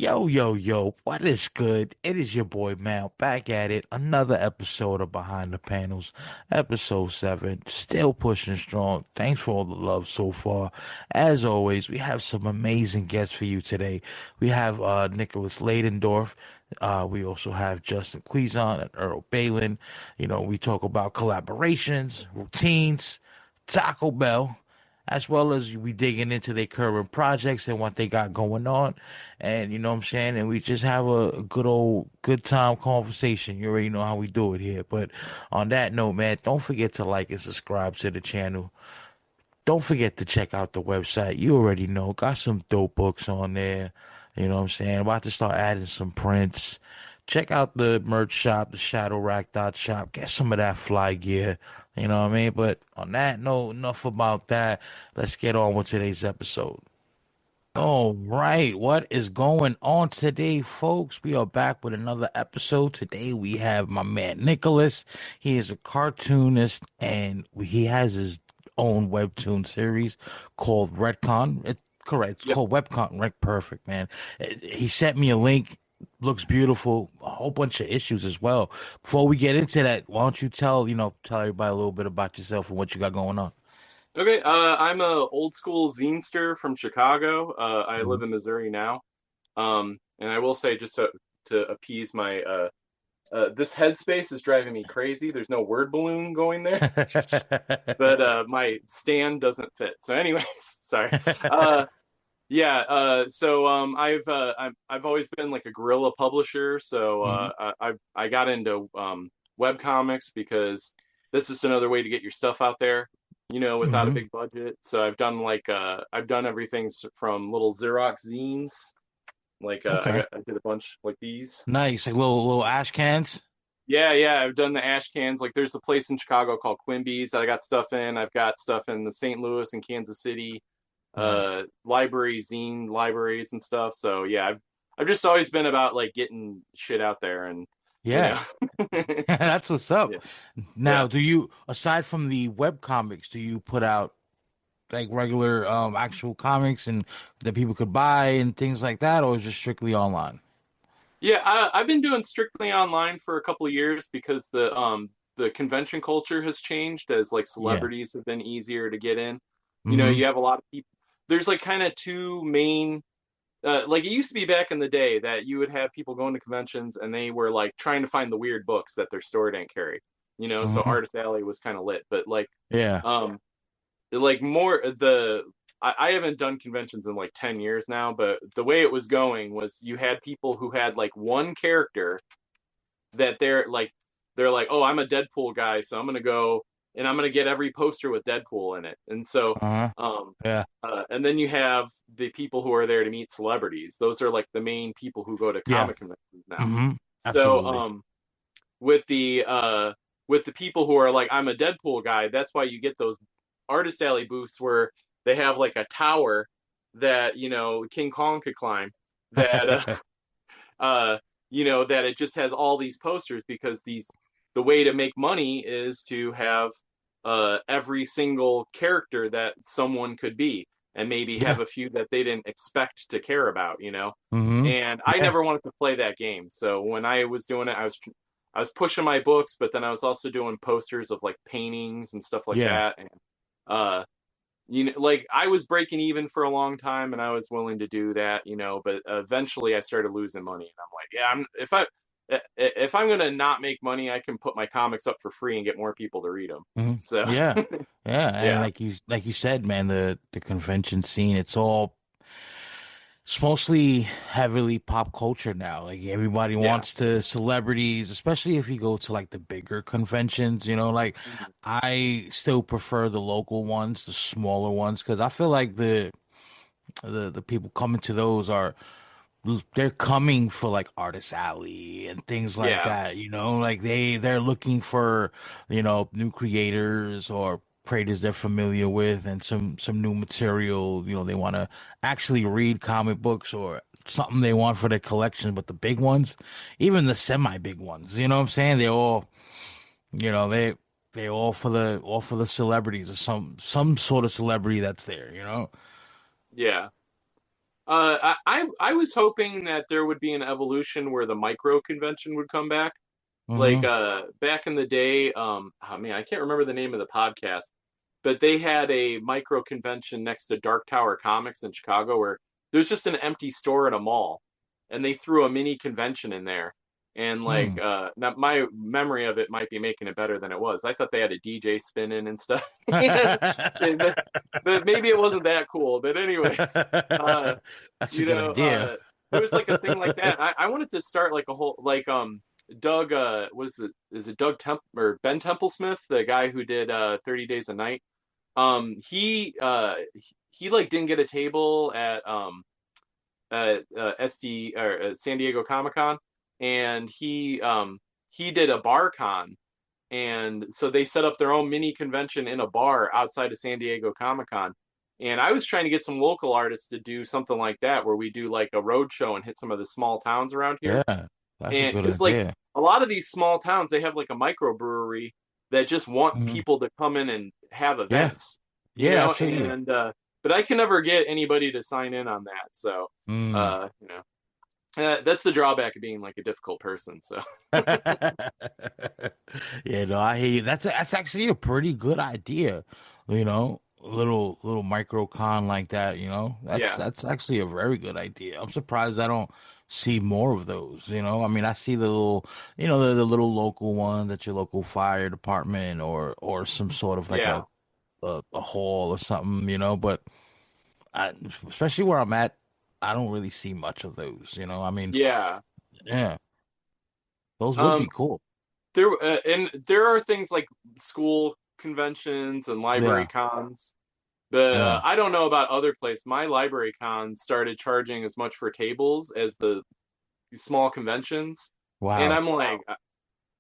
Yo, yo, yo, what is good? It is your boy Mal back at it. Another episode of Behind the Panels, episode 7. Still pushing strong. Thanks for all the love so far. As always, we have some amazing guests for you today. We have Nicholas Ladendorf. We also have Justin Quizon and Earl Baylon. We talk about collaborations, routines, Taco Bell, as well as we digging into their current projects and what they got going on. And you know what I'm saying? And we just have a good time conversation. You already know how we do it here. But on that note, man, don't forget to like and subscribe to the channel. Don't forget to check out the website. You already know. Got some dope books on there. You know what I'm saying? About to start adding some prints. Check out the merch shop, the shop. Get some of that fly gear. You know what I mean? But on that note, enough about that. Let's get on with today's episode. All right, what is going on today, folks? We are back with another episode. Today we have my man Nicholas. He is a cartoonist and he has his own webtoon series called Retcon. Correct. It's Yep. called Webcon. Right, perfect, man. He sent me a link. Looks beautiful. A whole bunch of issues as well. Before we get into that, why don't you tell everybody a little bit about yourself and what you got going on? Okay. I'm a old school zinester from Chicago. I live in Missouri now. And I will say, just to appease my this headspace is driving me crazy. There's no word balloon going there, but my stand doesn't fit. So, anyways, sorry. Uh, yeah. I've always been like a guerrilla publisher. So Mhm, I got into web comics because this is another way to get your stuff out there, without a mhm. big budget. So I've done everything from little Xerox zines, like Okay. I did a bunch like these. Nice. Like little ash cans. Yeah, I've done the ash cans. Like there's a place in Chicago called Quimby's that I got stuff in. I've got stuff in the St. Louis and Kansas City Nice. zine libraries and stuff. So yeah, I've just always been about like getting shit out there and you know Yeah. That's what's up. yeah. Now, Yeah. do you, aside from the web comics, do you put out like regular actual comics and that people could buy and things like that, or is it strictly online? Yeah, I've been doing strictly online for a couple of years because the convention culture has changed as like Yeah. celebrities have been easier to get in. Mm-hmm. You have a lot of people. There's like kind of two main like it used to be back in the day that you would have people going to conventions and they were like trying to find the weird books that their store didn't carry. So Mm-hmm. Artist Alley was kind of lit, but Yeah. um like more the I haven't done conventions in like 10 years now, but the way it was going was you had people who had like one character that they're like, oh, I'm a Deadpool guy, so I'm gonna go and I'm gonna get every poster with Deadpool in it. And so Uh-huh. um Yeah. and then you have the people who are there to meet celebrities. Those are like the main people who go to Yeah. comic conventions now. Mm-hmm. So Absolutely. with the people who are like, I'm a Deadpool guy, that's why you get those artist alley booths where they have like a tower that King Kong could climb, that uh that it just has all these posters because the way to make money is to have every single character that someone could be and maybe have Yeah. a few that they didn't expect to care about. Mm-hmm. And I Yeah. never wanted to play that game, so when I was doing it, I was pushing my books, but then I was also doing posters of like paintings and stuff like Yeah. that. And uh like I was breaking even for a long time and I was willing to do that, but eventually I started losing money and I'm like, yeah, if I'm going to not make money, I can put my comics up for free and get more people to read them. Mm-hmm. So, Yeah. Yeah. And yeah. like you said, man, the convention scene, it's mostly heavily pop culture now. Like everybody Yeah. wants to celebrities, especially if you go to like the bigger conventions, like Mhm. I still prefer the local ones, the smaller ones, because I feel like the people coming to those they're coming for like Artist Alley and things like Yeah. that, like they're looking for, new creators or creators they're familiar with and some new material, they want to actually read comic books or something they want for their collection, but the big ones, even the semi big ones, you know what I'm saying? They're all, you know, they all for the celebrities or some sort of celebrity that's there, you know? Yeah. I was hoping that there would be an evolution where the micro convention would come back. Like Hmm. back in the day, oh man, I can't remember the name of the podcast, but they had a micro convention next to Dark Tower Comics in Chicago where there's just an empty store at a mall, and they threw a mini convention in there. And like, Hmm. now my memory of it might be making it better than it was. I thought they had a DJ spinning and stuff. but, but maybe it wasn't that cool. But anyways, uh, That's a you good know, idea. there was like a thing like that. I wanted to start like a whole like Doug what is it? Is it Doug Temp or Ben Templesmith, the guy who did 30 Days a Night? He like didn't get a table at SD or San Diego Comic Con, and he did a bar con, and so they set up their own mini convention in a bar outside of San Diego Comic Con. And I was trying to get some local artists to do something like that, where we do like a road show and hit some of the small towns around here. Yeah, that's a And good because like idea. a lot of these small towns, they have like a microbrewery that just want Hmm. people to come in and have Yeah, events, yeah, absolutely. and but I can never get anybody to sign in on that. So Mm. that's the drawback of being like a difficult person. So Yeah, no, I hear you. That's actually a pretty good idea, little micro con like that, That's yeah, that's actually a very good idea. I'm surprised I don't see more of those. I mean, I see the little, the little local ones at your local fire department or some sort of like yeah, a hall or something, but I, especially where I'm at, I don't really see much of those. I mean, yeah. yeah, those would Um, be cool. there are things like school conventions and library Yeah, cons. But yeah. I don't know about other places. My library con started charging as much for tables as the small conventions, and Wow. I'm like,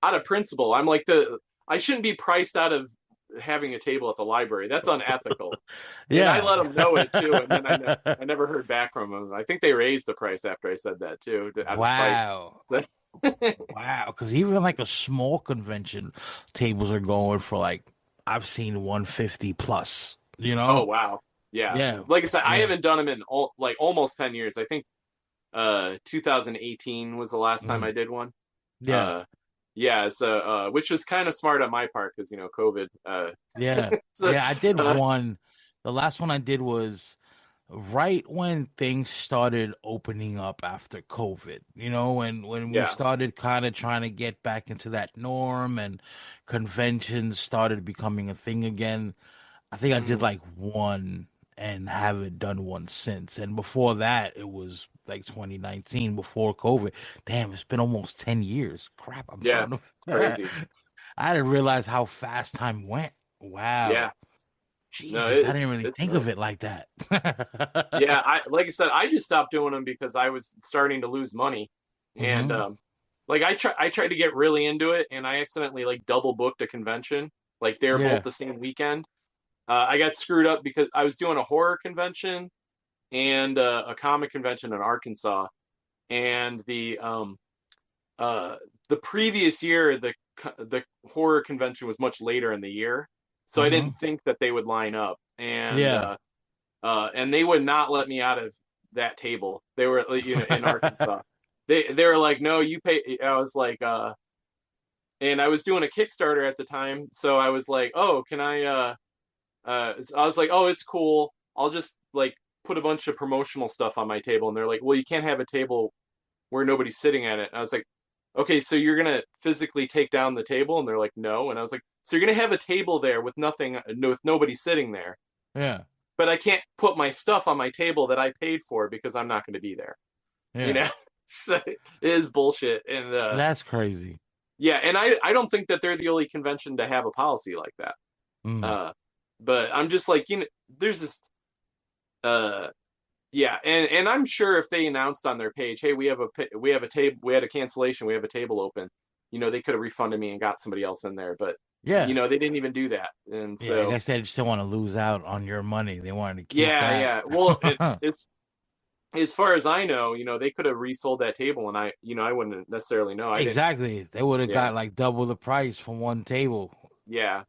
out of principle, I'm like the I shouldn't be priced out of having a table at the library. That's unethical. And I Yeah. let them know it too, and then I never heard back from them. I think they raised the price after I said that too, out of spite. Wow. Wow. Because even like a small convention, tables are going for like, I've seen 150 plus, you Oh know? wow, yeah. Yeah. Like I said, I Yeah. haven't done them in like almost 10 years. I think 2018 was the last time Mm. I did one. Yeah. Uh, yeah, so which was kind of smart on my part because COVID. Yeah. So, Yeah. I did uh, one. The last one I did was right when things started opening up after COVID, when we yeah, started kind of trying to get back into that norm and conventions started becoming a thing again. I think I did mhm, like one and haven't done one since. And before that, it was like 2019 before COVID. Damn, it's been almost 10 years. Crap, I'm yeah, starting it's to. crazy. I didn't realize how fast time went. Yeah, Wow. no, Jesus, I didn't really it's think of nuts. it like that. Yeah, I like I said, I just stopped doing them because I was starting to lose money, and Hmm. like I tried to get really into it, and I accidentally like double booked a convention. Like they were both Yeah. the same weekend. I got screwed up because I was doing a horror convention and a comic convention in Arkansas, and uh, the previous year the horror convention was much later in the year, so I didn't Hmm. think that they would line up, Yeah. and they would not let me out of that table. They were in Arkansas. They were like, no, you pay. I was like, and I was doing a Kickstarter at the time, so I was like, oh, can I was like, oh, it's cool. I'll just like put a bunch of promotional stuff on my table, and they're like, well, you can't have a table where nobody's sitting at it. And I was like, okay, so you're gonna physically take down the table? And they're like, no. And I was like, so you're gonna have a table there with nothing, with nobody sitting there, Yeah. but I can't put my stuff on my table that I paid for because I'm not going to be there. You Yeah. know, so it is bullshit. And That's crazy. yeah, and I don't think that they're the only convention to have a policy like that. Mm. Uh, but I'm just like, there's this uh yeah, and I'm sure if they announced on their page, hey, we have a table, we had a cancellation, we have a table open, they could have refunded me and got somebody else in there, but Yeah. they didn't even do that. And Yeah. I so guess they just don't want to lose out on your money. They wanted to keep yeah, that. yeah. Well, it's as far as I know, they could have resold that table, and I wouldn't necessarily know. I didn't. Exactly. They would have Yeah, got like double the price for one table. yeah.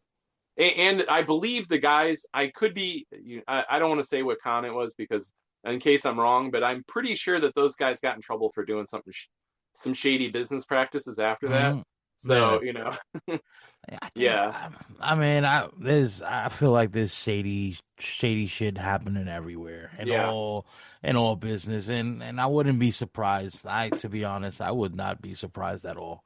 And I believe the guys. I could be. I don't want to say what con it was because in case I'm wrong, but I'm pretty sure that those guys got in trouble for doing some shady business practices after that. Hmm. Yeah. So, you know, I think yeah, I mean I feel like there's shady shit happening everywhere yeah, in all business, and I wouldn't be surprised. To be honest, I would not be surprised at all.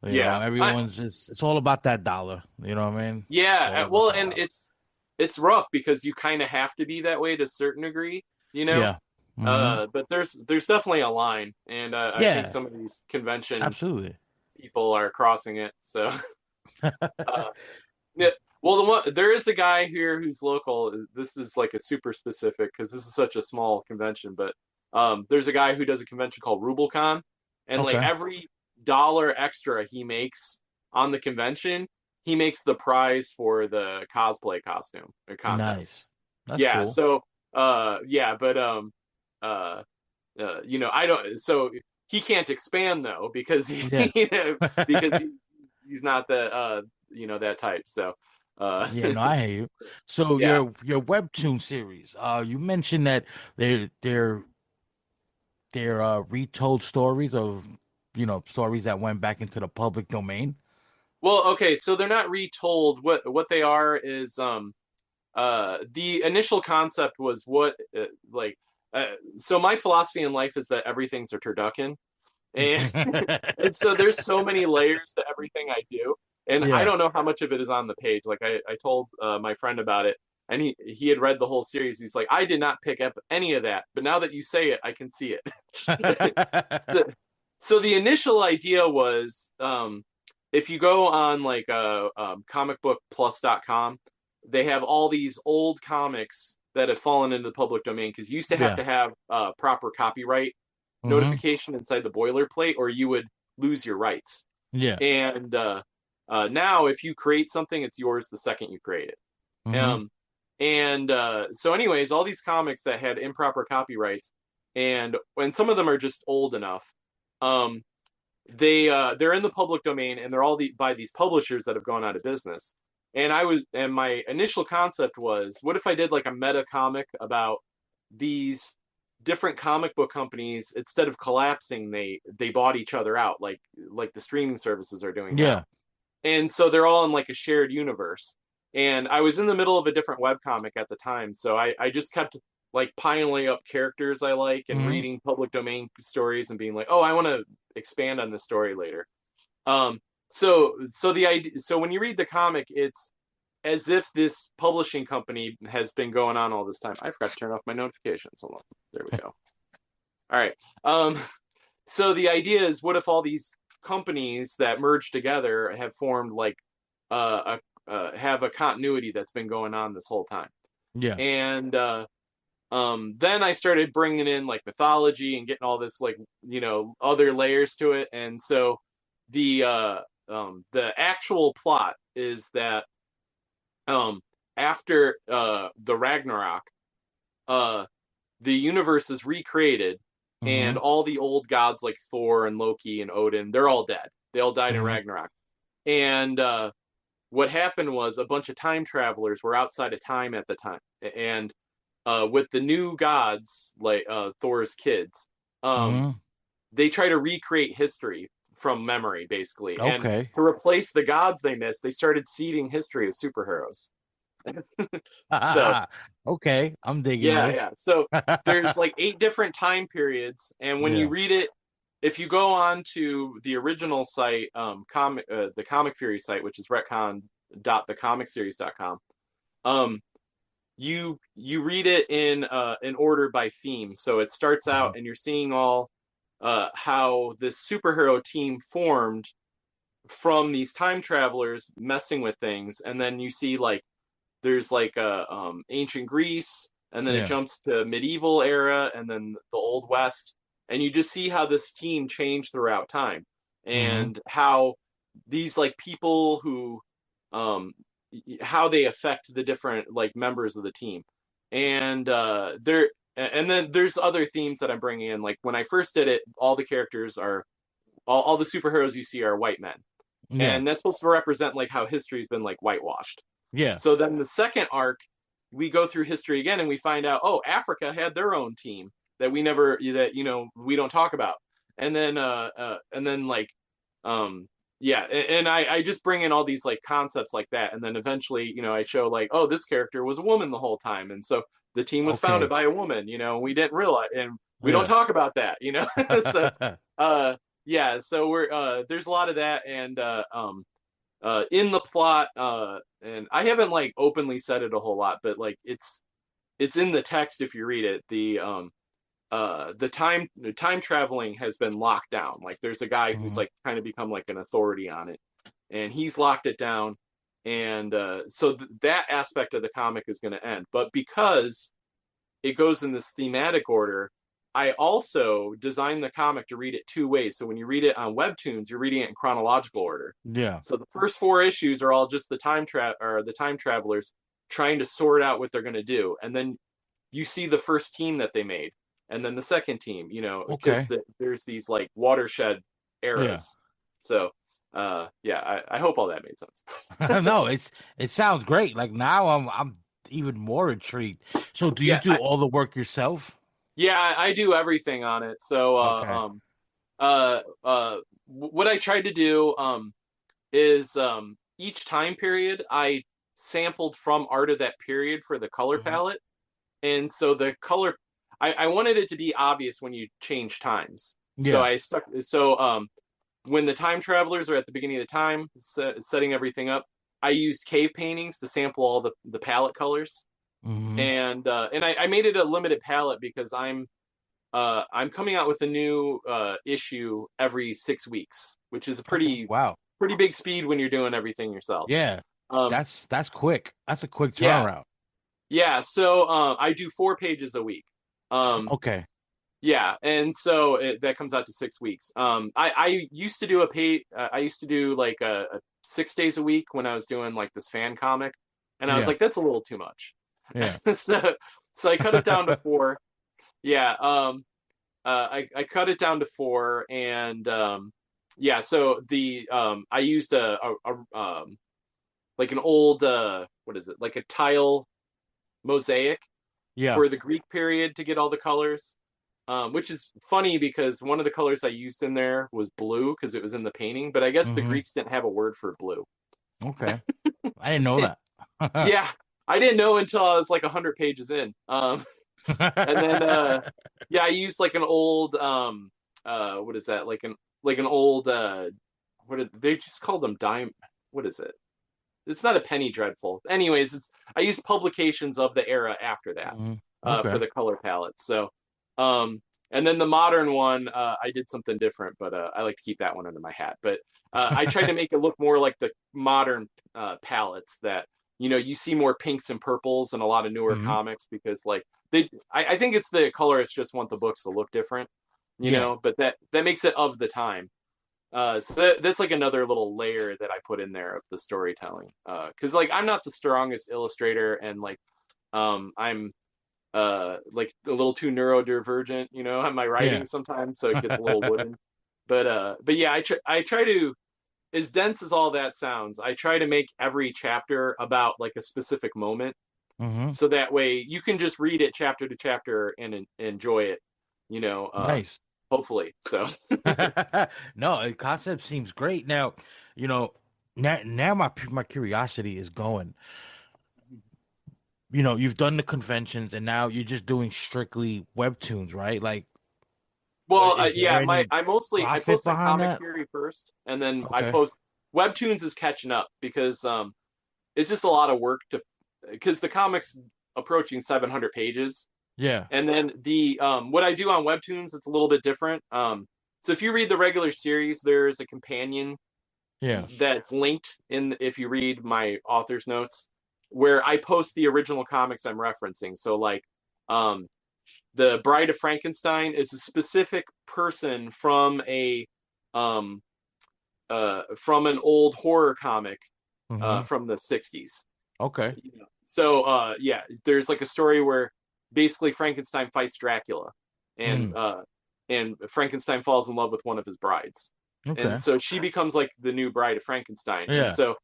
yeah. Everyone's just it's all about that dollar. You know what I mean? It's Yeah, all about well, that and dollar. it's rough because you kind of have to be that way to a certain degree, you know. Yeah. Hmm. But there's definitely a line, and I think Yeah, some of these convention absolutely. people are crossing it. So, uh, yeah. Well, there is a guy here who's local. This is like a super specific because this is such a small convention, but there's a guy who does a convention called RubleCon, and like Okay. every dollar extra he makes on the convention, he makes the prize for the cosplay costume or contest. Nice. That's Yeah, cool. so yeah, but uh you know, I don't so he can't expand though because Yeah. you know, because he's not the you know that type. So Yeah, no, I hear you. So yeah. your Webtoon series, you mentioned that they're retold stories of stories that went back into the public domain. Well, okay, so they're not retold. What they are is the initial concept was what like so my philosophy in life is that everything's a turducken. And and so there's so many layers to everything I do. And I Yeah. don't know how much of it is on the page. Like I told my friend about it, and he had read the whole series. He's like, I did not pick up any of that, but now that you say it, I can see it. so, so the initial idea was if you go on like comicbookplus.com, they have all these old comics that have fallen into the public domain because you used Yeah. to have proper copyright Hmm. notification inside the boilerplate, or you would lose your rights. Yeah. And now, if you create something, it's yours the second you create it. Hmm. And so, anyways, all these comics that had improper copyrights, and when some of them are just old enough, um, they're in the public domain, and they're all by these publishers that have gone out of business. And my initial concept was, what if I did like a meta comic about these different comic book companies, instead of collapsing, they bought each other out, like the streaming services are doing now. Yeah. And so they're all in like a shared universe. And I was in the middle of a different webcomic at the time, so I just kept like piling up characters I like and Hmm. reading public domain stories and being like, oh, I want to expand on this story later. Um, so when you read the comic, it's as if this publishing company has been going on all this time. I forgot to turn off my notifications. Hold on. There we go. All right. Um, so the idea is, what if all these companies that merge together have formed like have a continuity that's been going on this whole time? Yeah. And then I started bringing in like mythology and getting all this like other layers to it. And so the the actual plot is that um, after the Ragnarok, uh, the universe is recreated, and Hmm. all the old gods like Thor and Loki and Odin, they're all dead. They all died in Hmm. Ragnarok. And what happened was a bunch of time travelers were outside of time at the time, and with the new gods like Thor's kids, um, Hmm. they try to recreate history from memory, basically. And Okay. to replace the gods they missed, they started seeding history of superheroes. So Okay. I'm digging yeah, this. yeah. So there's like 8 different time periods, and when you Yeah. read it, if you go on to the original site, the Comic Fury site, which is retcon.thecomicseries.com, um, you read it in order by theme. So it starts out, Mhm. and you're seeing all how this superhero team formed from these time travelers messing with things, and then you see like there's like ancient Greece, and then it Yeah. jumps to medieval era, and then the Old West, and you just see how this team changed throughout time, Hmm. and how these like people who um how they affect the different like members of the team, and and then there's other themes that I'm bringing in. Like when I first did it, all the characters are all the superheroes you see are white men, Yeah. and that's supposed to represent like how history's been like whitewashed. Yeah. So then the second arc we go through history again and we find out, oh, Africa had their own team that we don't talk about. And then like yeah, and I just bring in all these like concepts like that, and then eventually, I show like, oh, this character was a woman the whole time, and so the team was founded Okay. by a woman, we didn't realize, and we don't Yeah. talk about that, so uh yeah, so we're there's a lot of that, and in the plot, and I haven't like openly said it a whole lot, but like it's in the text if you read it. The time traveling has been locked down. Like there's a guy who's Hmm. like kind of become like an authority on it, and he's locked it down. And so that aspect of the comic is going to end. But because it goes in this thematic order, I also designed the comic to read it two ways. So when you read it on Webtoons, you're reading it in chronological order. Yeah. So the first four issues are all just the time travelers trying to sort out what they're going to do, and then you see the first team that they made, and then the second team. Because Okay. there's these like watershed Yeah. eras. So yeah, I hope all that made sense. No, it sounds great. Like now I'm even more intrigued. So do you Yeah, do all the work yourself? I do everything on it. So Okay. what I tried to do is each time period I sampled from art of that period for the color Hmm. palette. And so the color, I wanted it to be obvious when you change times. So Yeah. I stuck, so when the time travelers are at the beginning of the time, setting everything up, I used cave paintings to sample all the palette colors. Hmm. And I made it a limited palette because I'm coming out with a new issue every 6 weeks, which is a Okay. Wow. pretty big speed when you're doing everything yourself. Yeah. Um, That's quick. That's a quick yeah, turnaround. yeah. So I do 4 pages a week. Um, Okay. Yeah, and so that comes out to 6 weeks. I used to do I used to do like a 6 days a week when I was doing like this fan comic, and I was Yeah. like, that's a little too much. Yeah. so so I cut it down to four. Yeah, I cut it down to four, and yeah, so the I used a like an old what is it, like a tile mosaic Yeah. for the Greek period to get all the colors. Which is funny because one of the colors I used in there was blue because it was in the painting, but I guess the Hmm. Greeks didn't have a word for blue. Okay. I didn't know that. Yeah, I didn't know until I was like 100 pages in. And then yeah, I used like an old what is that? Like an old what did they just call them dime? What is it? It's not a penny dreadful. Anyways, I used publications of the era after that Hmm. for Okay. the color palette. So, um, and then the modern one, I did something different, but I like to keep that one under my hat. But I tried to make it look more like the modern palettes that you see more pinks and purples in a lot of newer Hmm. comics because like I think it's the colorists just want the books to look different, Yeah. but that makes it of the time. So that's like another little layer that I put in there of the storytelling. Because like I'm not the strongest illustrator, and like I'm like a little too neurodivergent, on my Yeah. writing sometimes, so it gets a little wooden. But yeah, I try to, as dense as all that sounds, I try to make every chapter about like a specific moment, Hmm. so that way you can just read it chapter to chapter and enjoy it, you know. Nice. Hopefully, so. No, the concept seems great. Now, you know, now my curiosity is going. You've done the conventions and now you're just doing strictly webtoons, right? Like, Well, is there yeah, any I profit post on behind Comic that? Theory first, and then I Okay. post Webtoons is catching up because it's just a lot of work to because the comic's approaching 700 pages, Yeah. and then the what I do on Webtoons it's a little bit different. So if you read the regular series, there's a companion Yeah. that's linked in if you read my author's notes where I post the original comics I'm referencing. So like um the Bride of Frankenstein is a specific person um from an old horror comic Hmm. from the 60s. Okay. So yeah, there's like a story where basically Frankenstein fights Dracula, and Mm. Frankenstein falls in love with one of his brides. And Okay. so she becomes like the new bride of Frankenstein. And Yeah. so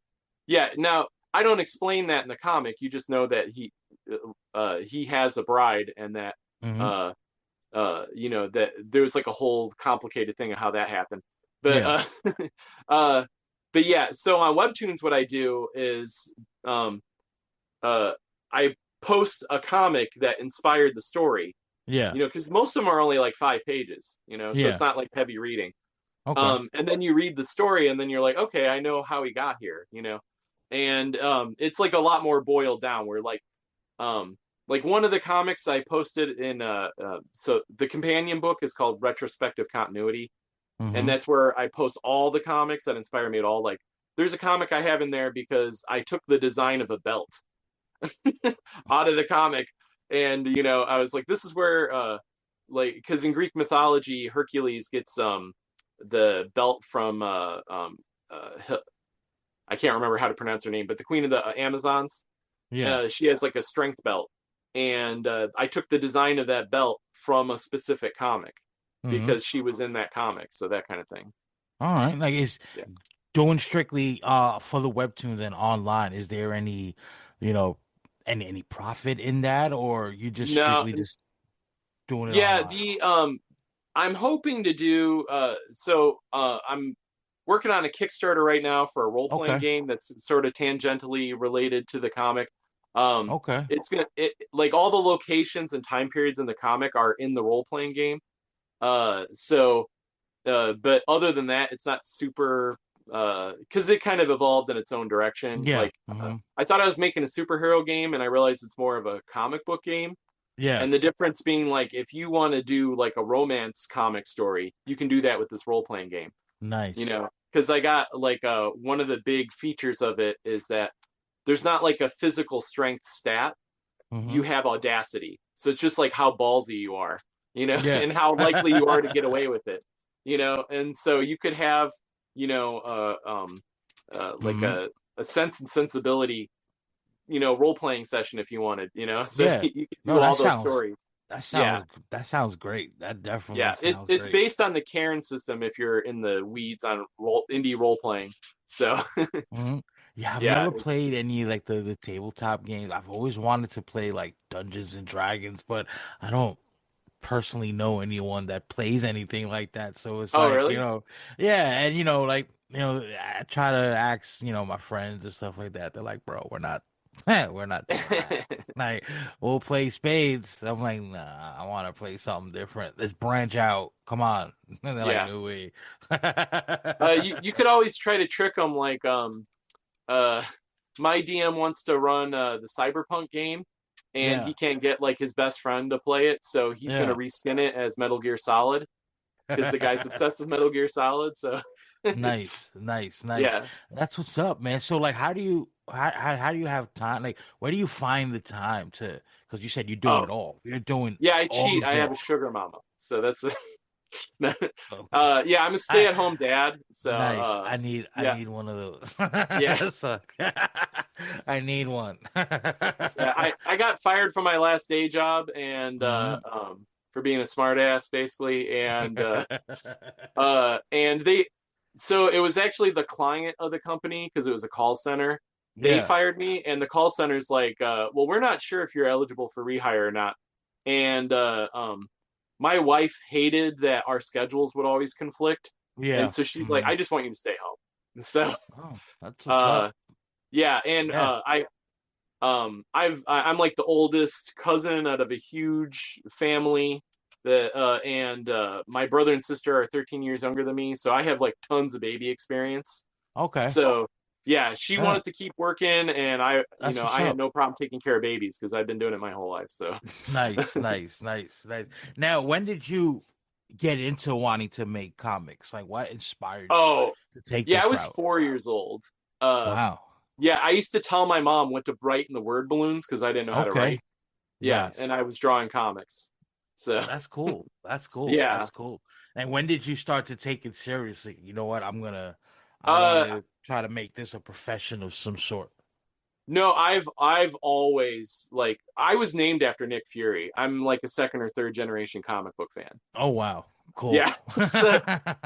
yeah, now I don't explain that in the comic. You just know that he has a bride, and that Hmm. uh that there was like a whole complicated thing of how that happened. But Yeah. uh but yeah, so on Webtoons what I do is um uh I post a comic that inspired the story, Yeah. because most of them are only like 5 pages, so it's Yeah. not like heavy reading. Okay. And then you read the story and then you're like, okay, I know how he got here. And it's like a lot more boiled down where um like one of the comics I posted in so the companion book is called Retrospective Continuity, and Hmm. that's where I post all the comics that inspire me at all. Like there's a comic I have in there because I took the design of a belt out of the comic, and I was like, this is where like, because in Greek mythology Hercules gets the belt from I can't remember how to pronounce her name, but the queen of the Amazons. Yeah. She has like a strength belt, and I took the design of that belt from a specific comic Hmm. because she was in that comic, so that kind of thing. All right. Like, is Yeah. doing strictly for the webtoons and online, is there any, you know, any profit in that, or you just No, strictly just doing it yeah, online? the I'm hoping to do I'm working on a Kickstarter right now for a role-playing Okay. game that's sort of tangentially related to the comic. Um Okay. it's gonna like all the locations and time periods in the comic are in the role-playing game. So but other than that, it's not super because it kind of evolved in its own direction. Yeah. Like Hmm. I thought I was making a superhero game and I realized it's more of a comic book game. Yeah. And the difference being like if you want to do like a romance comic story, you can do that with this role-playing game. You Nice. know, because I got like one of the big features of it is that there's not like a physical strength stat. Hmm. You have audacity. So it's just like how ballsy you are, Yeah. and how likely you are to get away with it. And so you could have, you know, like Hmm. a sense and sensibility, role playing session if you wanted. So Yeah. you could No, do all those stories. Yeah. that sounds great. That definitely Yeah. sounds It's great. based on the Cairn system if you're in the weeds on indie role playing. So Hmm. Yeah, I've yeah. never played any like the tabletop games. I've always wanted to play like Dungeons and Dragons, but I don't personally know anyone that plays anything like that. So it's Oh, like, really? yeah, and like, I try to ask, my friends and stuff like that. They're like, bro, we're not we're not doing that. Like, we'll play spades. I'm like, nah, I want to play something different. Let's branch out. Come on. And they're like, Yeah. no way. You could always try to trick them like uh my DM wants to run the Cyberpunk game, and he Yeah, can't get like his best friend to play it, so he's gonna yeah. reskin it as Metal Gear Solid because the guy's obsessed with Metal Gear Solid. So Nice, nice, nice. yeah. That's what's up, man. So like how do you have time? Like where do you find the time to because you said you're doing Oh it all. You're doing yeah, I all cheat. of I have it. a sugar mama, so that's Okay. yeah. I'm a I stay-at-home dad, so nice. I yeah, need one of those. yeah, So, I need one. yeah. I got fired from my last day job and Hmm. for being a smartass basically, and they so it was actually the client of the company because it was a call center. They Yeah. fired me, and the call center's like, well, we're not sure if you're eligible for rehire or not. And my wife hated that our schedules would always conflict, and Yeah. so she's like, Hmm. I just want you to stay home. So Oh, that's what's uh up. yeah, and Yeah. I'm like the oldest cousin out of a huge family that and my brother and sister are 13 years younger than me, so I have like tons of baby experience. Okay. So yeah, she Yeah. wanted to keep working, and I That's what's I had up. no problem taking care of babies because I've been doing it my whole life. So Nice, nice, nice, nice. Now, when did you get into wanting to make comics? Like, what inspired you oh to take yeah, I this was route? 4 years old. uh Wow. yeah, I used to tell my mom what to write in the word balloons because I didn't know how to Okay. write. Yeah, Nice. and I was drawing comics. So That's cool. That's cool. yeah. That's cool. And when did you start to take it seriously? You know what? I want uh to try to make this a profession of some sort. No, I've always like I was named after Nick Fury. I'm like a second or third generation comic book fan. Oh, wow. Cool. Yeah.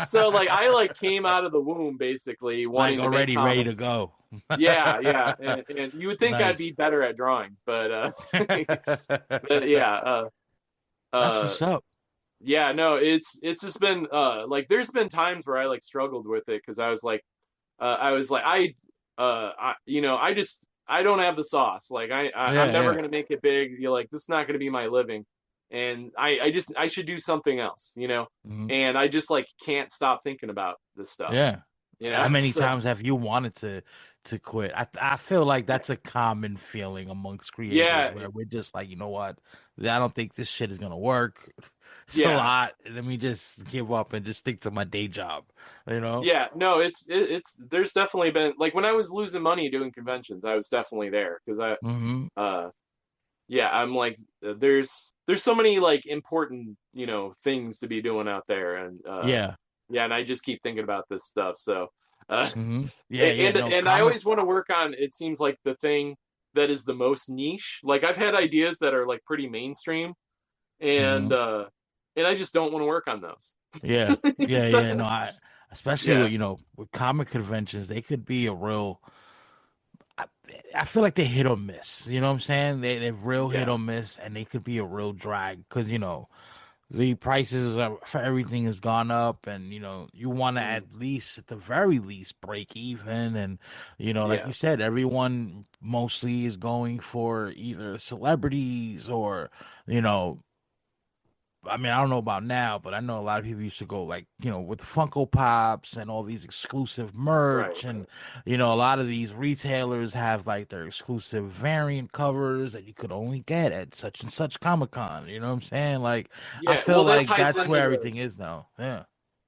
So like I like came out of the womb basically Like wanting to make already ready to comics. go. Yeah, yeah, and you would think I'd be Nice. better at drawing, but but yeah, That's uh, what's up. yeah, no, it's just been like there's been times where I like struggled with it because I was like I just I don't have the sauce. Like I'm Yeah, never yeah. gonna make it big. You're like this is not gonna be my living, and I should do something else, you know. Hmm. And I just like can't stop thinking about this stuff, Yeah. you know. How many So times have you wanted to quit? I feel like that's a common feeling amongst creators yeah, where we're just like, you know what? I don't think this shit is gonna work. It's a yeah, lot. Let me just give up and just stick to my day job, you know? yeah. No, it's there's definitely been like when I was losing money doing conventions, I was definitely there because Hmm. uh yeah, I'm like there's so many like important, you know, things to be doing out there and Yeah. yeah, and I just keep thinking about this stuff. So uh Hmm. Yeah, yeah. No, and I comic. always want to work on it seems like the thing that is the most niche. Like I've had ideas that are like pretty mainstream Hmm. and I just don't want to work on those. Yeah. Yeah, So yeah. No, especially yeah, with, with comic conventions, they could be a real I, I feel like they hit or miss. You know what I'm saying? They're real hit yeah. or miss, and they could be a real drag because the prices for everything has gone up, and you want to Mm, at least, at the very least, break even. And like yeah. you said, everyone mostly is going for either celebrities or you know I mean, I don't know about now, but I know a lot of people used to go like, with Funko Pops and all these exclusive Right. merch. And, a lot of these retailers have like their exclusive variant covers that you could only get at such and such Comic Con. You know what I'm saying? Like, I Yeah. feel Well, that like ties that's into where the everything is now. Yeah.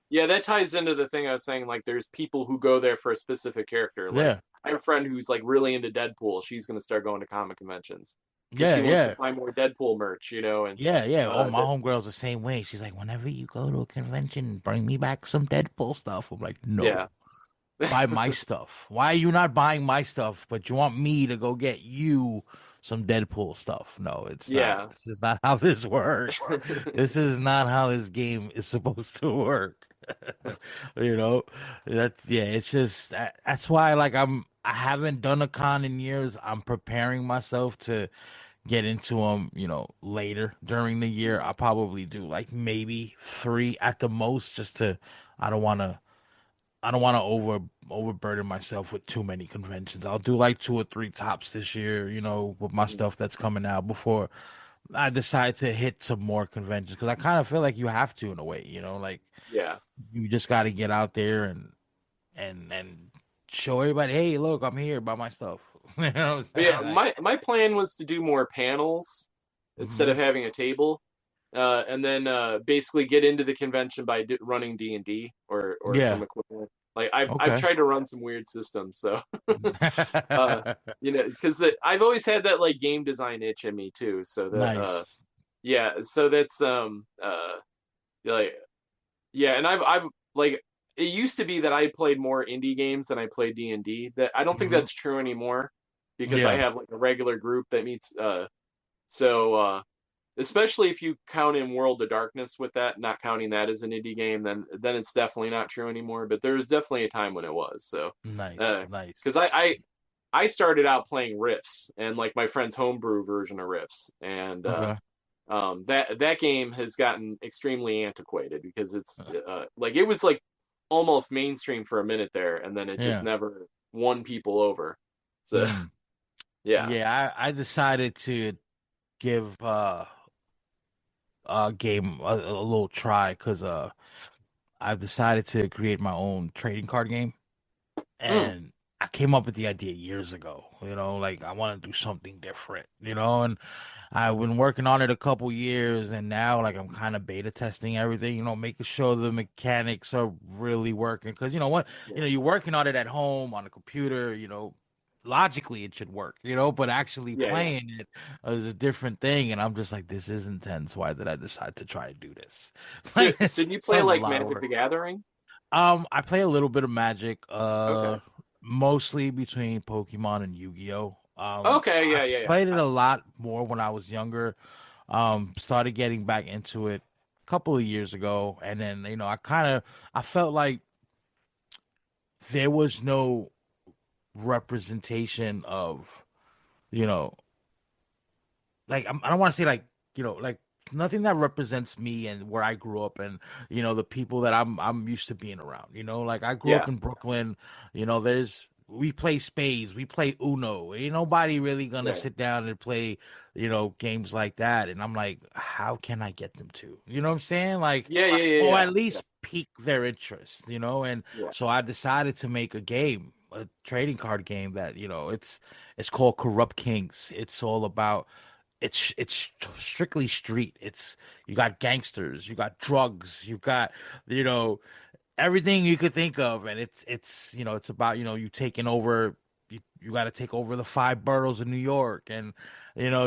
Yeah, that ties into the thing I was saying. Like, there's people who go there for a specific character. Like, Yeah. I have a friend who's like really into Deadpool. She's going to start going to comic conventions because Yeah. she wants to Yeah. find more Deadpool merch, you know. And Yeah. Yeah. Oh, my that, homegirl's the same way. She's like, whenever you go to a convention, bring me back some Deadpool stuff. I'm like, no. yeah, Buy my stuff. Why are you not buying my stuff, but you want me to go get you some Deadpool stuff? No, it's not. yeah, This is not how this works. This is not how this game is supposed to work. You know, that's yeah. It's just that's why like I haven't done a con in years. I'm preparing myself to get into them. Later during the year. I'll probably do like maybe three at the most, just to. I don't want to. I don't want to overburden myself with too many conventions. I'll do like two or three tops this year, with my stuff that's coming out before I decide to hit some more conventions because I kind of feel like you have to in a way, like yeah. you just got to get out there and show everybody, hey, look, I'm here by my stuff. You know what But I'm yeah, saying? Like, my plan was to do more panels instead hmm. of having a table, and then basically get into the convention by running D&D or some Yeah. equivalent. Like I've Okay. tried to run some weird systems, so uh you know because I've always had that like game design itch in me too. So that Nice. yeah, so that's like yeah, and I've like it used to be that I played more indie games than I played D&D. That I don't think Hmm. that's true anymore because I Yeah. have like a regular group that meets so especially if you count in World of Darkness with that, not counting that as an indie game, then it's definitely not true anymore. But there was definitely a time when it was. So, Nice. Nice. because I started out playing Rifts and like my friend's homebrew version of Rifts, and Okay. that game has gotten extremely antiquated because it's like it was like almost mainstream for a minute there, and then it just Yeah. never won people over. So, Mm. yeah. Yeah, I decided to give game a little try because I've decided to create my own trading card game, Mm, and I came up with the idea years ago. Like I want to do something different. And I've been working on it a couple years, and now like I'm kind of beta testing everything. Making sure the mechanics are really working. Because you know what, yeah. you're working on it at home on a computer. Logically it should work. But actually Yeah, yeah. playing it is a different thing. And I'm just like, this is intense. Why did I decide to try to do this? So, Like so do you it's a play like lot of Magic work. the Gathering? I play a little bit of Magic, Okay. mostly between Pokemon and Yu-Gi-Oh. Okay, I yeah, yeah, yeah. played it a lot more when I was younger. Started getting back into it a couple of years ago, and then I felt like there was no representation of, you know, like I don't want to say like like nothing that represents me and where I grew up and the people that I'm used to being around. Like I grew Yeah, up in Brooklyn. There's we play spades, we play Uno. Ain't nobody really gonna right. sit down and play games like that. And I'm like, how can I get them to? You know what I'm saying? Like, Yeah, yeah, yeah, or yeah, at yeah, least pique their interest. And yeah, so I decided to make a game. A trading card game that it's called Corrupt Kings. It's all about it's strictly street. It's you got gangsters, you got drugs, you got you know everything you could think of, and it's about you taking over. You got to take over the five boroughs of New York, and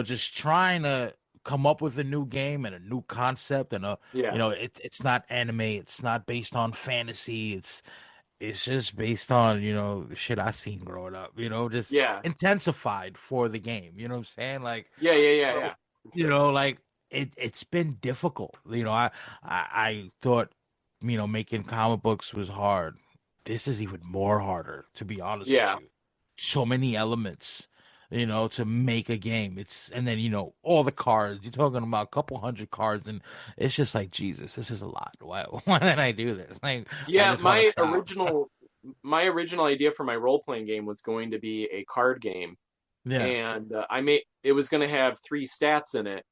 just trying to come up with a new game and a new concept, and yeah, it's not anime, it's not based on fantasy, it's just based on the shit I seen growing up, just yeah, intensified for the game. You know what I'm saying? Like, yeah, yeah, yeah, so yeah, for sure. like it's been difficult. I thought making comic books was hard. This is even more harder, to be honest with Yeah, you. So many elements, to make a game. It's and then all the cards. You're talking about a couple hundred cards, and it's just like Jesus. This is a lot. Why? Why did I do this? Like, I yeah. just want to stop. My original idea for my role playing game was going to be a card game, Yeah. and I made it was going to have three stats in it,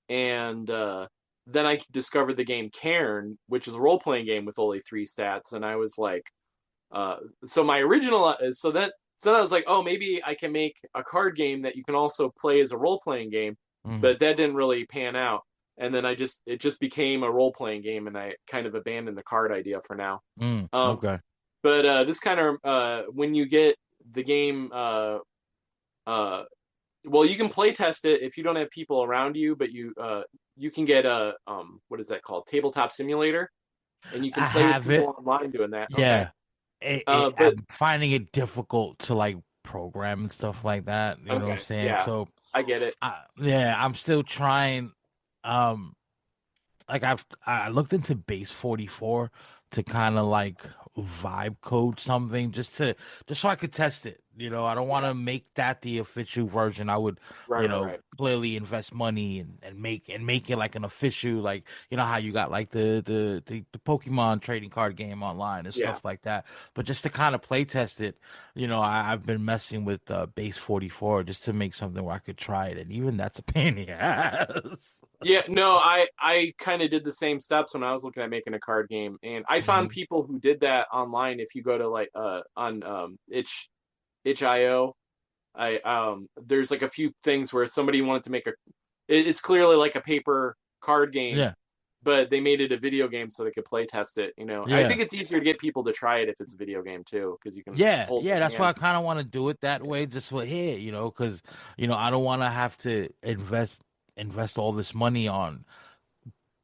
and then I discovered the game Cairn, which is a role playing game with only three stats, and I was like, so my original, so then I was like, oh, maybe I can make a card game that you can also play as a role playing game, Mm, but that didn't really pan out, and then it just became a role playing game, and I kind of abandoned the card idea for now. Um, okay. but this kind of when you get the game, uh, well, you can play test it if you don't have people around you, but you can get a what is that called? Tabletop simulator, and you can I play with have people it. online doing that. Okay. Yeah. But I'm finding it difficult to like program and stuff like that. You know what I'm okay, saying? yeah, So, I get it. yeah, I'm still trying. Um, like I looked into base 44 to kind of like vibe code something just so I could test it. I don't want Yeah, to make that the official version. I would, right, right, right. clearly invest money and make it like an official, like how you got like the Pokemon trading card game online and Yeah, stuff like that. But just to kind of play test it, I've been messing with base 44 just to make something where I could try it, and even that's a pain in the ass. yeah. No, I kind of did the same steps when I was looking at making a card game, and I found Hmm. people who did that online. If you go to like on itch.io, I there's like a few things where somebody wanted to make it's clearly like a paper card game, Yeah. but they made it a video game so they could play test it. I Yeah. think it's easier to get people to try it if it's a video game too, because you can Yeah, hold yeah, their that's why hand. I kind of want to do it that Yeah, way, just for here, because I don't want to have to invest all this money on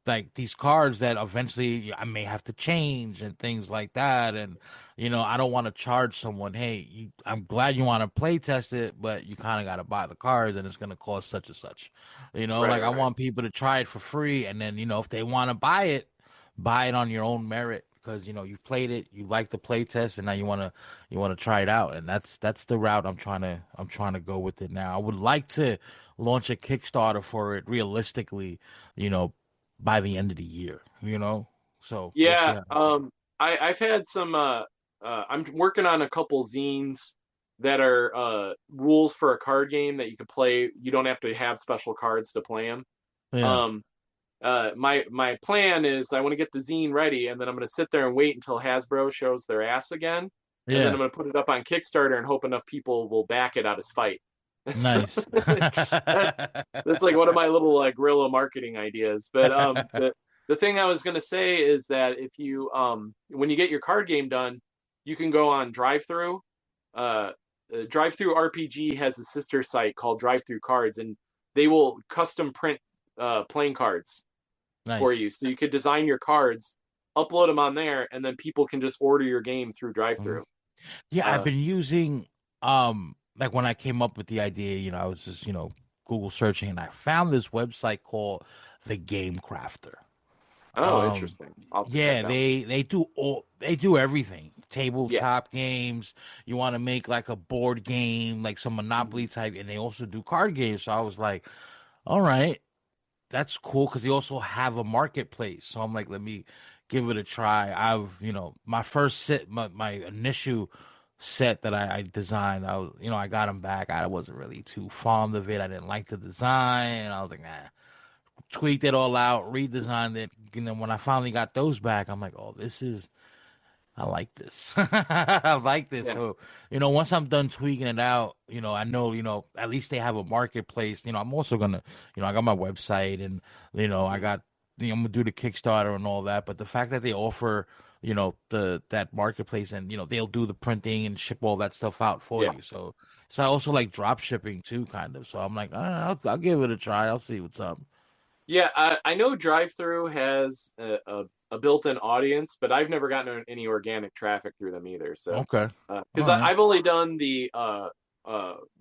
like these cards that eventually I may have to change and things like that. And I don't want to charge someone, hey, I'm glad you want to play test it, but you kind of got to buy the cards and it's going to cost such and such. right, Like I right, right. want people to try it for free, and then if they want to buy it on your own merit because you've played it, you like the play test, and now you want to try it out. And that's the route I'm trying to go with it now. I would like to launch a Kickstarter for it realistically, you know by the end of the year. So we'll see Yeah, how that goes. I've had some. I'm working on a couple zines that are rules for a card game that you can play. You don't have to have special cards to play them. Yeah, Um, my plan is I want to get the zine ready, and then I'm going to sit there and wait until Hasbro shows their ass again, and then I'm yeah, going to put it up on Kickstarter and hope enough people will back it out of spite. So nice. that that's like one of my little like guerrilla marketing ideas. But the thing I was going to say is that if you when you get your card game done, you can go on Drive-Thru. Uh, Drive-Thru RPG has a sister site called Drive-Thru Cards, and they will custom print playing cards for Nice. you. So you could design your cards, upload them on there, and then people can just order your game through Mhm. drive-through. Yeah, I've Uh, been using like when I came up with the idea, I was just Google searching, and I found this website called the Game Crafter. oh, Um, interesting. I'll have to check yeah, it out. they do everything. Yeah. tabletop games. You want to make like a board game, like some Monopoly Mhm. type, and they also do card games. So I was like, all right, that's cool because they also have a marketplace. So I'm like, let me give it a try. My first set, my initial set that I designed, I got them back. I wasn't really too fond of it. I didn't like the design, and I was like, nah. Tweaked it all out, redesigned it. When I finally got those back, I'm like, oh, I like this. I like this. Yeah. So, once I'm done tweaking it out, I know, at least they have a marketplace. I'm also gonna, I got my website and, I Mhm. got, I'm gonna do the Kickstarter and all that. But the fact that they offer, that marketplace and, they'll do the printing and ship all that stuff out for Yeah. you. So I also like drop shipping too, kind of. So I'm like, I'll give it a try. I'll see what's up. Yeah, I know drive-through has a built-in audience, but I've never gotten any organic traffic through them either. So, Okay. All because right. I've only done the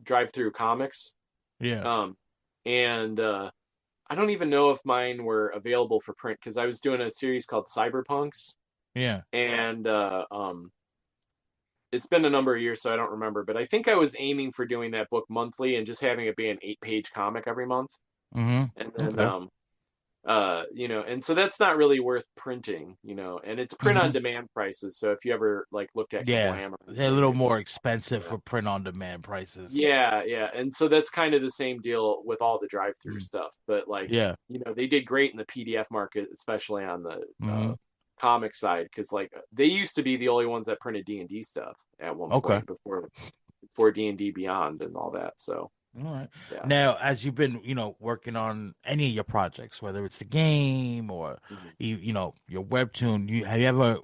drive-through comics, Yeah. um, and I don't even know if mine were available for print because I was doing a series called Cyberpunks, Yeah. and it's been a number of years, so I don't remember. But I think I was aiming for doing that book monthly and just having it be an 8-page comic every month, and Mm-hmm. then Okay. and so that's not really worth printing, and it's print on Mm-hmm. demand prices. So if you ever like looked at Yeah, Kablam or they're a anything, little it's more expensive yeah, for print on demand prices. yeah, and so that's kind of the same deal with all the drive-through Mm. stuff. But like, Yeah. they did great in the PDF market, especially on the Mm-hmm. comic side, because like they used to be the only ones that printed D&D stuff at one Okay. point before D&D Beyond and all that. So All right. yeah. Now, as you've been, working on any of your projects, whether it's the game or Mhm. your webtoon, have you ever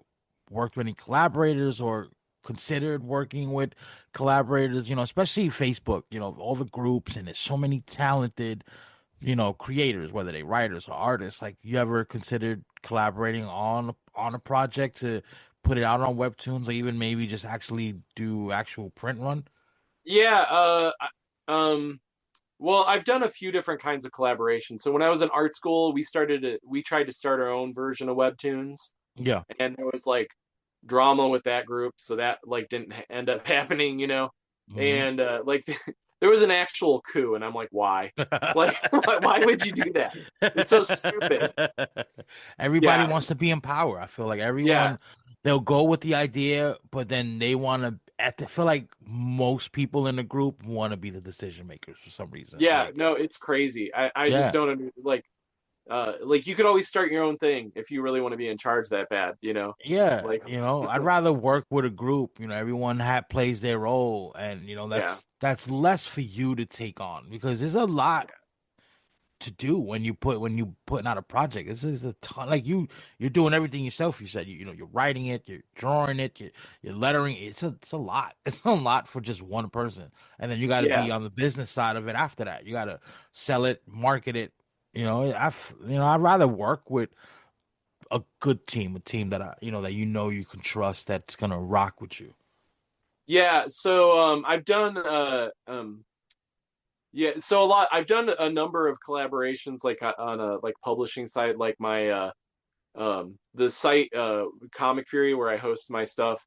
worked with any collaborators or considered working with collaborators, especially Facebook, all the groups and there's so many talented, creators, whether they writers or artists. Like, you ever considered collaborating on a project to put it out on webtoons or even maybe just actually do actual print run? Yeah, um well, I've done a few different kinds of collaboration. So when I was in art school, we tried to start our own version of Webtoons, Yeah. and there was like drama with that group, so that like didn't end up happening. Hmm. And like there was an actual coup, and I'm like, why? Like, why would you do that? It's so stupid. Everybody Yeah, wants to be in power. I feel like yeah, they'll go with the idea, but then they want to. I feel like most people in the group want to be the decision makers for some reason. yeah. Like, No, it's crazy. I just yeah, don't like you could always start your own thing if you really want to be in charge that bad. yeah. Like, I'd rather work with a group. Everyone plays their role, and yeah, that's less for you to take on because there's a lot to do when you putting out a project. This is a ton. Like, you're doing everything yourself. You said you're writing it, you're drawing it, you're lettering. It's a lot. It's a lot for just one person, and then you got to yeah. be on the business side of it after that. You got to sell it, market it. I'd rather work with a good team, a team that that you can trust that's gonna rock with you. Yeah, so I've done yeah, so I've done a number of collaborations like on a like publishing site like my the site Comic Fury where I host my stuff.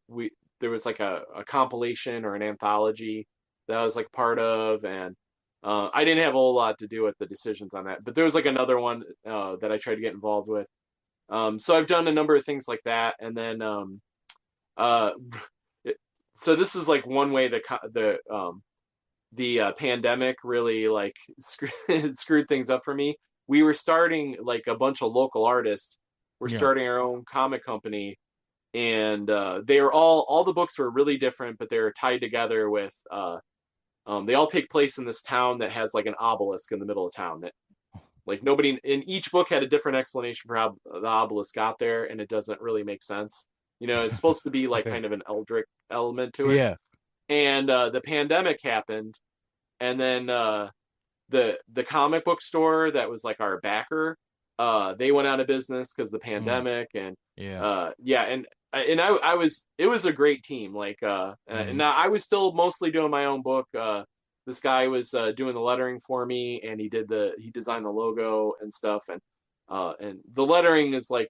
We there was like a compilation or an anthology that I was like part of, and I didn't have a whole lot to do with the decisions on that. But there was like another one that I tried to get involved with. So I've done a number of things like that, and then uh so this is like one way the pandemic really like screwed things up for me. We were starting like a bunch of local artists. We're Yeah. starting our own comic company, and they are all the books were really different, but they were tied together with they all take place in this town that has like an obelisk in the middle of town that like nobody in each book had a different explanation for how the obelisk got there, and it doesn't really make sense. It's supposed to be like kind of an eldritch element to it. Yeah. And the pandemic happened, and then the comic book store that was like our backer, they went out of business because the Mm, pandemic, and yeah. yeah, and I was it was a great team. Like and Hmm. now I was still mostly doing my own book. This guy was doing the lettering for me, and he designed the logo and stuff, and the lettering is like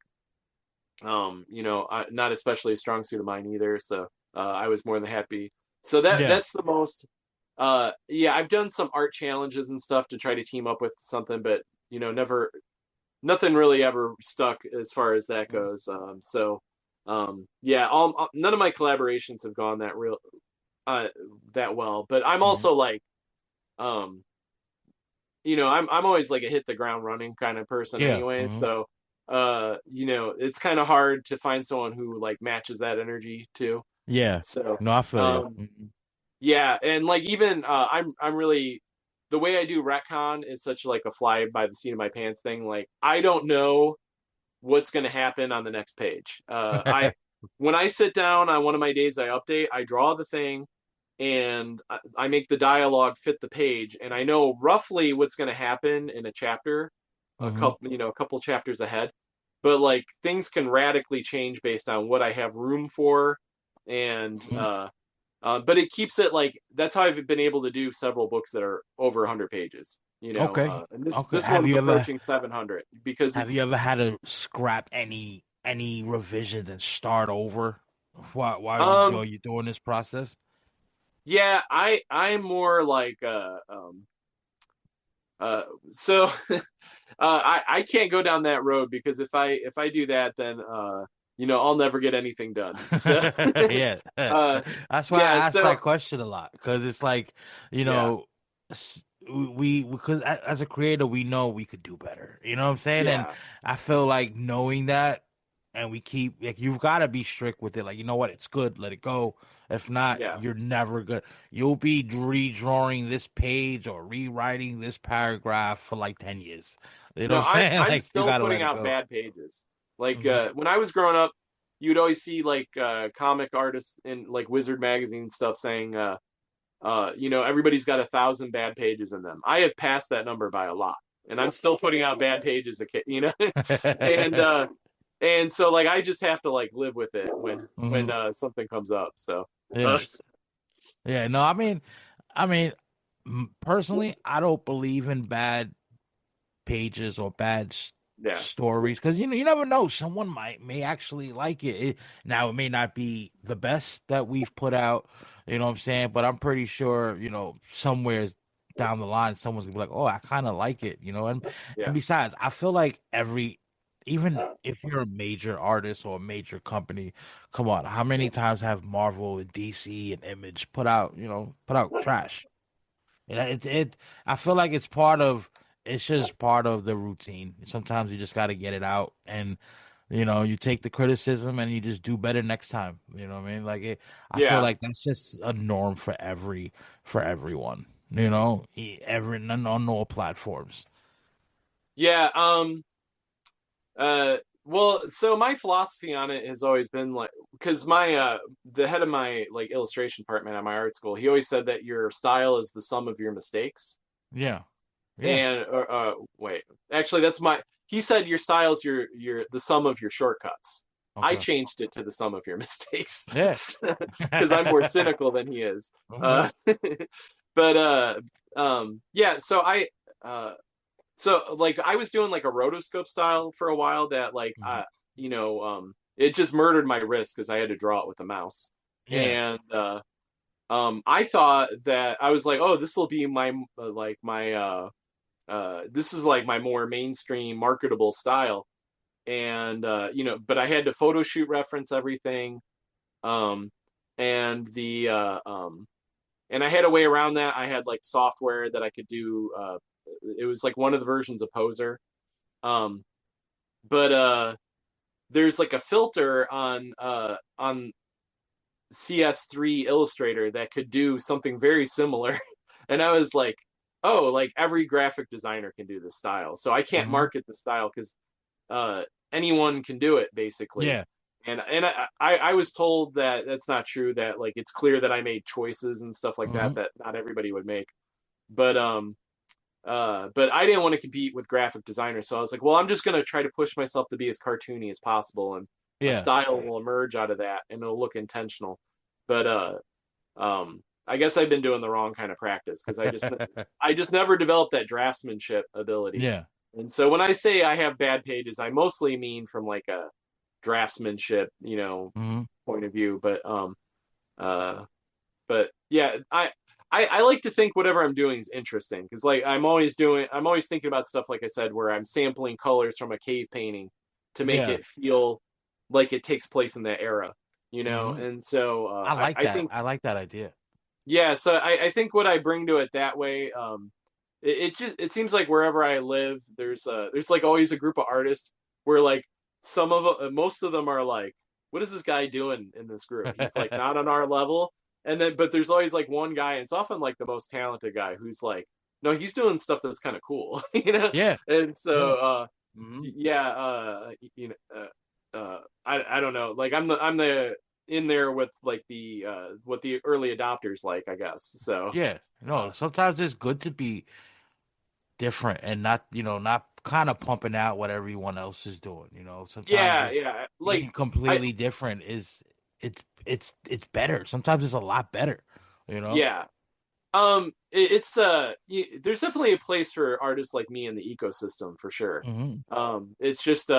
not especially a strong suit of mine either. So I was more than happy. So that Yeah. that's the most. Yeah, I've done some art challenges and stuff to try to team up with something, but never nothing really ever stuck as far as that goes. Yeah, none of my collaborations have gone uh, that well. But I'm Mhm. also like, um, I'm always like a hit the ground running kind of person Yeah. anyway. Hmm. So, it's kind of hard to find someone who like matches that energy too. Yeah. So, No, I feel you. um, yeah, and like even I'm really the way I do retcon is such like a fly by the seat of my pants thing. Like I don't know what's going to happen on the next page. I when I sit down on one of my days, I update, I draw the thing, and I make the dialogue fit the page, and I know roughly what's going to happen in a chapter, Hmm. a couple chapters ahead. But like things can radically change based on what I have room for, and Hmm. but it keeps it like that's how I've been able to do several books that are over 100 pages. Okay. And this Okay. one's approaching 700 because Have it's you ever had to scrap any revisions and start over while um you're doing this process? yeah, I'm more like uh so I can't go down that road because if I do that then I'll never get anything done. So Yeah. uh That's why I yeah, ask that so question a lot because it's like, you yeah, know, we because as a creator we know we could do better. You know what I'm saying? And yeah, I feel like knowing that and we keep like you've got to be strict with it. Like, you know what? It's good. Let it go. If not, yeah. you're never good. You'll be redrawing this page or rewriting this paragraph for like 10 years. You know No, what I'm saying? I'm Like you still got to putting let it out go. bad pages. Like Hmm. when I was growing up, you'd always see like comic artists in like Wizard magazine stuff saying everybody's got 1,000 bad pages in them. I have passed that number by a lot, and I'm still putting out bad pages, and and so like I just have to like live with it when Hmm. something comes up. So uh, Yeah. Yeah, no, I mean, personally, I don't believe in bad pages or bad yeah, stories because you never know. Someone may actually like it. Now, it may not be the best that we've put out. You know what I'm saying? But I'm pretty sure somewhere down the line, someone's gonna be like, "Oh, I kind of like it," And yeah, besides, I feel like even if you're a major artist or a major company, come on, how many times have Marvel and DC and Image put out trash? I feel like it's just part of the routine. Sometimes you just got to get it out and you take the criticism and you just do better next time. You know what I mean? I feel yeah, like that's just a norm for everyone. On all platforms. yeah. Well, so my philosophy on it has always been like, because my the head of my like illustration department at my art school, he always said that your style is the sum of your mistakes. Yeah. Yeah. And wait, actually, that's my. He said your style is your the sum of your shortcuts. I Okay. changed it to the sum of your mistakes Yeah. because I'm more cynical than he is. Okay. But yeah. Uh, so like I was doing like a rotoscope style for a while that like Mhm. it just murdered my wrist because I had to draw it with a mouse. Yeah. And I thought that I was like, oh, this will be my like my this is like my more mainstream marketable style. And but I had to photo shoot reference everything. Um and the and I had a way around that. I had like software that I could do it was like one of the versions of Poser. Um but there's like a filter on CS3 Illustrator that could do something very similar. And I was like, oh, like every graphic designer can do this style. So I can't Hmm. market the style because uh, anyone can do it basically. Yeah. And I was told that that's not true. That like it's clear that I made choices and stuff like that Hmm. that not everybody would make. But I didn't want to compete with graphic designers, so I was like, well, I'm just gonna try to push myself to be as cartoony as possible, and a Yeah. style will emerge out of that, and it'll look intentional. But I guess I've been doing the wrong kind of practice because I just never developed that draftsmanship ability. Yeah. And so when I say I have bad pages, I mostly mean from like a draftsmanship, Hmm. point of view. Uh, but yeah, I like to think whatever I'm doing is interesting because like I'm always thinking about stuff like I said where I'm sampling colors from a cave painting to make Yeah. it feel like it takes place in that era, Hmm. and so I like I that. think I like that idea. yeah, so I think what I bring to it that way, it seems like wherever I live, there's like always a group of artists where like most of them are like, what is this guy doing in this group? He's like not on our level, and then but there's always like one guy, and it's often like the most talented guy who's like, no, he's doing stuff that's kind of cool, Yeah. and so Yeah. Hmm. yeah, I don't know, like I'm the in there with like the what the early adopters like, I guess. So Yeah. No, uh, sometimes it's good to be different and not, not kind of pumping out what everyone else is doing. Sometimes yeah, it's yeah, like being I completely different is it's better. Sometimes it's a lot better, you know? yeah. There's definitely a place for artists like me in the ecosystem for sure. Hmm. It's just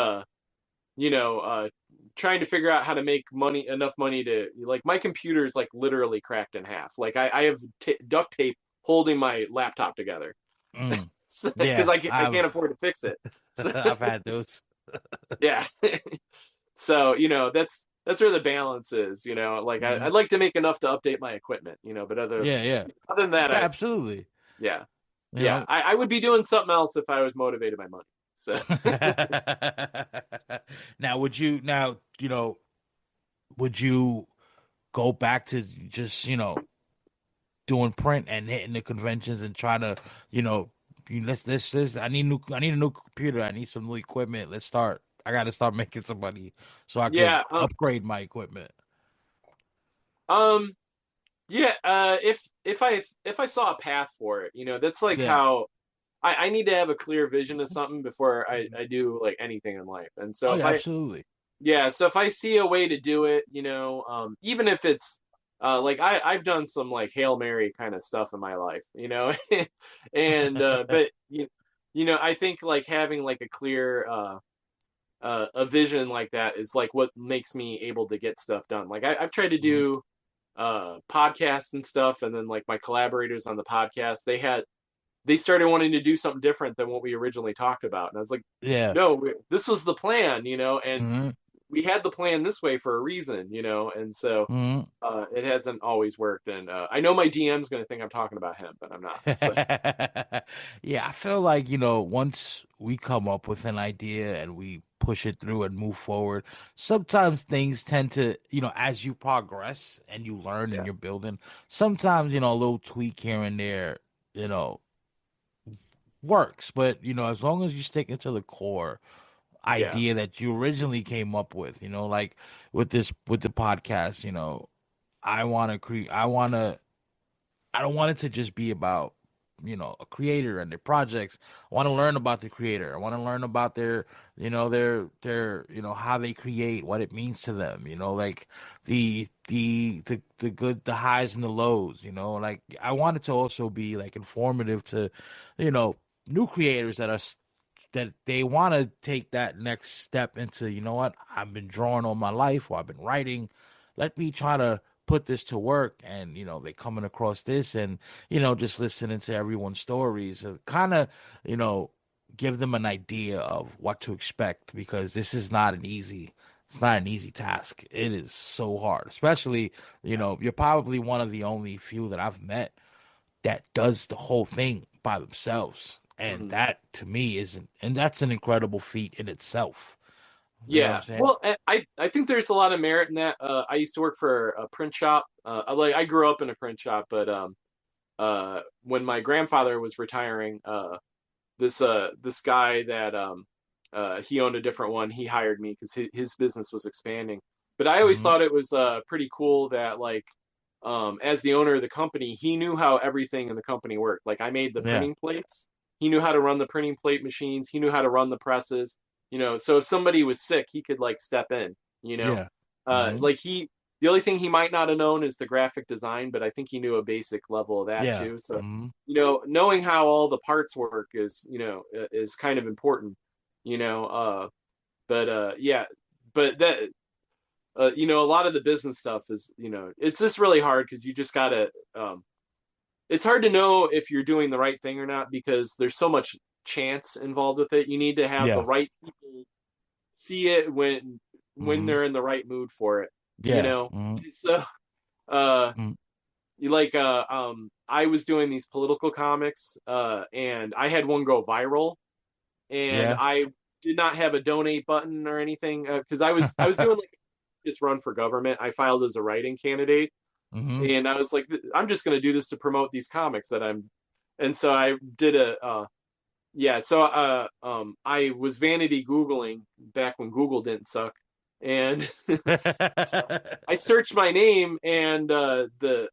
you know, uh, trying to figure out how to make enough money to like my computer is like literally cracked in half. Like I have duct tape holding my laptop together Mm. because Yeah, I can't afford to fix it. So I've had those. yeah. So, that's where the balance is, like Hmm. I'd like to make enough to update my equipment, but Yeah, yeah. other than that, Yeah, absolutely. yeah, You yeah, know. I would be doing something else if I was motivated by money. So Now, would you go back to just, doing print and hitting the conventions and trying to, you know, let's I need a new computer. I need some new equipment. Let's start. I got to start making some money so I could yeah, upgrade my equipment. um, yeah, if I saw a path for it, that's like Yeah. how I need to have a clear vision of something before I do like anything in life. And so Oh if yeah, I absolutely. Yeah, so if I see a way to do it, even if it's like I've done some like Hail Mary kind of stuff in my life, and but I think like having like a clear a vision like that is like what makes me able to get stuff done. Like I've tried to Mhm. do podcasts and stuff, and then like my collaborators on the podcast, they started wanting to do something different than what we originally talked about, and I was like, Yeah. no, this was the plan, and Hmm. we had the plan this way for a reason, and so Hmm. it hasn't always worked. And I know my DM's going to think I'm talking about him, but I'm not. So Yeah, I feel like, once we come up with an idea and we push it through and move forward, sometimes things tend to, as you progress and you learn and yeah, you're building, sometimes, a little tweak here and there, you know, works. But, as long as you stick into the core yeah, idea that you originally came up with, like with the podcast, I don't want it to just be about, a creator and their projects. I want to learn about the creator. I want to learn about how they create, what it means to them, like the good, the highs and the lows, like I want it to also be like informative to, you know, new creators that they want to take that next step into, what, I've been drawing all my life or I've been writing. Let me try to put this to work. And, they coming across this and, just listening to everyone's stories, kind of, you know, give them an idea of what to expect because this is not it's not an easy task. It is so hard, especially, yeah. you're probably one of the only few that I've met that does the whole thing by themselves. And Mhm. that to me and that's an incredible feat in itself. You know what I'm Yeah. saying? Well, I think there's a lot of merit in that. I used to work for a print shop. I grew up in a print shop, but when my grandfather was retiring, this guy that he owned a different one. He hired me because his business was expanding. But I always Hmm. thought it was pretty cool that like as the owner of the company, he knew how everything in the company worked. Like I made the Yeah. printing plates. He knew how to run the printing plate machines. He knew how to run the presses. So if somebody was sick, he could like step in. You know, Yeah. Hmm. like the only thing he might not have known is the graphic design, but I think he knew a basic level of that Yeah. too. So Hmm. knowing how all the parts work is is kind of important. You know, but yeah, but that a lot of the business stuff is, it's just really hard because you just gotta. It's hard to know if you're doing the right thing or not because there's so much chance involved with it. You need to have the Yeah. right people see it when Hmm. they're in the right mood for it. You Yeah. know, Hmm. so uh, Hmm. you like I was doing these political comics, and I had one go viral, and Yeah. I did not have a donate button or anything because I was doing like this run for government. I filed as a writing candidate, Hmm. and I was like, I'm just going to do this to promote these comics that I'm, and so I did a yeah. So I was vanity googling back when Google didn't suck, and I searched my name and the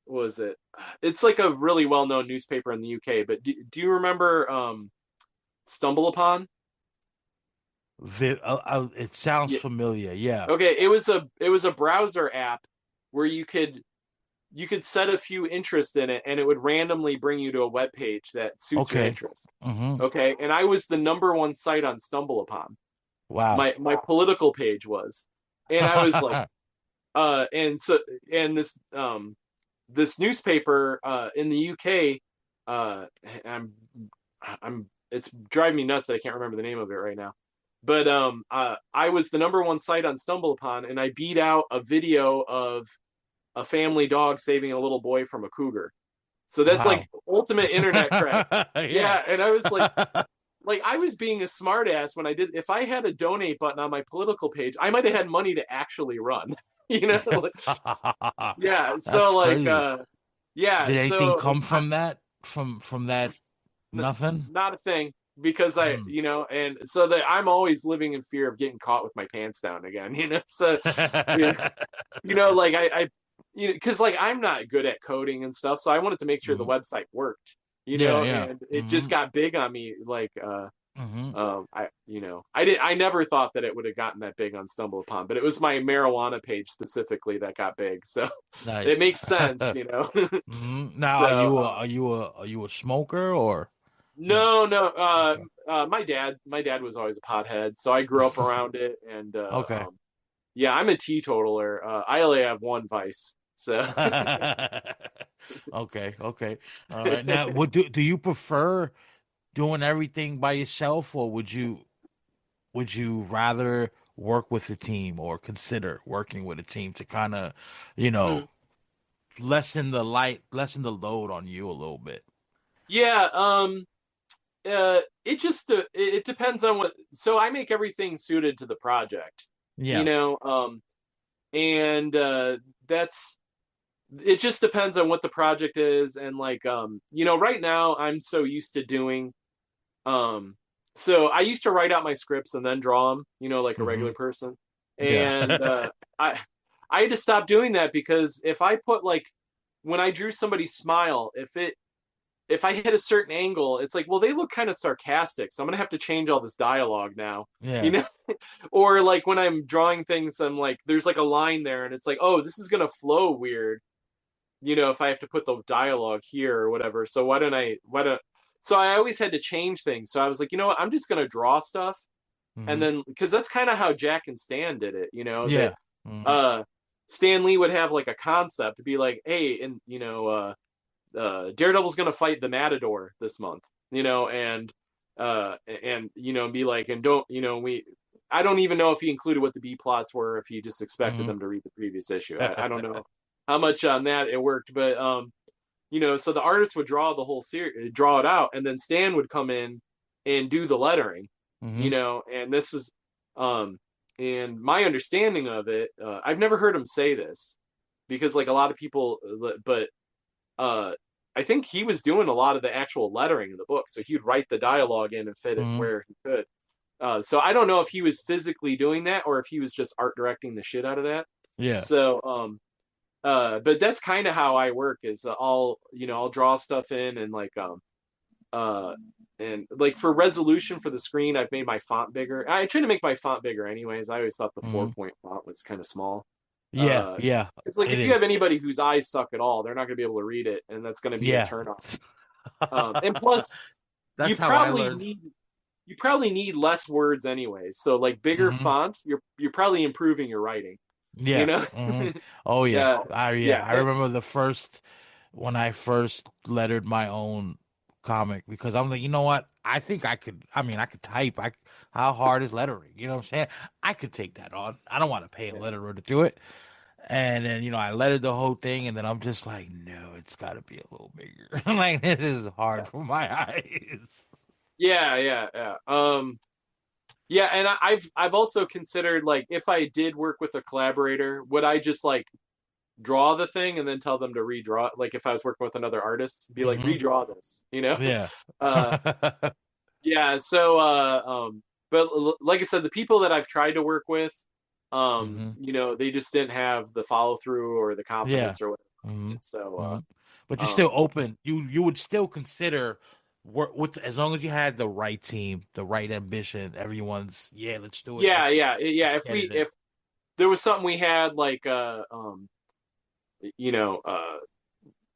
what was it? It's like a really well known newspaper in the UK. But do you remember Stumble Upon? It sounds Yeah. familiar. Yeah. Okay. It was a browser app where you could set a few interests in it, and it would randomly bring you to a web page that suits your Okay. interest. Hmm. Okay, and I was the number one site on Stumble Upon. Wow. My political page was, and I was like, and so and this newspaper in the UK, uh, I'm I'm it's driving me nuts that I can't remember the name of it right now. But I was the number one site on Stumble Upon, and I beat out a video of a family dog saving a little boy from a cougar. So that's like Wow. ultimate internet cred. Yeah. Yeah, and I was like I was being a smartass when I did. If I had a donate button on my political page, I might have had money to actually run. Like, yeah. That's So like, crazy. yeah. Did anything So come from that? From that? Nothing? not a thing because Mm. and so that I'm always living in fear of getting caught with my pants down again. So yeah, like because like I'm not good at coding and stuff, so I wanted to make sure the Mhm. website worked. Yeah, yeah. And it just Hmm. got big on me. Like, Hmm. I never thought that it would have gotten that big on Stumble Upon, but it was my marijuana page specifically that got big, so it Nice. makes sense. Now, So, are you a smoker or no? no, no, Okay. my dad was always a pothead, so I grew up around it, and Okay. yeah, I'm a teetotaler. I only have one vice, so. Okay, okay. All right. Now, what do you prefer doing everything by yourself, or would you rather work with a team or consider working with a team to kind of, you Mm. know, lessen the load on you a little bit? Yeah, it depends on what. So I make everything suited to the project, you Yeah. know, and that's it. Just depends on what the project is, and like, right now I'm so used to doing. Um, so I used to write out my scripts and then draw them, like a Hmm. regular person, Yeah. and I I had to stop doing that because if I put like when I drew somebody's smile, if I hit a certain angle, it's like, well, they look kind of sarcastic, so I'm gonna have to change all this dialogue now, you Yeah. know. Or like when I'm drawing things, I'm like, there's like a line there, and it's like, oh, this is gonna flow weird, if I have to put the dialogue here or whatever. So why don't I? Why don't? So I always had to change things. So I was like, you know what? I'm just gonna draw stuff, and Hmm. then because that's kind of how Jack and Stan did it, that Yeah. Hmm. uh Stan Lee would have like a concept to be like, hey, and Daredevil's gonna fight the Matador this month, and be like, and don't, we. I don't even know if he included what the B plots were, if he just expected Hmm. them to read the previous issue. I don't know how much on that it worked, but so the artist would draw the whole series, draw it out, and then Stan would come in and do the lettering, Hmm. and this is, um, and my understanding of it, I've never heard him say this because like a lot of people, but uh, I think he was doing a lot of the actual lettering in the book, so he'd write the dialogue in and fit it Hmm. where he could. So I don't know if he was physically doing that or if he was just art directing the shit out of that. Yeah. So, but that's kind of how I work is I'll draw stuff in uh, and like for resolution for the screen, I've made my font bigger. I try to make my font bigger anyways. I always thought the four Hmm. point font was kind of small. Yeah. Uh, Yeah. it's like It if you have is. anybody whose eyes suck at all, they're not going to be able to read it, and that's going to be a Yeah. turnoff. And plus, you That's how I probably learned. need. you probably need less words anyways. So like bigger Hmm. font, you're probably improving your writing. You Yeah. know? Hmm. Oh yeah. Yeah, Yeah. yeah, I remember the first when I first lettered my own comic because I'm like, you know what? I think I could. I mean, I could type. How hard is lettering? You know what I'm saying? I could take that on. I don't want to pay a yeah, letterer to do it. And then, I lettered the whole thing, and then I'm just like, no, it's got to be a little bigger. Like, this is hard for my eyes. yeah, yeah, yeah. Yeah, and I've also considered like if I did work with a collaborator, would I just like draw the thing and then tell them to redraw it? Like if I was working with another artist, be like Hmm. redraw this, you know? Yeah. Uh, yeah. So, but like I said, the people that I've tried to work with, Hmm. they just didn't have the follow through or the Yeah. confidence or whatever. Hmm. And so, Hmm. But you're still um, open. You would still consider work with as long as you had the right team, the right ambition. Everyone's yeah, let's do it. yeah, yeah, yeah. Let's If get it in. if there was something we had like, you know,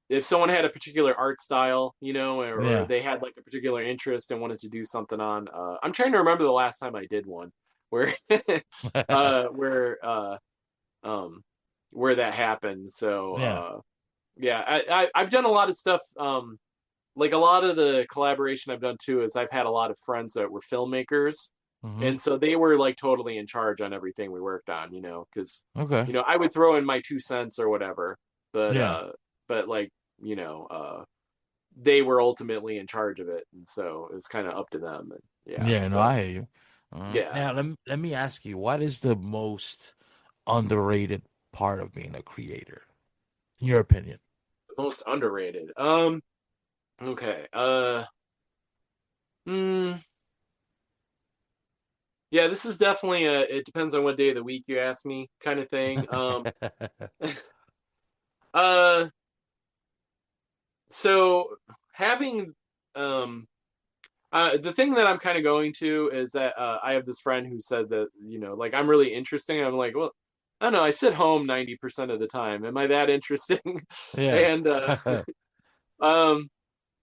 if someone had a particular art style, or Yeah. they had like a particular interest and wanted to do something on, I'm trying to remember the last time I did one where, uh, where, uh, um, where that happened. So, Yeah. yeah, I've done a lot of stuff. Like a lot of the collaboration I've done too is I've had a lot of friends that were filmmakers, Hmm. and so they were like totally in charge on everything we worked on, because Okay. I would throw in my 2 cents or whatever, but Yeah. like you know they were ultimately in charge of it, and so it was kind of up to them, and yeah, Yeah, no, so I hear you. yeah, Now let me ask you, what is the most underrated part of being a creator, in your opinion? most underrated. Okay, hmm, yeah, this is definitely a it depends on what day of the week you ask me kind of thing. Uh, so having um the thing that I'm kind of going to is that I have this friend who said that like I'm really interesting. I'm like, well, I don't know. I sit home 90% of the time. Am I that interesting? Yeah. and um,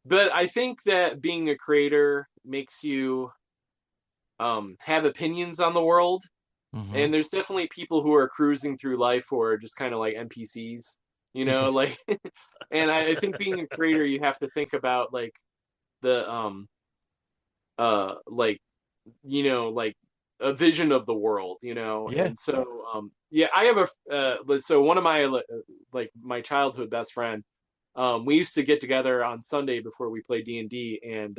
but I think that being a creator makes you have opinions on the world. Hmm. And there's definitely people who are cruising through life who are just kind of like NPCs, Yeah. like. And I think being a creator, you have to think about like the like like a vision of the world, Yeah. and so yeah, I have so one of my like my childhood best friend, we used to get together on Sunday before we played D&D, and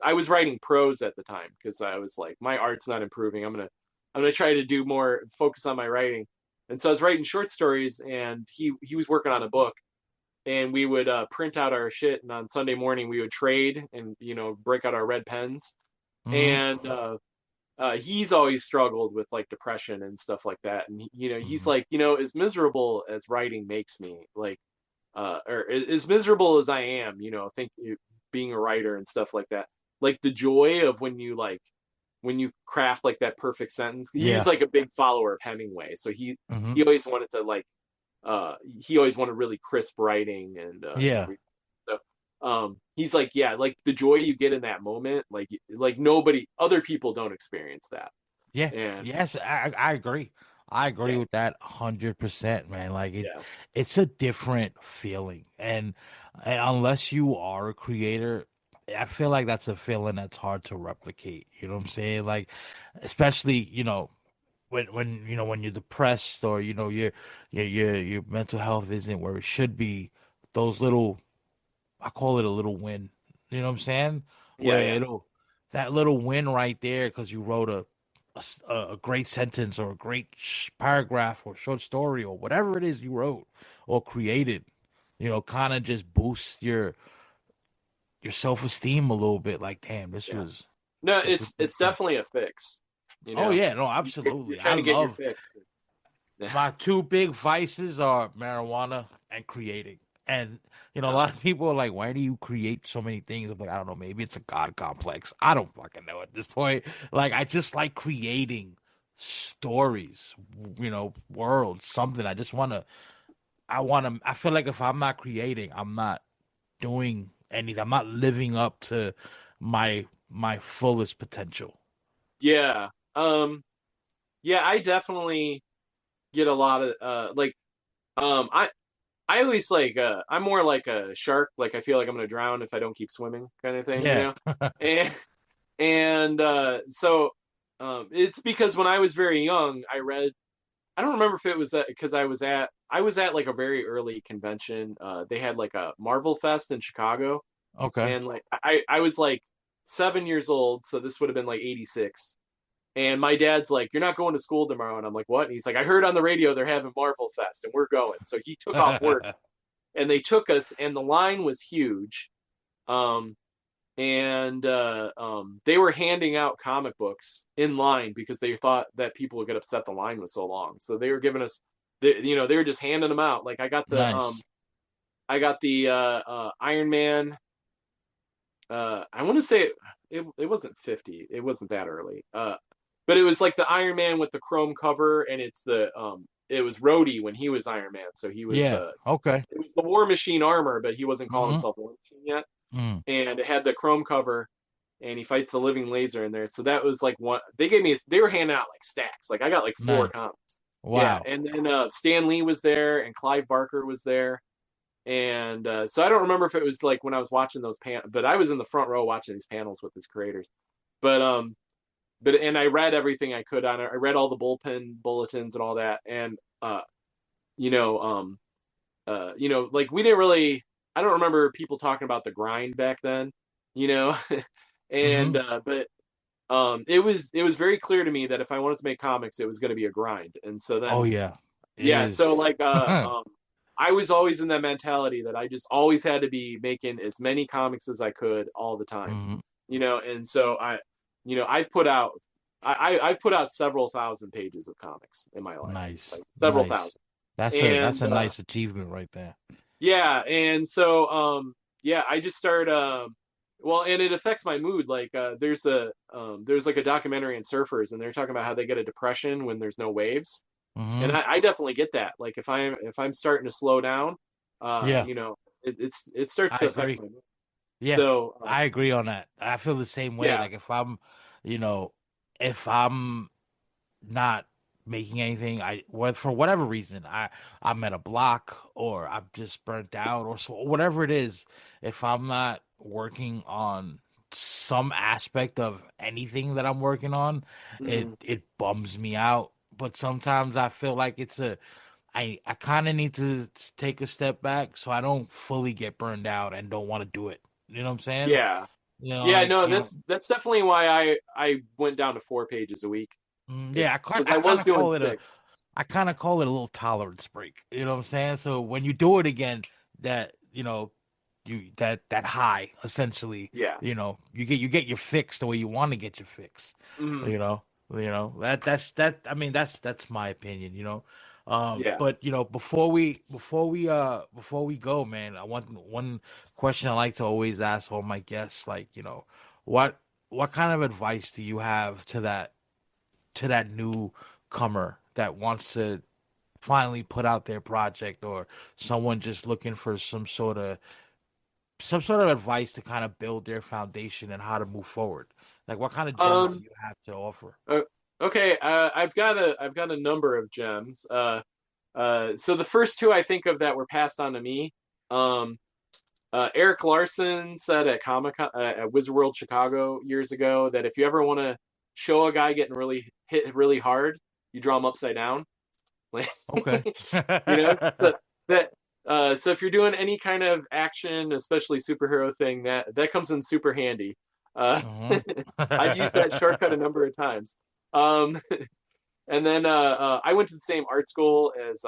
I was writing prose at the time because I was like, my art's not improving. I'm gonna try to do more focus on my writing, and so I was writing short stories, and he was working on a book, and we would print out our shit, and on Sunday morning we would trade and break out our red pens, Hmm. and he's always struggled with like depression and stuff like that, and he's Hmm. like, as miserable as writing makes me, like or as miserable as I am, think being a writer and stuff like that, like the joy of when you craft like that perfect sentence. He was Yeah. like a big follower of Hemingway, so he Hmm. he always wanted to like he always wanted really crisp writing and Yeah. everything. So he's like, yeah, like the joy you get in that moment, like nobody, other people don't experience that. Yeah. And Yes, I agree. I agree yeah, with that 100%, man. Like yeah, it's a different feeling. And unless you are a creator, I feel like that's a feeling that's hard to replicate. You know what I'm saying? Like, especially, when you're depressed or your mental health isn't where it should be, those little I call it a little win. You know what I'm saying? yeah, Where yeah, that little win right there because you wrote a great sentence or a great paragraph or short story or whatever it is you wrote or created, kind of just boosts your self-esteem a little bit. Like, damn, this yeah. was No, this was it's decent. definitely a fix. Oh yeah, no, You're absolutely. I trying to get your love fix. Yeah, my two big vices are marijuana and creating. And a yeah, lot of people are like, "Why do you create so many things?" I'm like, I don't know. Maybe it's a God complex. I don't fucking know at this point. Like, I just like creating stories, worlds, something. I just want to. I want to. I feel like if I'm not creating, I'm not doing anything. I'm not living up to my fullest potential. Yeah. Yeah, I definitely get a lot of I always I'm more like a shark, like I feel like I'm gonna drown if I don't keep swimming kind of thing, you Yeah. know? And so it's because when I was very young, I don't remember if it was because I was at like a very early convention. They had like a Marvel Fest in Chicago, Okay. and like I was like 7 years old, so this would have been like '86. And my dad's like, "You're not going to school tomorrow," and I'm like, "What?" And he's like, "I heard on the radio they're having Marvel Fest, and we're going." So he took off work, and they took us, and the line was huge. Um, and they were handing out comic books in line because they thought that people would get upset the line was so long. So they were giving us, they were just handing them out. Like Nice. I got the Iron Man. I want to say it wasn't 50. It wasn't that early. But it was like the Iron Man with the chrome cover, and it was Rhodey when he was Iron Man. So he was Yeah. Okay. it was the War Machine armor, but he wasn't calling Mm-hmm. himself War Machine yet, Mm. and it had the chrome cover, and he fights the living laser in there. So that was like one they gave me. They were handing out like stacks. Like I got like four Nice. comics. Yeah, Wow. and then Stan Lee was there, and Clive Barker was there, and so I don't remember if it was like when I was watching those but I was in the front row watching these panels with his creators. But and I read everything I could on it. I read all the bullpen bulletins and all that, and you know like we didn't really. I don't remember people talking about the grind back then, you know, and Mm-hmm. but it was very clear to me that if I wanted to make comics, it was going to be a grind, and so Oh then yeah. It yeah, so is. like I was always in that mentality that I just always had to be making as many comics as I could all the time, Mm-hmm. and so I've put out I've put out several thousand pages of comics in my life, Nice. like several Nice. thousand. That's And a nice achievement right there. yeah, and so yeah, I just started well, and it affects my mood. Like there's like a documentary on surfers, and they're talking about how they get a depression when there's no waves. And Mm-hmm. I definitely get that. Like if I'm starting to slow down, Yeah, it starts I to affect agree. my mood. Yeah, So I agree on that. I feel the same way. yeah. Like you know, if I'm not making anything, for whatever reason, I'm at a block or I'm just burnt out or so whatever it is, if I'm not working on some aspect of anything that I'm working on, Mhm. it bums me out. But sometimes I feel like I kind of need to take a step back so I don't fully get burned out and don't want to do it. You know what I'm saying? Yeah. You know, Yeah, like, no, that's definitely why I went down to 4 pages a week. It yeah, because I I kind was of doing call it six. I kind of call it a little tolerance break. You know what I'm saying? So when you do it again, that that high essentially, Yeah. you get your fix the way you want to get your fix. Hmm. You know, that. I mean, that's my opinion. Yeah. But before we go, man, I want one question I like to always ask all my guests, like what what kind of advice do you have to that newcomer that wants to finally put out their project or someone just looking for some sort of advice to kind of build their foundation and how to move forward. Like what kind of gems do Um. you have to offer? uh, okay. I've got a number of gems. So the first two I think of that were passed on to me. Um. Eric Larson said at Comic Con at Wizard World Chicago years ago that if you ever want to show a guy getting really hit really hard, you draw him upside down. Like, Okay. so that so if you're doing any kind of action, especially superhero thing, that comes in super handy. Hmm. I've used that shortcut a number of times. Um, and then I went to the same art school as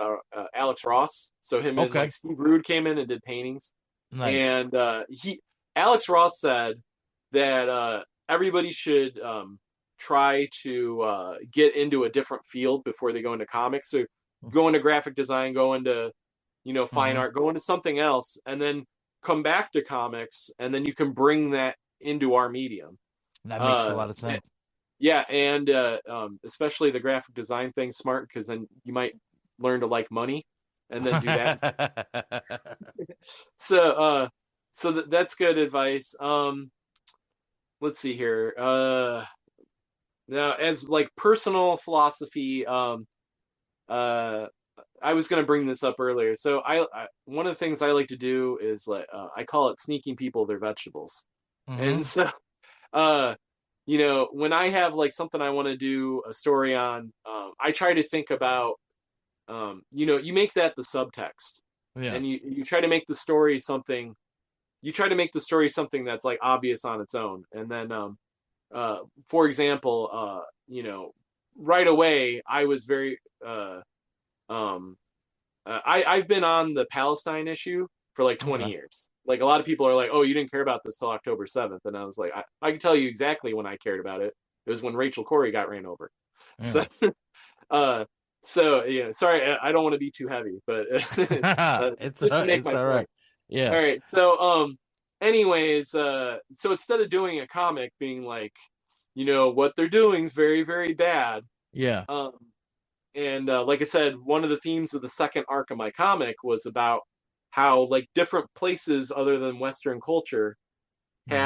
Alex Ross, so him and like Okay. Steve Rude came in and did paintings, Nice. and he Alex Ross said that everybody should try to get into a different field before they go into comics. So go into graphic design, go into fine Hmm. art, go into something else, and then come back to comics, and then you can bring that into our medium. That makes a Uh, lot of sense. yeah, and especially the graphic design thing, smart because then you might learn to like money, and then do that. So that's good advice. let's see here. Now as like personal philosophy, uh, I was going to bring this up earlier. So one of the things I like to do is like I call it sneaking people their vegetables. And Mm-hmm. so uh when I have like something I want to do a story on, I try to think about you make that the subtext, Yeah. and you try to make the story something. You try to make the story something that's like obvious on its own, and then for example, right away I was very um I've been on the Palestine issue for like 20 Okay. years. Like a lot of people are like, "Oh, you didn't care about this till October 7th." And I was like, I can tell you exactly when I cared about it. It was when Rachel Corrie got ran over. So Yeah. uh sorry, I don't want to be too heavy, but It's just to make it's my all right. point. All Yeah. right. So anyways, so instead of doing a comic being like, what they're doing is very, very bad. Yeah. Um and like I said, one of the themes of the second arc of my comic was about how like different places other than Western culture Mm-hmm.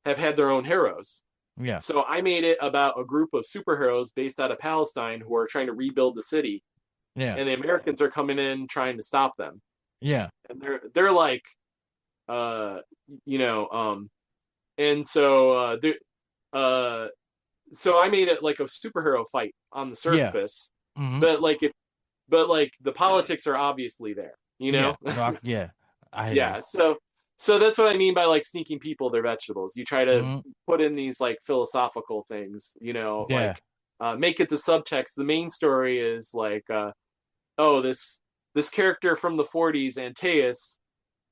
have had their own heroes. Yeah. So I made it about a group of superheroes based out of Palestine who are trying to rebuild the city, Yeah. and the Americans are coming in trying to stop them. Yeah. And they're like, uh, you know, and so uh, so I made it like a superhero fight on the Yeah. surface, Mm-hmm. but like if but like the politics are obviously there, you Yeah. know? No, yeah. I hear you. Yeah, so that's what I mean by like sneaking people their vegetables. You try to Mm-hmm. put in these like philosophical things, Yeah. like make it the subtext. The main story is like oh, this character from the 40s, Antaeus,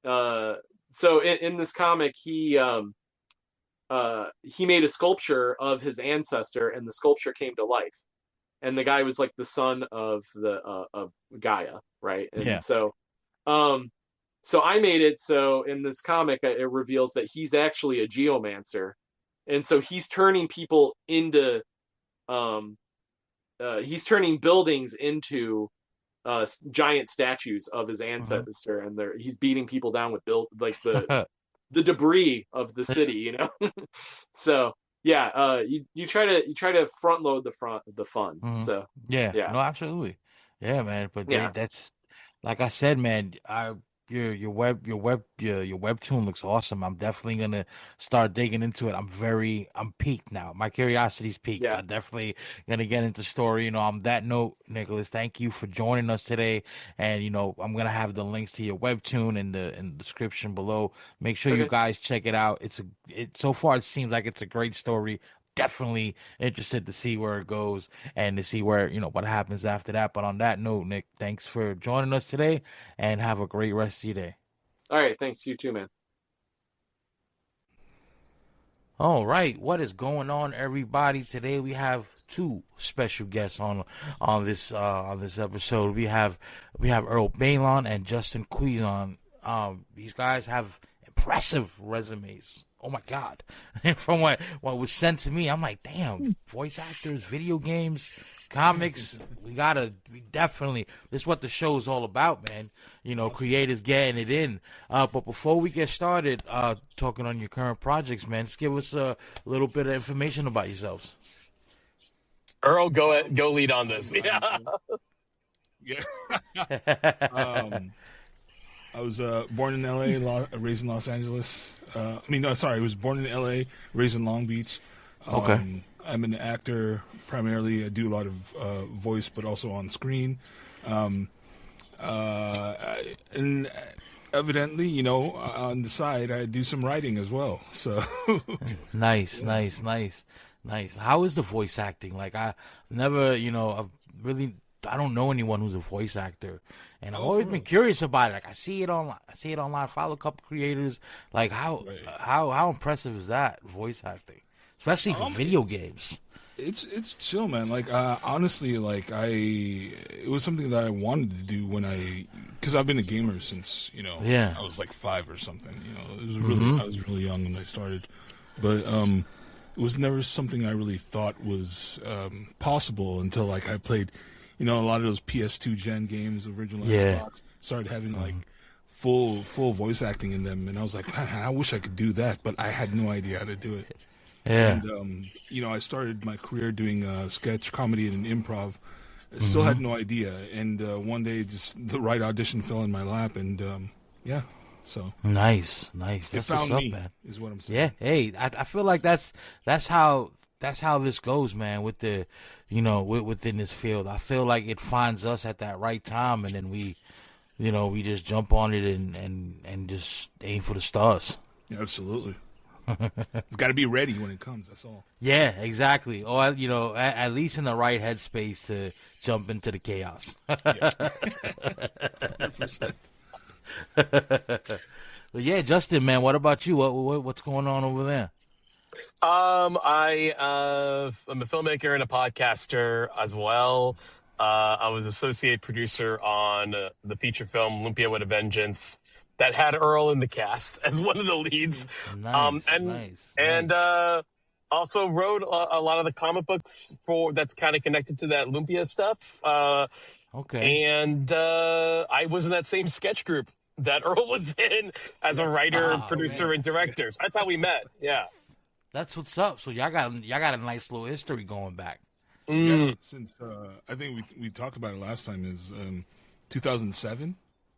uh so in this comic he made a sculpture of his ancestor, and the sculpture came to life. And the guy was like the son of the of Gaia, right? And Yeah. um so I made it so in this comic it reveals that he's actually a geomancer, and so um he's turning buildings into giant statues of his Mm-hmm. ancestor, and he's beating people down with build like the debris of the city. So yeah, you try to front load the fun. hmm So Yeah, yeah, no, absolutely. Yeah, man. But yeah, that's like I said, man. Your webtoon looks awesome. I'm definitely gonna start digging into it. I'm peaked now. My curiosity's peaked. yeah. I definitely gonna get into story. On that note, Nicholas, thank you for joining us today. And I'm gonna have the links to your webtoon in the description below. Make sure you Okay. guys check it out. So far it seems like it's a great story. Definitely interested to see where it goes and to see where, what happens after that. But on that note, Nick, thanks for joining us today and have a great rest of your day. All right. Thanks. You too, man. All right, what is going on, everybody? Today we have two special guests on this episode. We have Earl Baylon and Justin Quizon. These guys have impressive resumes. Oh my God! And from what was sent to me, I'm like, damn, voice actors, video games, comics. We definitely. This is what the show's all about, man. Awesome. Creators getting it in. But before we get started, talking on your current projects, man, just give us a little bit of information about yourselves. Earl, Well, go lead on this. I'm Yeah. yeah. Um, I was born in L.A., raised in Los Angeles. No, sorry, I was born in L.A., raised in Long Beach. Okay. I'm an actor primarily. I do a lot of voice, but also on screen. Um, and evidently, on the side, I do some writing as well. So, Nice, yeah. nice, nice, nice. How is the voice acting? Like I never, I don't know anyone who's a voice actor, and I've Oh, for always been real. curious about it. Like I see it online. I see it online. Follow a couple creators. Like how Right. how how impressive is that voice acting, especially for Um, video games? it's chill, man. Like honestly, like it was something that I wanted to do because I've been a gamer since Yeah. I was like 5 or something. Mm-hmm. I was really young when I started, but it was never something I really thought was possible until like I played, a lot of those PS2 gen games, original Yeah. Xbox. Started having like full voice acting in them, and I was like, I wish I could do that, but I had no idea how to do it. Yeah. And I started my career doing sketch comedy and improv. I still had no idea, and one day just the right audition fell in my lap, and so Nice. That's it found what's me. up, man. Is what I'm saying. Yeah. Hey, I feel like that's how this goes, man. With the, within this field, I feel like it finds us at that right time, and then we just jump on it and just aim for the stars. Absolutely. It's got to be ready when it comes. That's all. Yeah, exactly. Or at least in the right headspace to jump into the chaos. Yeah. 100%. But yeah, Justin, man, what about you? What's going on over there? I'm a filmmaker and a podcaster as well. I was associate producer on the feature film Lumpia with a Vengeance that had Earl in the cast as one of the leads. Nice. Also wrote a lot of the comic books that's kind of connected to that Lumpia stuff. Okay. And I was in that same sketch group that Earl was in as a writer, producer, and director. So that's how we met. Yeah. That's what's up. So y'all got a nice little history going back. Yeah, since I think we talked about it last time is 2007.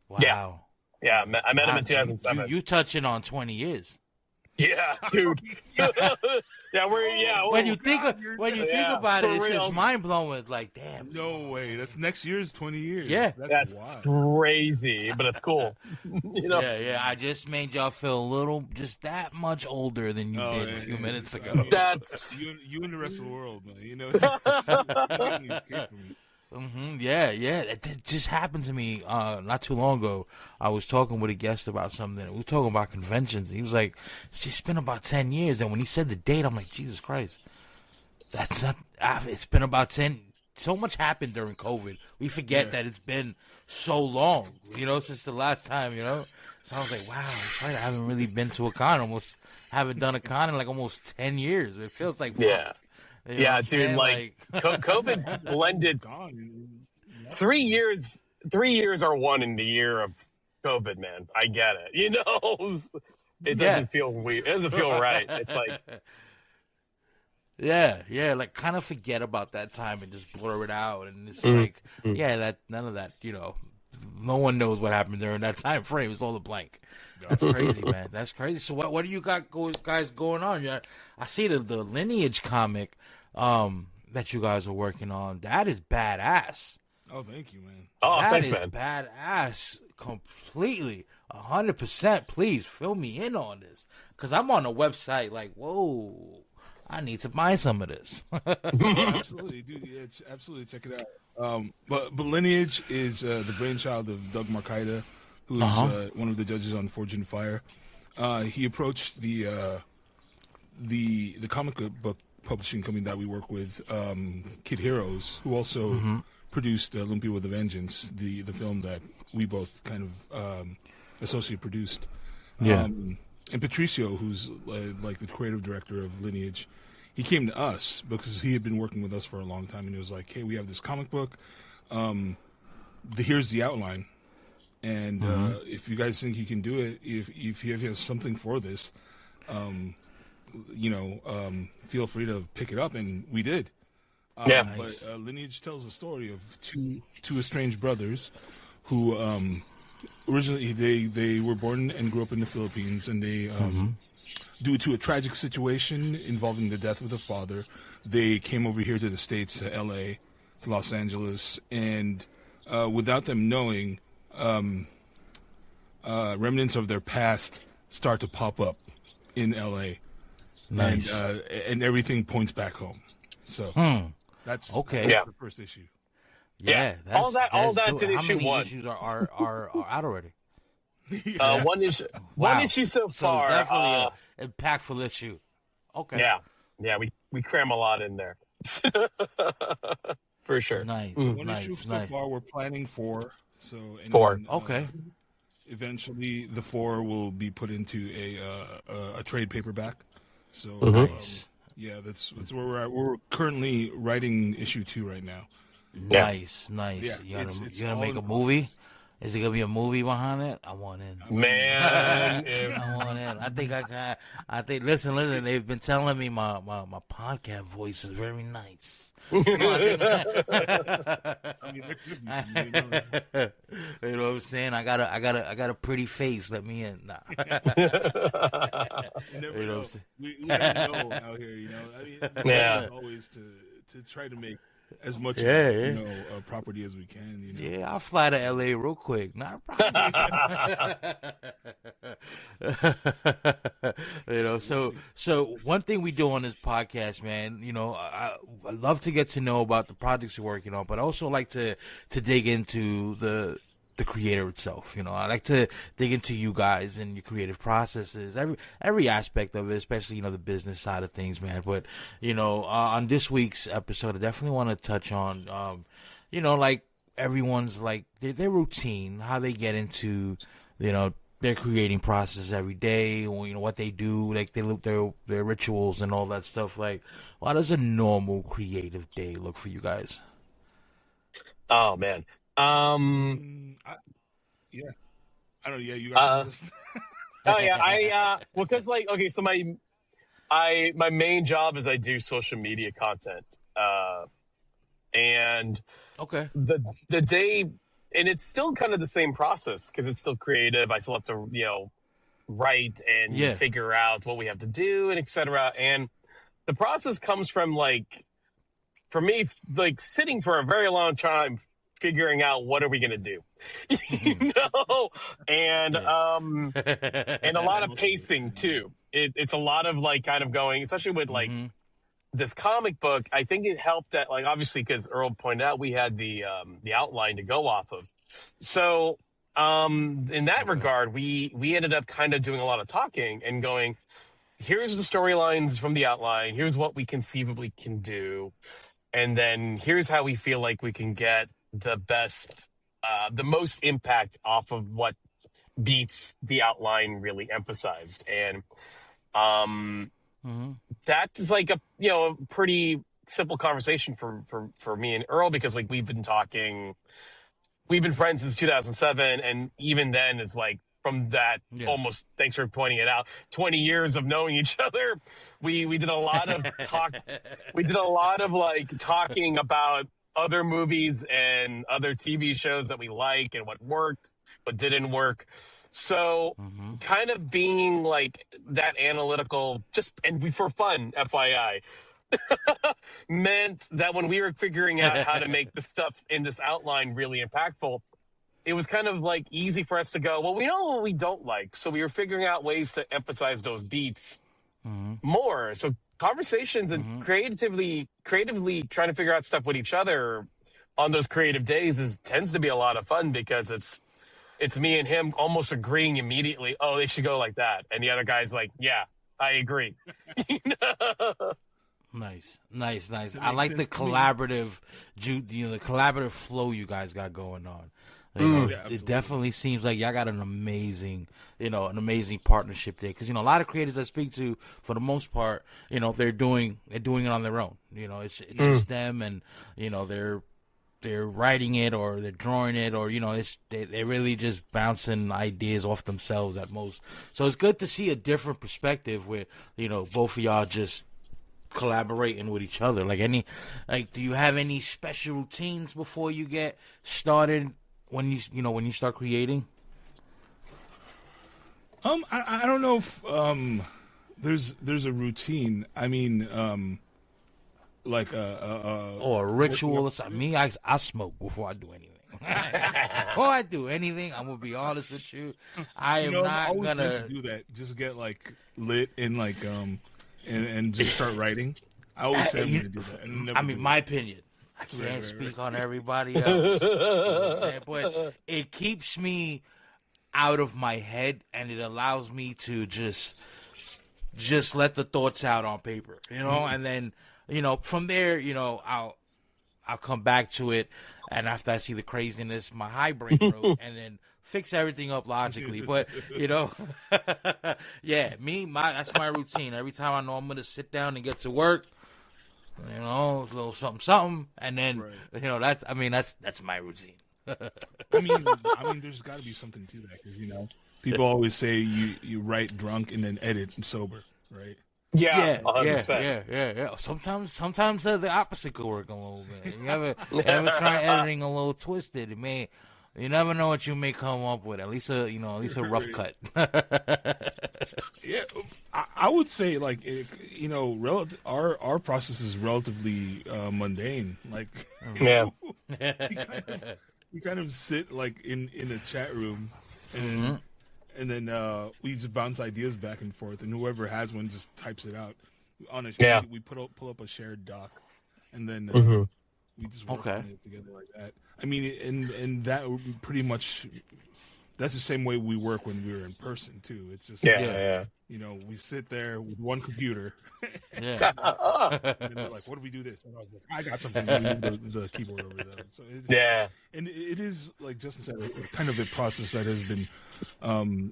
Wow. Yeah, I met him in 2007. You touching on 20 years. Yeah, dude. When you think about it, it's real. just mind blowing. Like, damn. No way. That's next year's 20 years. Yeah. That's wild. crazy, but it's cool. Yeah. I just made y'all feel just that much older than you did a few minutes ago. I mean, That's you and the rest of the world, man. Yeah. It just happened to me not too long ago. I was talking with a guest about something. We were talking about conventions. He was like, it's just been about 10 years. And when he said the date, I'm like, Jesus Christ. That's not, it's been about 10. So much happened during COVID. We forget that it's been so long, since the last time, So I was like, wow, that's right. I haven't really been to a con. Haven't done a con in like almost 10 years. It feels like, yeah. Yeah, dude, COVID blended 3 years. 3 years are one in the year of COVID, man. I get it. It doesn't feel weird. It doesn't feel right. It's like, yeah, like kind of forget about that time and just blur it out. And it's like, none of that, no one knows what happened during that time frame. It's all a blank. That's crazy, man. That's crazy. So what do you got guys going on? I see the Lineage comic that you guys are working on. That is badass. Oh, thank you, man. oh, thanks, That is man. badass. Completely. 100%. Please fill me in on this. Because I'm on a website like, whoa, I need to buy some of this. Absolutely, dude. Yeah, absolutely, check it out. But Lineage is the brainchild of Doug Marcaida, who's one of the judges on Forge and Fire. He approached the comic book publishing company that we work with, Kid Heroes, who also produced Lumpia with a Vengeance, the film that we both kind of associate produced. Yeah. And Patricio, who's like the creative director of Lineage, he came to us because he had been working with us for a long time, and he was like, hey, we have this comic book. Here's the outline. And if you guys think you can do it, if you have something for this, feel free to pick it up. And we did. Yeah. But Lineage tells the story of two estranged brothers who originally they were born and grew up in the Philippines, and they due to a tragic situation involving the death of the father, they came over here to the States, to L.A., to Los Angeles, and without them knowing, remnants of their past start to pop up in L.A. Nice. And everything points back home. So that's okay. That's the first issue. Yeah. All that's in issue How many one. issues are out already? One issue. Wow. One issue so So far. it's definitely an impactful issue. Okay. Yeah. We cram a lot in there. For sure. Nice. One Nice. issue so Nice. far. We're planning 4. So Four. Okay. Eventually, the 4 will be put into a trade paperback. So Nice. that's where we're at. We're currently writing issue 2 right now. Yeah. Nice. Yeah, You it's gonna all make in a the movie? Is it gonna be a movie behind it? I want in. Man, I want in. I think I got. I think. Listen. They've been telling me my podcast voice is very nice. So I mean, there could be, you know. you know what I'm saying? I got a pretty face. Let me in. Nah. You never know. We never know out here. You know, I mean, the Yeah. goal is always to try to make as much Yeah. property as we can. You know. Yeah, I'll fly to LA real quick. Not a problem. So one thing we do on this podcast, man, I love to get to know about the projects you're working on, but I also like to dig into the creator itself. I like to dig into you guys and your creative processes, every aspect of it, especially the business side of things, man. But on this week's episode, I definitely want to touch on like everyone's like their routine, how they get into their creating process every day, what they do, like they look their rituals and all that stuff. Like, how does a normal creative day look for you guys? Oh man. I don't know. Yeah, you guys. Oh yeah, because okay, so my main job is I do social media content, and Okay. the day, and it's still kind of the same process because it's still creative. I still have to write and figure out what we have to do and etc. And the process comes from for me, sitting for a very long time figuring out what are we going to do, and and a lot of pacing too. It's a lot of kind of going, especially with this comic book. I think it helped that obviously because Earl pointed out we had the outline to go off of. So in that regard, we ended up kind of doing a lot of talking and going, here's the storylines from the outline. Here's what we conceivably can do. And then here's how we feel like we can get the best, the most impact off of what beats the outline really emphasized. And that is a pretty simple conversation for me and Earl, because we've been talking, we've been friends since 2007, and even then it's from that almost, thanks for pointing it out, 20 years of knowing each other, we did a lot of talk. We did a lot of talking about other movies and other TV shows that we like and what worked, what didn't work. So kind of being that analytical, and for fun, FYI, meant that when we were figuring out how to make the stuff in this outline really impactful, it was kind of easy for us to go, well, we know what we don't like. So we were figuring out ways to emphasize those beats more. So conversations and creatively trying to figure out stuff with each other on those creative days tends to be a lot of fun, because it's me and him almost agreeing immediately, oh, they should go like that. And the other guy's like, yeah, I agree. Nice. I like the collaborative, the collaborative flow you guys got going on. It definitely seems like y'all got an amazing partnership there. Because a lot of creators I speak to, for the most part, they're doing it on their own. It's just them, and they're writing it, or they're drawing it, or they're really just bouncing ideas off themselves at most. So it's good to see a different perspective where both of y'all just collaborating with each other. Do you have any special routines before you get started when you start creating? I don't know if there's a routine. I mean, or a ritual or something. Me, I smoke before I do anything. Before I do anything, I'm gonna be honest with you. I am not I'm always gonna do that. Just get lit and and just start writing. I always say I'm gonna do that. And my opinion. I can't speak on everybody else. But it keeps me out of my head, and it allows me to just let the thoughts out on paper, and then, from there, I'll come back to it, and after I see the craziness my high brain wrote, and then fix everything up logically. But that's my routine. Every time I know I'm gonna sit down and get to work, a little something, and then that's my routine. There's got to be something to that because people always say you write drunk and then edit sober, right? Yeah, Yeah, yeah, 100%. yeah. Sometimes the opposite could work a little bit. You ever try editing a little twisted? You never know what you may come up with. At least a rough cut. Yeah, I would say our process is relatively mundane. Like, Yeah. we kind of sit like in a chat room and. And then we just bounce ideas back and forth, and whoever has one just types it out. We pull up a shared doc, and then we just work on it together like that. I mean, and that would be pretty much that's the same way we work when we're in person too. It's just we sit there with one computer. And they're like, "What do we do this?" And I was like, "I got something." And move the keyboard over there. So and it is like Justin said, kind of a process that has been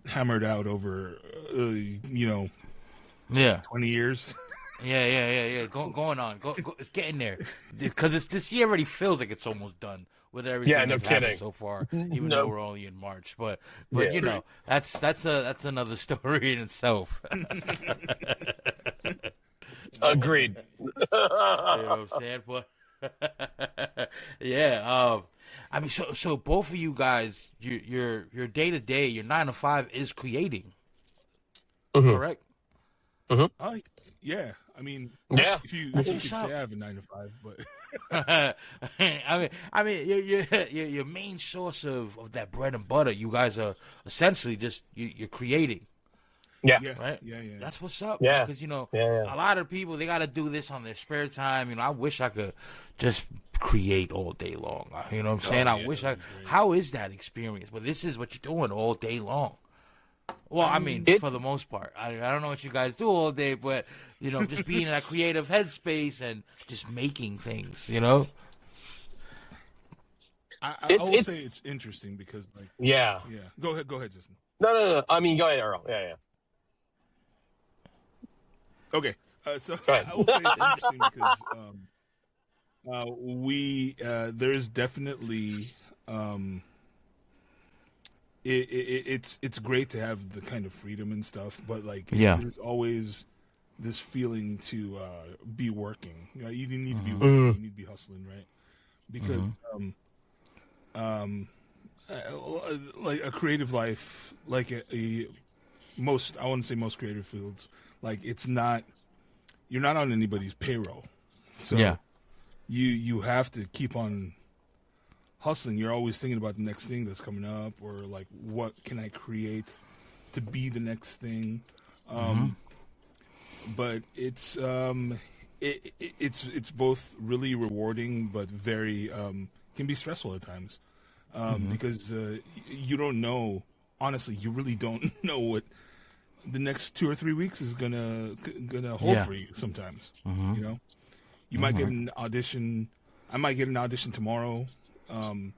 hammered out over 20 years. Yeah. Going on. It's getting there because this year already feels like it's almost done with everything that's happened so far. Even though we're only in March, but that's another story in itself. Agreed. You know what I'm saying? But so both of you guys, your day to day, your 9 to 5 is creating, correct? Yeah. I mean, yeah. If you could say I have a 9 to 5, but your main source of that bread and butter, you guys are essentially just you're creating. Yeah. Right? Yeah. That's what's up. Yeah. Because, a lot of people, they got to do this on their spare time. I wish I could just create all day long. You know what I'm saying? I wish how is that experience? But this is what you're doing all day long. Well, for the most part. I don't know what you guys do all day, but, just being in that creative headspace and just making things, I will say it's interesting because, Yeah. Go ahead, Justin. No. I mean, go ahead, Earl. Yeah. Okay, so I will say it's interesting because there's definitely it's great to have the kind of freedom and stuff, but there's always this feeling to be working. You need to be working, you need to be hustling, right? Because like a creative life, like I wouldn't say most creative fields, you're not on anybody's payroll. So you have to keep on hustling. You're always thinking about the next thing that's coming up, or like, what can I create to be the next thing? But it's both really rewarding, but very can be stressful at times because you don't know. Honestly, you really don't know what the next 2 or 3 weeks is gonna hold for you. Sometimes, you might get an audition. I might get an audition tomorrow, and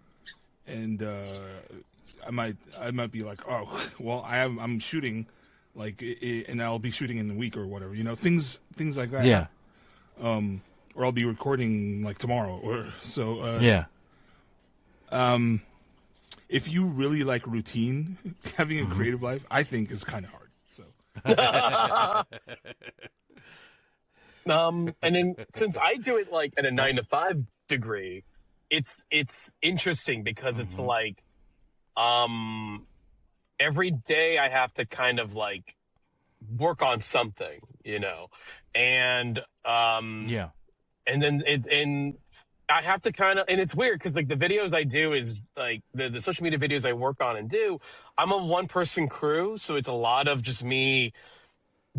I might be like, oh, well, I'm shooting, and I'll be shooting in a week or whatever. Things like that. Yeah. Or I'll be recording like tomorrow, or so. If you really like routine, having a creative life, I think is kind of hard. So. And then since I do it like at a 9 to 5 degree, it's interesting because it's like every day I have to kind of like work on something, and then I have to kind of, and it's weird because like the videos I do is like the social media videos I work on and do, I'm a 1-person crew. So it's a lot of just me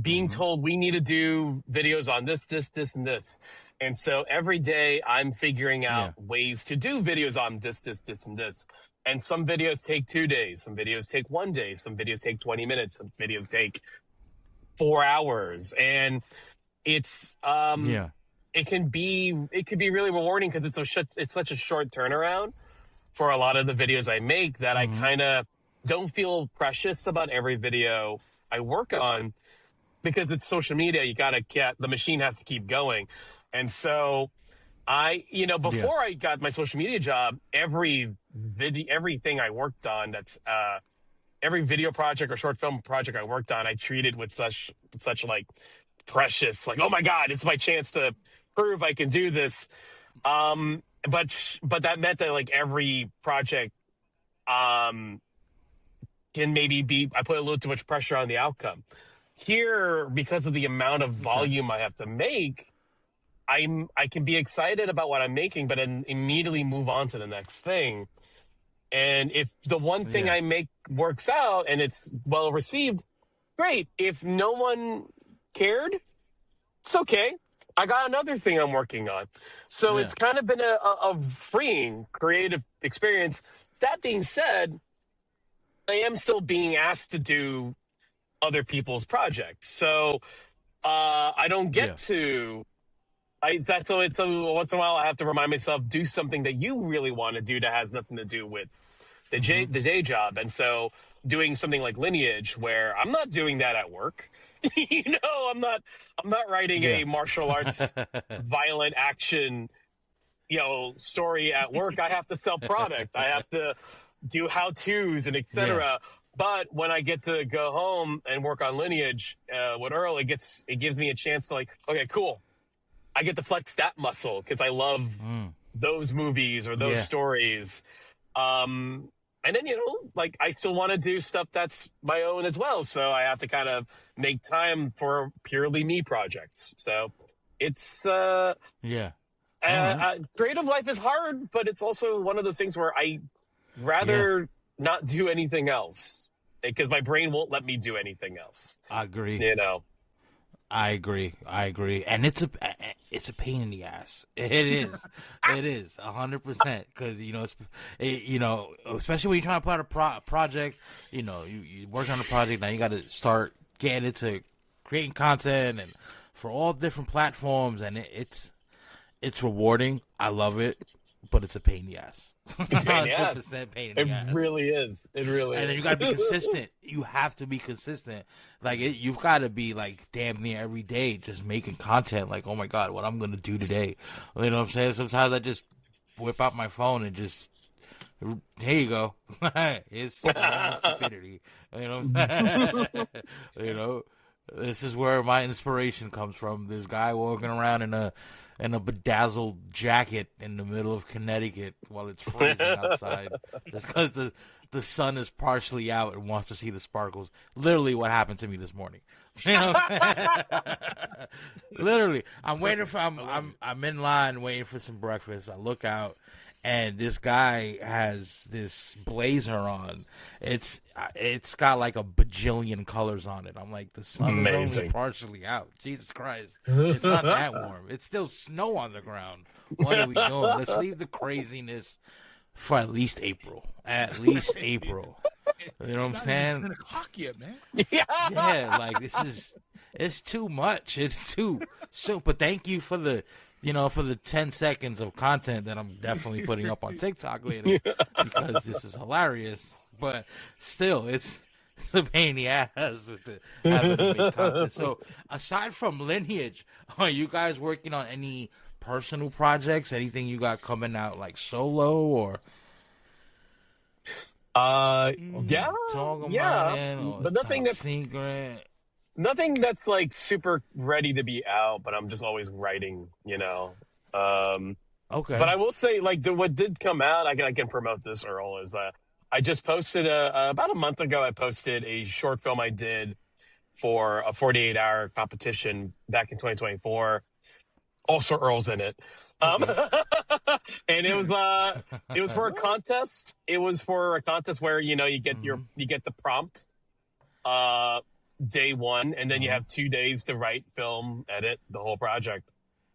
being told we need to do videos on this, and this. And so every day I'm figuring out ways to do videos on this, and this. And some videos take 2 days. Some videos take 1 day. Some videos take 20 minutes. Some videos take 4 hours. And it's, it could be really rewarding because it's such a short turnaround for a lot of the videos I make that I kind of don't feel precious about every video I work on because it's social media. The machine has to keep going. And so Before I got my social media job, everything I worked on, that's every video project or short film project I worked on, I treated with such like precious, like, oh my God, it's my chance to prove I can do this. But that meant that like every project can maybe be, I put a little too much pressure on the outcome. Here, because of the amount of volume I have to make, I can be excited about what I'm making, but then immediately move on to the next thing. And if the one thing I make works out and it's well received, great. If no one cared, it's okay. I got another thing I'm working on. So it's kind of been a freeing, creative experience. That being said, I am still being asked to do other people's projects. So I don't get to. So it's once in a while I have to remind myself, do something that you really want to do that has nothing to do with the day job. And so doing something like Lineage, where I'm not doing that at work. I'm not writing a martial arts violent action, story at work. I have to sell product. I have to do how-tos and etc. But when I get to go home and work on Lineage with Earl, it gives me a chance to, like, okay, cool. I get to flex that muscle because I love those movies or those stories. And then, like, I still want to do stuff that's my own as well. So I have to kind of make time for purely me projects. So it's, creative life is hard, but it's also one of those things where I rather not do anything else because my brain won't let me do anything else. I agree. I agree. And it's a pain in the ass. It is. It is 100%. Cause especially when you're trying to put out a project, you work on a project. Now you got to start getting into creating content and for all different platforms. And it's rewarding. I love it, but it's a pain in the ass. It's pain in the ass. Pain in the ass. It really is. And then you got to be consistent. You have to be consistent. Like, you've got to be, like, damn near every day just making content. Like, oh, my God, what I'm going to do today. You know what I'm saying? Sometimes I just whip out my phone and just, here you go. It's stupidity. This is where my inspiration comes from. This guy walking around in a bedazzled jacket in the middle of Connecticut while it's freezing outside. Just because the sun is partially out and wants to see the sparkles. Literally what happened to me this morning. Literally. I'm in line waiting for some breakfast. I look out and this guy has this blazer on. It's got like a bajillion colors on it. I'm like, the sun is only partially out. Jesus Christ. It's not that warm. It's still snow on the ground. What are we doing? Let's leave the craziness for at least April. At least April. You know what I'm saying? 10 o'clock yet, man. Yeah, like it's too much. It's too soon. But thank you for the 10 seconds of content that I'm definitely putting up on TikTok later because this is hilarious. But still, it's a pain in the ass with having to make content. So aside from Lineage, are you guys working on any personal projects? Anything you got coming out like solo or? But nothing that's secret. Nothing that's like super ready to be out, but I'm just always writing, Okay. But I will say, like, what did come out, I can promote this, Earl, is that I just posted about a month ago. I posted a short film I did for a 48-hour competition back in 2024. Also, Earl's in it. And it was for a contest. It was for a contest where you get you get the prompt day one, and then you have 2 days to write, film, edit the whole project.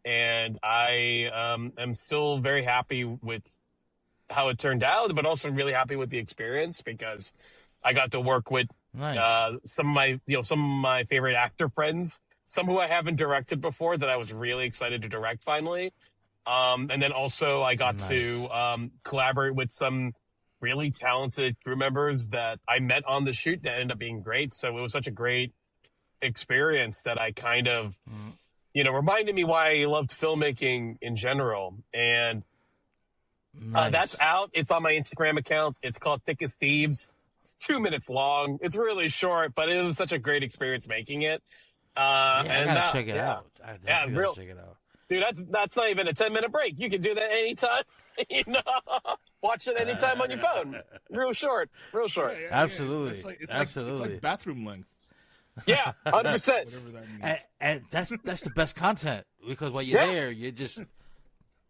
And I am still very happy with how it turned out, but also really happy with the experience because I got to work with some of my favorite actor friends, some who I haven't directed before that I was really excited to direct finally. And then also I got to collaborate with some really talented crew members that I met on the shoot that ended up being great. So it was such a great experience that I kind of, reminded me why I loved filmmaking in general. And Nice. that's out. It's on my Instagram account. It's called Thick as Thieves. It's 2 minutes long. It's really short, but it was such a great experience making it. I And gotta check it out. I definitely real, gotta check it out. dude. That's not even a 10-minute break. You can do that anytime. Watch it anytime on your phone. Real short. Absolutely. It's Absolutely. like bathroom length. Yeah, 100%. Whatever that means. And that's the best content, because while you're there, you're just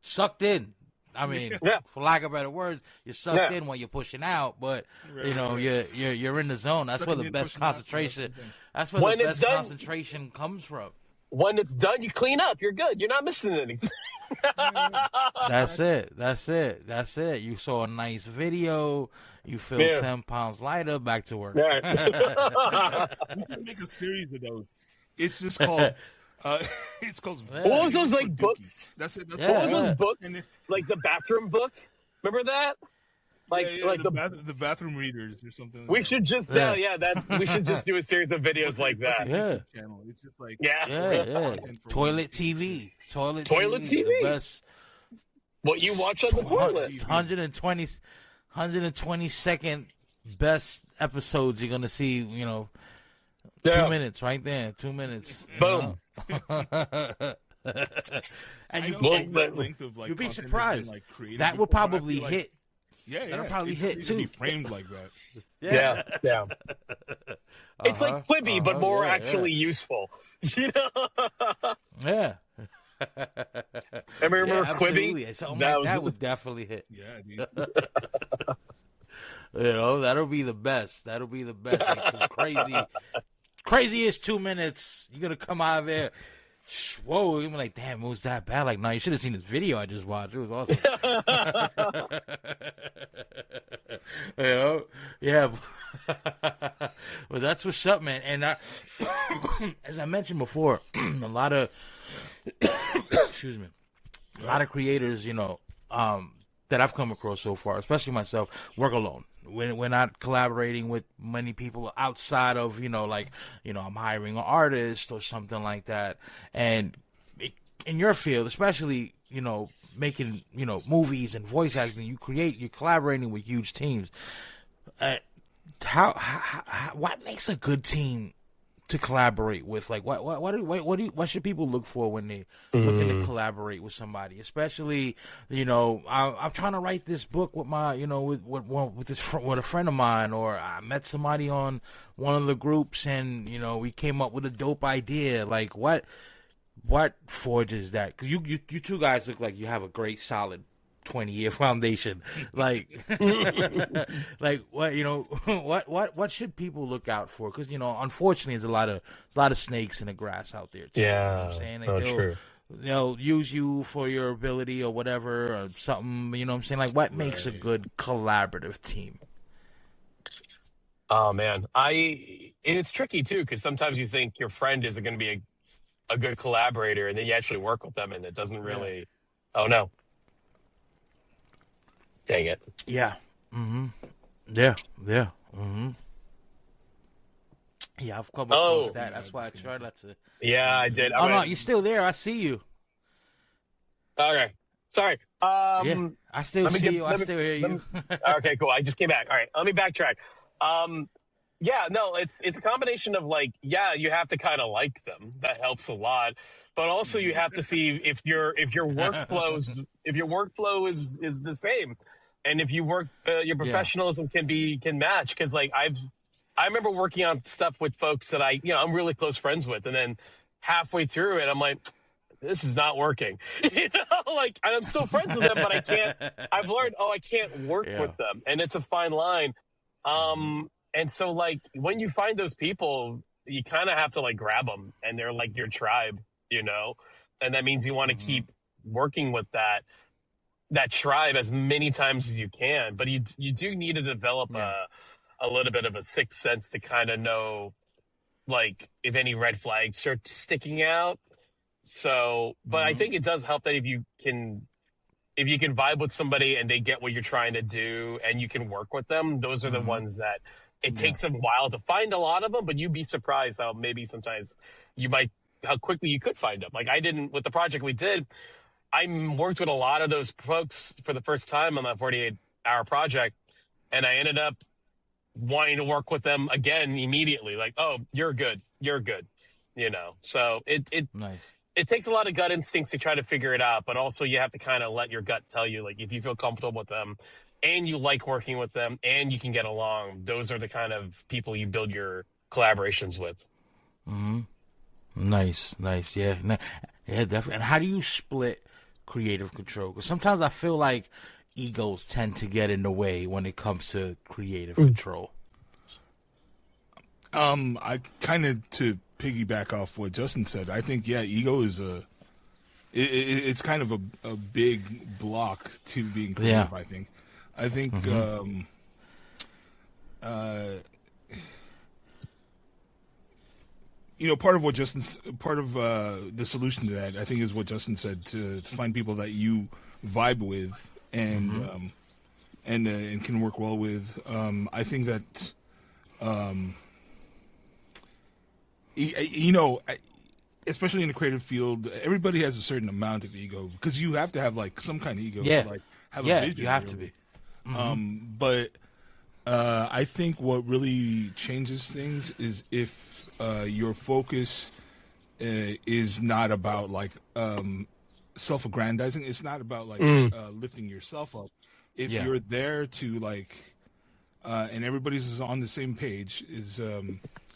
sucked in. I mean, for lack of better words, you're sucked in while you're pushing out, but you're in the zone. That's where the best concentration. That's where the best concentration comes from. When it's done, you clean up. You're good. You're not missing anything. That's it. You saw a nice video. You feel 10 pounds lighter. Back to work. Right. We can make a series of those. It's just called. It's called. What was those like books? That's it. What was those books? Like the bathroom book? Remember that? Like the bathroom readers or something. We should just we should just do a series of videos like that. Yeah. Channel. It's just like Toilet TV. Toilet TV. The best. What you watch on the toilet. 120-second best episodes you're gonna see. 2 minutes right there. 2 minutes. Boom. And you'd be surprised. That will probably hit. That'll probably hit too. Be framed like that. Yeah. It's like Quibi, but more actually useful. Yeah. I remember Quibi. Something like that would definitely hit. Yeah, dude. That'll be the best. Like some craziest 2 minutes. You're gonna come out of there. Whoa, you're like, damn, it was that bad. Like, no, you should have seen this video I just watched. It was awesome. Yeah. But that's what's up, man. And as I mentioned before, a lot of creators, that I've come across so far, especially myself, work alone. We're not collaborating with many people outside of, I'm hiring an artist or something like that. And in your field, especially, making, movies and voice acting, you're collaborating with huge teams. What makes a good team to collaborate with? Like, what should people look for when they looking to collaborate with somebody? Especially, I'm trying to write this book with my, with a friend of mine, or I met somebody on one of the groups, and we came up with a dope idea. Like, what forges that? Because you two guys look like you have a great solid 20-year foundation. Like, like what should people look out for? Because unfortunately, there's a lot of snakes in the grass out there too. Yeah, I'm saying? like, true. They'll use you for your ability or whatever, or something. You know what I'm saying? Like, what makes a good collaborative team? Oh man, and it's tricky too, because sometimes you think your friend isn't going to be a good collaborator, and then you actually work with them, and it doesn't really. Oh no. Dang it. Yeah. Mm-hmm. Yeah. Mm-hmm. Yeah, I've come across that. That's why I try not to. Yeah, I did. No, you're still there. I see you. Okay. Sorry. Yeah, I still see you. I still hear you. Okay, cool. I just came back. All right, let me backtrack. Yeah, no, it's a combination of you have to kind of like them. That helps a lot. But also you have to see if your workflow is the same. And if you work, your professionalism can match. Because I remember working on stuff with folks that I'm really close friends with, and then halfway through it, I'm like, this is not working. And I'm still friends with them, but I can't. I've learned, I can't work with them, and it's a fine line. And so when you find those people, you kind of have to grab them, and they're like your tribe, and that means you want to keep working with that tribe as many times as you can, but you do need to develop a little bit of a sixth sense to kind of know if any red flags start sticking out. So, but I think it does help that if you can vibe with somebody and they get what you're trying to do and you can work with them, those are the ones that it takes a while to find a lot of them, but you'd be surprised how maybe sometimes you might how quickly you could find them. Like I didn't with the project we did. I worked with a lot of those folks for the first time on that 48-hour project, and I ended up wanting to work with them again immediately. Like, oh, you're good, you know. So Nice. it takes a lot of gut instincts to try to figure it out, but also you have to kind of let your gut tell you, like, if you feel comfortable with them and you like working with them and you can get along, those are the kind of people you build your collaborations with. Nice. Yeah. Yeah, definitely. And how do you split creative control? Because sometimes I feel like egos tend to get in the way when it comes to creative control. I kind of, to piggyback off what Justin said, I think, ego is it's kind of a big block to being creative. Yeah. I think part of the solution to that, I think, is what Justin said, to find people that you vibe with and can work well with. I think that especially in the creative field, everybody has a certain amount of ego, because you have to have like some kind of ego to like have a vision. You have to be. But I think what really changes things is if your focus is not about like self-aggrandizing. It's not about like lifting yourself up. If you're there to like, and everybody's on the same page, is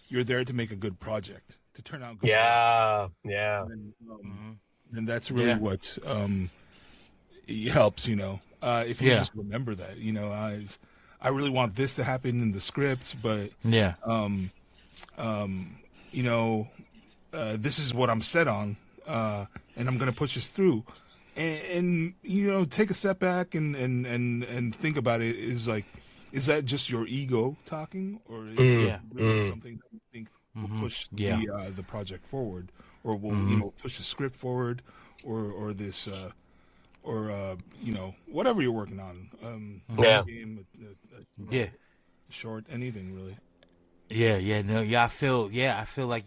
you're there to make a good project, to turn out good. And that's really what helps. If you just remember that, I really want this to happen in the script, but this is what I'm set on, and I'm going to push this through. And take a step back and think about it. Is that just your ego talking, or is it really something that you think will push the project forward, or will push the script forward, or this whatever you're working on, game, short, anything really. I feel like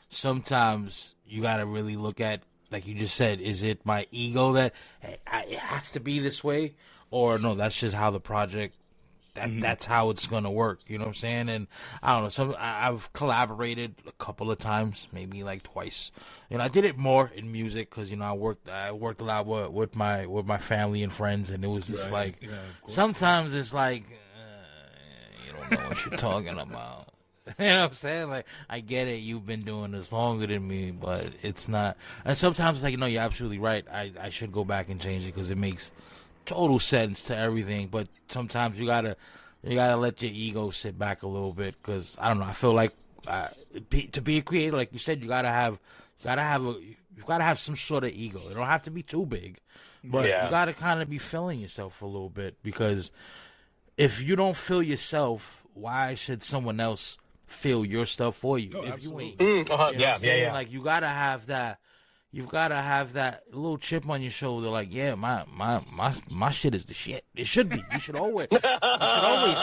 sometimes you gotta really look at, like you just said, is it my ego that it has to be this way, or no, that's just how the project. That's how it's gonna work. You know what I'm saying? And I don't know. I've collaborated a couple of times, maybe like twice. I did it more in music because I worked a lot with my family and friends, and it was just sometimes it's like you don't know what you're talking about. You know what I'm saying? Like, I get it. You've been doing this longer than me, but it's not. And sometimes it's like, you're absolutely right. I should go back and change it because it makes total sense to everything. But sometimes you gotta let your ego sit back a little bit, because I don't know. I feel like to be a creator, like you said, you gotta have some sort of ego. It don't have to be too big, but you gotta kind of be feeling yourself a little bit, because if you don't feel yourself, why should someone else feel your stuff for you? If absolutely. You ain't, like, you gotta have that. You've got to have that little chip on your shoulder, like, my shit is the shit. It should be. You should always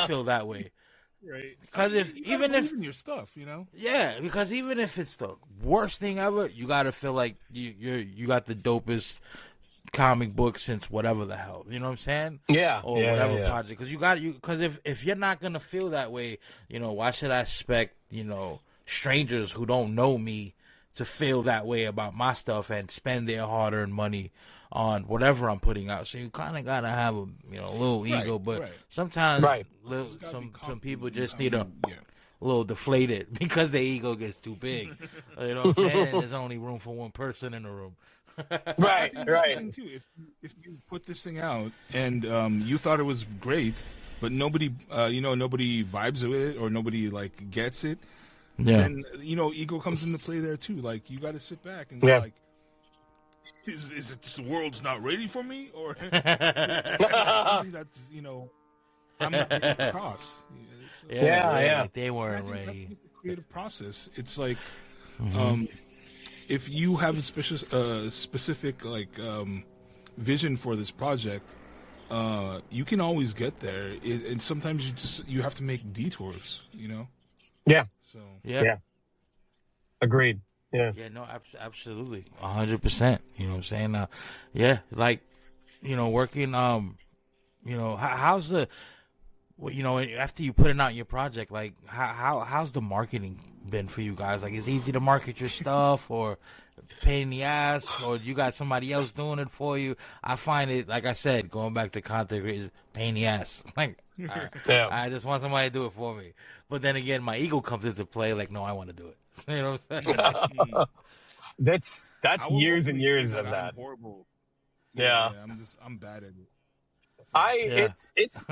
feel that way. Right. Because even if your stuff, because even if it's the worst thing ever, you got to feel like you got the dopest comic book since whatever the hell. You know what I'm saying? Or whatever project. Because if you're not gonna feel that way, why should I expect strangers who don't know me to feel that way about my stuff and spend their hard-earned money on whatever I'm putting out? So you kind of gotta have a little ego, but sometimes some people just need a little deflated because their ego gets too big. You know what I'm saying? There's only room for one person in the room. Right. Too. If you put this thing out and you thought it was great, but nobody vibes with it, or nobody like gets it. Then ego comes into play there too. Like, you got to sit back and be like, is it just the world's not ready for me, or something that's I'm not getting across? They weren't ready. That's the creative process. It's like if you have a specific like vision for this project, you can always get there. And sometimes you have to make detours. Yeah. So yeah. Agreed. Yeah. Yeah, no, absolutely, 100%. You know what I'm saying? Yeah, like, working. How's the, well, after you putting out your project, like, how's the marketing been for you guys? Like, is it easy to market your stuff, or pain in the ass, or you got somebody else doing it for you? I find it, like I said, going back to content is pain in the ass. Like, Yeah. I just want somebody to do it for me. But then again, my ego comes into play. Like, no, I want to do it. You know what I'm saying? Like, That's I will years and openly say years that of I'm that. horrible. Yeah. I'm bad at it. yeah.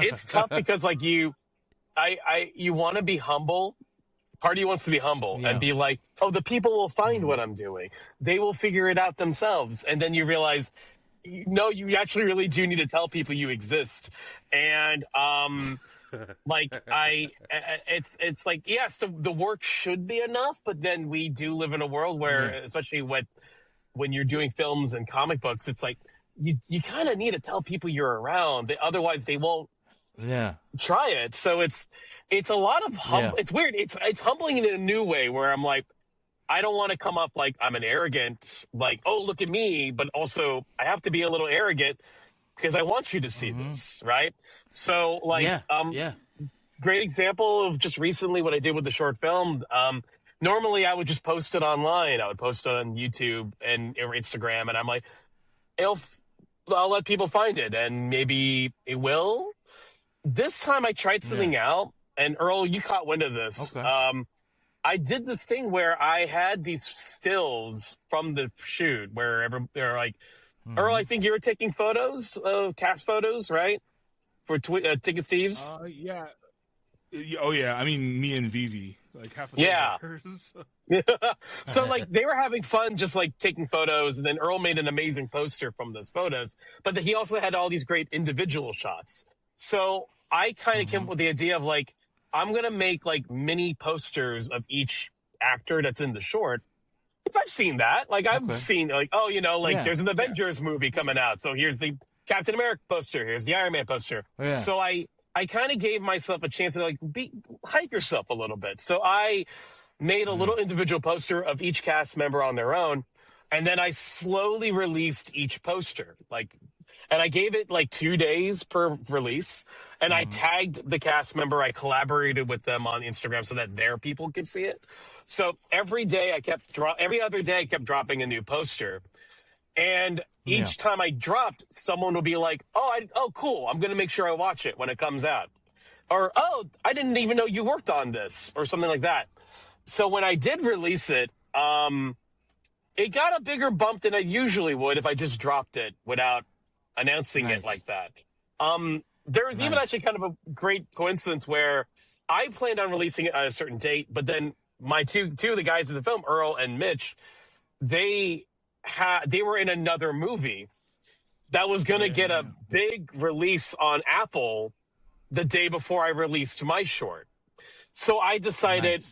It's tough because like you want to be humble. Part of you wants to be humble and Yeah. be like, oh, the people will find what I'm doing. They will figure it out themselves. And then you realize, no, you actually really do need to tell people you exist. And like it's like, yes, the work should be enough, but then we do live in a world where, Yeah. especially when you're doing films and comic books, it's like you kind of need to tell people you're around. Otherwise, they won't Yeah. try it. So it's a lot of Yeah. it's weird. It's humbling in a new way where I'm like, I don't want to come up like I'm an arrogant, like, oh, look at me, but also I have to be a little arrogant because I want you to see this, right? So like Yeah. great example of just recently what I did with the short film. Normally I would just post it online. I would post it on YouTube or Instagram, and I'm like, I'll let people find it, and maybe it will. This time I tried something out, and Earl, you caught wind of this. Okay. I did this thing where I had these stills from the shoot where they're like, Earl, I think you were taking photos, cast photos, right? For Ticket Steve's? Yeah. Oh, yeah. I mean, me and Vivi, like half of those Yeah. are hers. So like they were having fun just like taking photos, and then Earl made an amazing poster from those photos, but he also had all these great individual shots. So I kind of came up with the idea of like, I'm going to make like mini posters of each actor that's in the short. Because I've seen that. Like I've seen like, oh, there's an Avengers movie coming out. So here's the Captain America poster. Here's the Iron Man poster. Yeah. So I kind of gave myself a chance to like hype yourself a little bit. So I made a little individual poster of each cast member on their own. And then I slowly released each poster. And I gave it like 2 days per release. And I tagged the cast member. I collaborated with them on Instagram so that their people could see it. So every day every other day I kept dropping a new poster. And each time I dropped, someone would be like, oh, cool. I'm going to make sure I watch it when it comes out. Or, oh, I didn't even know you worked on this, or something like that. So when I did release it, it got a bigger bump than I usually would if I just dropped it without announcing it like that. There was even actually kind of a great coincidence where I planned on releasing it at a certain date, but then my two of the guys in the film, Earl and Mitch, they were in another movie that was going to get a big release on Apple the day before I released my short. So I decided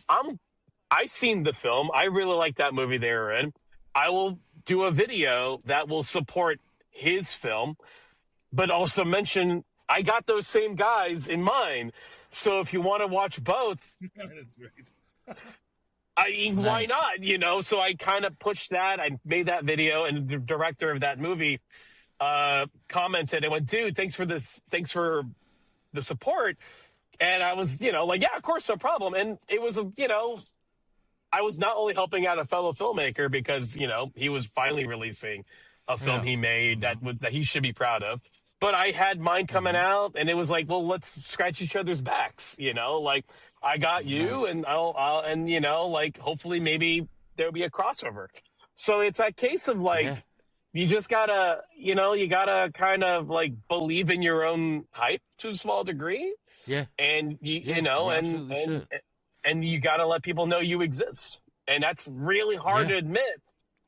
I've seen the film. I really like that movie they were in. I will do a video that will support his film, but also mention I got those same guys in mind. So if you want to watch both, why not? So I kind of pushed that. I made that video, and the director of that movie commented and went, dude, thanks for this. Thanks for the support. And I was, like, yeah, of course, no problem. And it was, I was not only helping out a fellow filmmaker because, he was finally releasing a film he made that he should be proud of. But I had mine coming out, and it was like, well, let's scratch each other's backs, like I got you, and I'll hopefully maybe there'll be a crossover. So it's that case of like, you just gotta, you gotta kind of like believe in your own hype to a small degree. Yeah. And and you gotta let people know you exist. And that's really hard to admit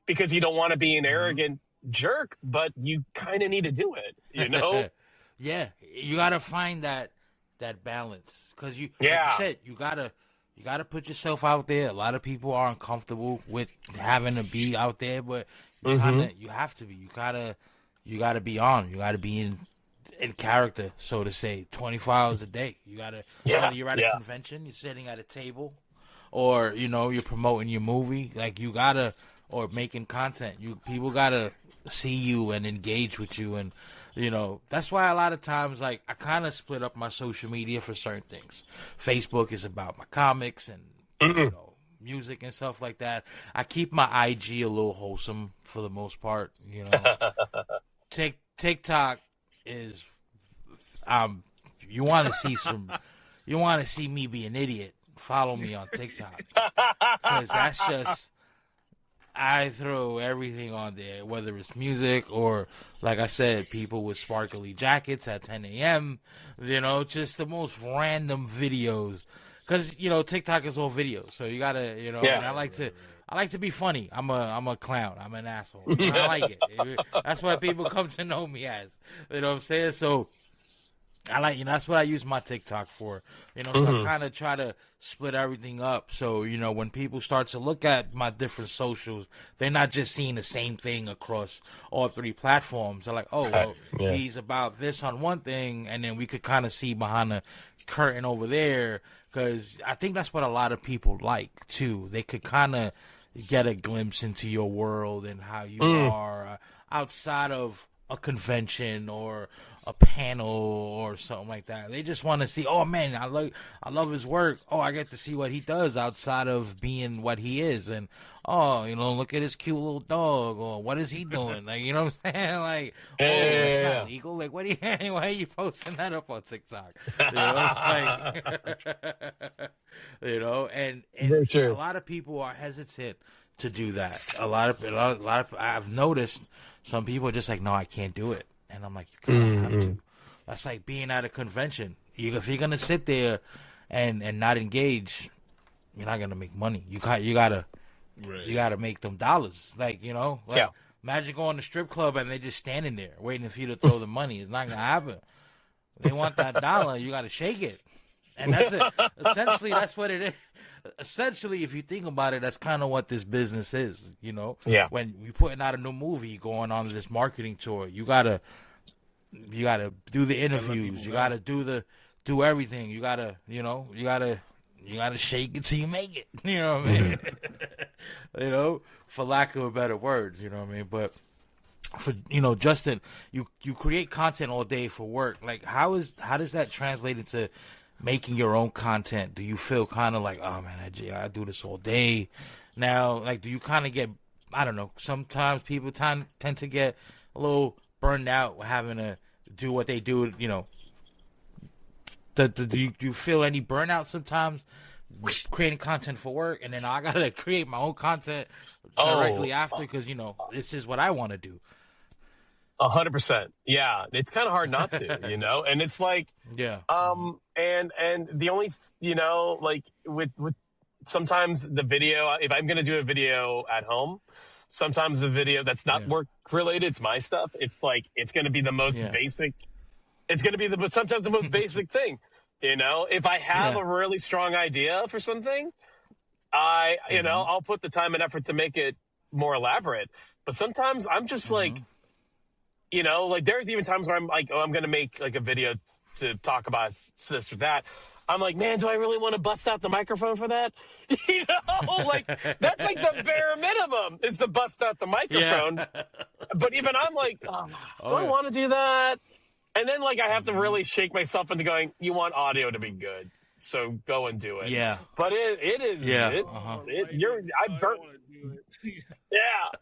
because you don't want to be an arrogant jerk, but you kind of need to do it, Yeah, you gotta find that balance because like you said, you gotta put yourself out there. A lot of people are uncomfortable with having to be out there, but you have to be. You gotta be on. You gotta be in character, so to say, 24 hours a day. You gotta whether you're at a convention, you're sitting at a table, or you're promoting your movie, like you gotta, or making content, people gotta see you and engage with you, and that's why a lot of times, like, I kind of split up my social media for certain things. Facebook is about my comics and music and stuff like that. I keep my IG a little wholesome for the most part. TikTok is you want to see me be an idiot, follow me on TikTok, because that's just, I throw everything on there, whether it's music or, like I said, people with sparkly jackets at 10 a.m., just the most random videos. Because, TikTok is all videos, so you gotta, and I like to be funny. I'm a clown. I'm an asshole. I like it. That's what people come to know me as. You know what I'm saying? So I like, that's what I use my TikTok for. So I kind of try to split everything up. So, when people start to look at my different socials, they're not just seeing the same thing across all 3 platforms. They're like, oh, well, he's about this on one thing, and then we could kind of see behind the curtain over there. Because I think that's what a lot of people like, too. They could kind of get a glimpse into your world and how you are outside of a convention or a panel or something like that. They just want to see, oh man, I love his work. Oh, I get to see what he does outside of being what he is, and look at his cute little dog, or what is he doing? Like, you know what I'm saying? Like, that's not legal. Like, why are you posting that up on TikTok? And a lot of people are hesitant to do that. A lot of I've noticed some people are just like, no, I can't do it. And I'm like, you kind of have to. That's like being at a convention. If you're gonna sit there and not engage, you're not gonna make money. You gotta make them dollars. Like, imagine going to strip club and they just standing there waiting for you to throw the money. It's not gonna happen. They want that dollar. You gotta shake it, and that's it. Essentially, that's what it is. Essentially, if you think about it, that's kind of what this business is, Yeah. When you're putting out a new movie, going on this marketing tour, you gotta do the interviews, you gotta do everything, you gotta shake it till you make it. You know what I mean? For lack of a better words, you know what I mean? But for Justin, you create content all day for work. Like, how does that translate into making your own content? Do you feel kind of like, oh man, I do this all day now? Like, do you kind of get, I don't know, sometimes people tend to get a little burned out having to do what they do, do you feel any burnout sometimes creating content for work, and then I gotta create my own content directly after, because this is what I want to do? 100%. Yeah. It's kind of hard not to, and it's like, and the only, like with sometimes the video, if I'm going to do a video at home, sometimes the video that's not work related, it's my stuff. It's like, it's going to be the most basic. It's going to be sometimes the most basic thing, if I have a really strong idea for something, I'll put the time and effort to make it more elaborate. But sometimes I'm just like, like there's even times where I'm like, oh, I'm going to make like a video to talk about this or that. I'm like, man, do I really want to bust out the microphone for that? Like that's like the bare minimum is to bust out the microphone. Yeah. But even I'm like, do I want to do that? And then like I have to really shake myself into going, you want audio to be good, so go and do it. Yeah. But it is. Yeah.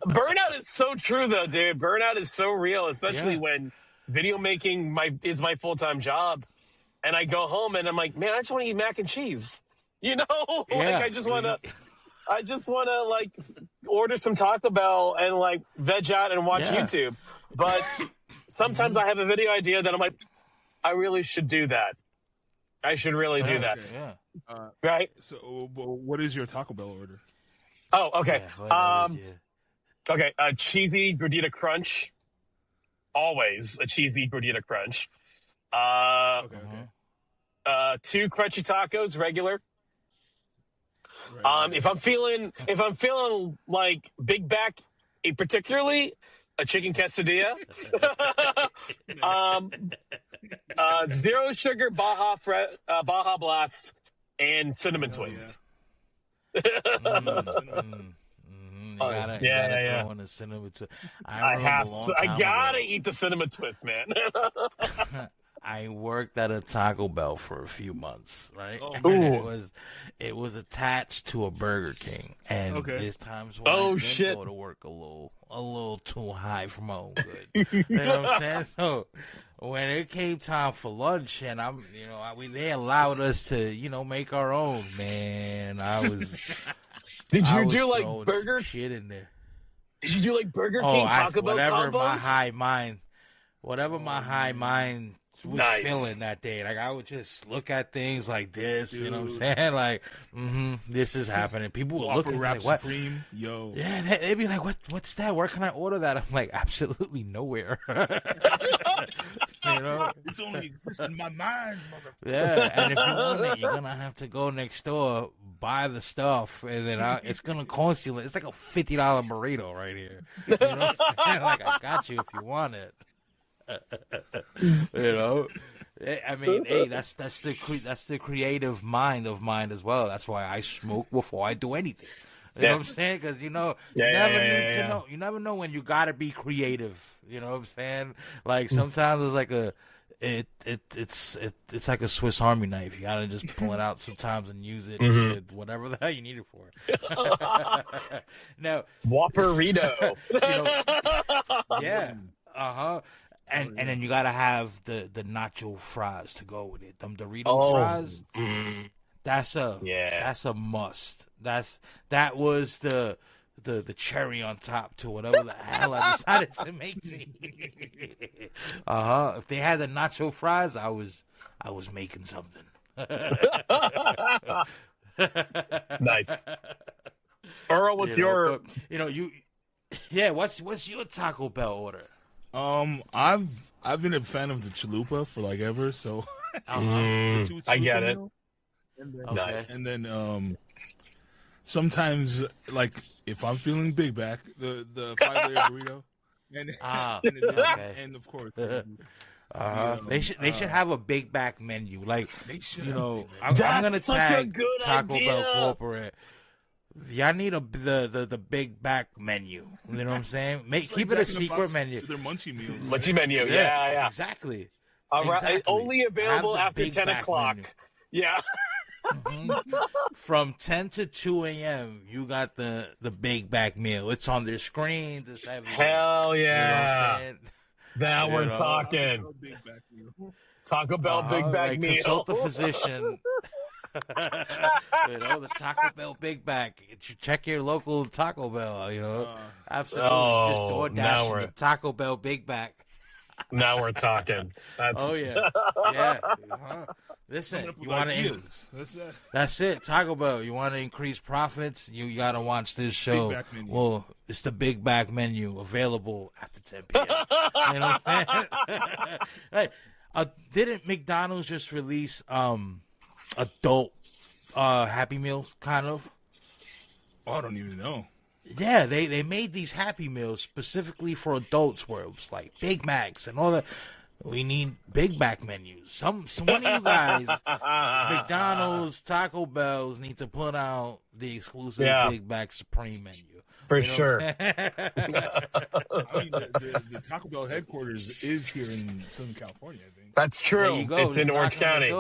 Burnout is so true though, dude. Burnout is so real, especially when video making is my full-time job, and I go home and I'm like, man, I just want to eat mac and cheese. Like I just want to like order some Taco Bell and like veg out and watch YouTube. But sometimes I have a video idea that I'm like, I really should do that. I should really do that. Yeah. Right. So, what is your Taco Bell order? Oh, okay. Okay. A cheesy gordita crunch. Always a cheesy gordita crunch. Okay. 2 crunchy tacos, regular. Right. If I'm feeling like big back, particularly a chicken quesadilla. 0 sugar Baja Blast and cinnamon twist. You gotta throw in a cinnamon twist. I I remember have a long to. I time gotta ago. eat the cinnamon twist, man. I worked at a Taco Bell for a few months, right? Oh, And Ooh. it was attached to a Burger King, and Okay. there's times when I Oh, did shit. go to work a little too high for my own good. You know what I'm saying? So when it came time for lunch, and they allowed us to make our own. Man, Did I you was do like throwing Burger? some shit in there. Did you do like Burger Oh, King Taco Bell whatever my combos? high mind. Whatever my high mind was Nice. feeling that day. Like, I would just look at things like this, you know what I'm saying? Like, this is happening. People would look at Whopper me Wrap like, what? Supreme, yo. Yeah, they'd be like, what's that? Where can I order that? I'm like, absolutely nowhere. It's only exists in my mind, mother. Yeah, and if you want it, you're going to have to go next door, buy the stuff, and then it's going to cost you, it's like a $50 burrito right here. You know what I'm saying? Like, I got you if you want it. I mean, hey, that's the creative mind of mine as well. That's why I smoke before I do anything. You know what I'm saying? Because you never know. You never know when you gotta be creative. You know what I'm saying? Like sometimes it's like it's like a Swiss Army knife. You gotta just pull it out sometimes and use it to whatever the hell you need it for. Now, Whopperito. yeah, And then you gotta have the nacho fries to go with it. Them Dorito fries. That's a must. That was the cherry on top to whatever the hell I decided to make. If they had the nacho fries, I was making something. Nice. Earl, what's your? What's your Taco Bell order? I've been a fan of the chalupa for like ever, so I get it. Nice. And then sometimes like if I'm feeling big back, the 5-layer burrito, and of course. They should have a big back menu. Like they should. I'm gonna such tag a good Taco idea. Bell corporate. Y'all need the big back menu. You know what I'm saying? Keep it a secret menu. Their munchie meals. Munchie menu. Yeah. Exactly. All right. Exactly. Only available Have the after big 10 back o'clock. menu. Yeah. From 10 to 2 a.m., you got the big back meal. It's on their screen. Hell yeah. You know what I'm saying? Now we're talking. Taco Bell Big Bag meal. Consult the physician. The Taco Bell Big Bag. Check your local Taco Bell. Absolutely. Just DoorDash the Taco Bell Big Bag. Now we're talking. Oh yeah. Listen, you want to? That's it. Taco Bell. You want to increase profits? You got to watch this show. Well, it's the Big Bag menu available after 10 p.m. You know what I'm saying? Hey, didn't McDonald's just release adult Happy Meals? Kind of. Oh, I don't even know. Yeah, they made these Happy Meals specifically for adults, where it was like Big Macs and all that. We need Big Mac menus. Some one of you guys, McDonald's, Taco Bell's, need to put out the exclusive Big Mac Supreme menu. For sure. I mean, the Taco Bell headquarters is here in Southern California, I think. That's true. There you go. It's in Orange County.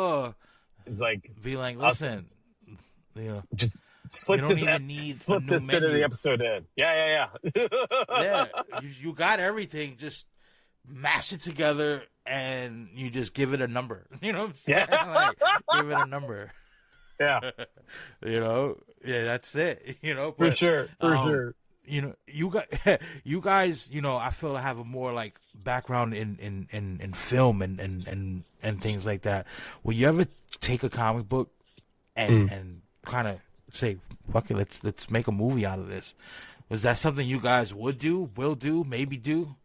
It's like, be like, listen, just slip this bit of the episode in. Yeah. Yeah, you got everything. Just mash it together and you just give it a number. You know what I'm saying? Yeah. Give it a number. Yeah. That's it. But, for sure. You guys, I feel have a more like background in film and things like that. Will you ever take a comic book and kind of say, fuck it, let's make a movie out of this? Was that something you guys would do, will do, maybe do?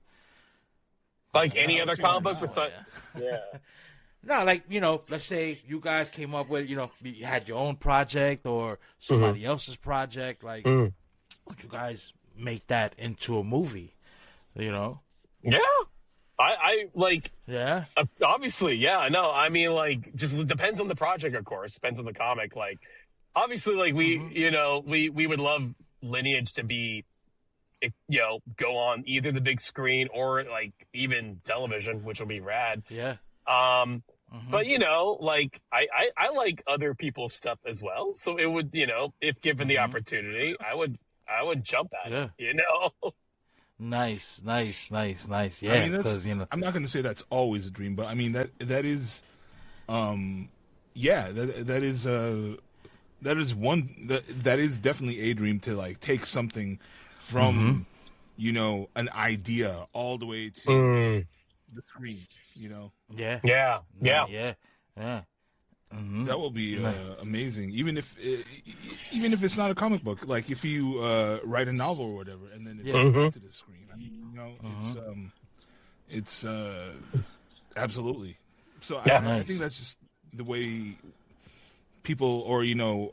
Like any other comic book besides... Yeah. No, like, let's say you guys came up with, you had your own project or somebody else's project. Like, would you guys make that into a movie? Yeah. I like... Yeah? Obviously, yeah. No, I mean, like, just depends on the project, of course. Depends on the comic. Like, obviously, like we would love Lineage to be, go on either the big screen or like even television, which will be rad. Yeah. But like I like other people's stuff as well. So it would, if given the opportunity, I would jump at Yeah. it. Nice. Yeah, I mean, because I'm not going to say that's always a dream, but I mean that is, yeah, that is definitely a dream, to like take something from an idea all the way to the screen. Yeah. That will be amazing. Even if it's not a comic book, like if you write a novel or whatever, and then it goes back to the screen. I mean, it's absolutely. So I think that's just the way people, or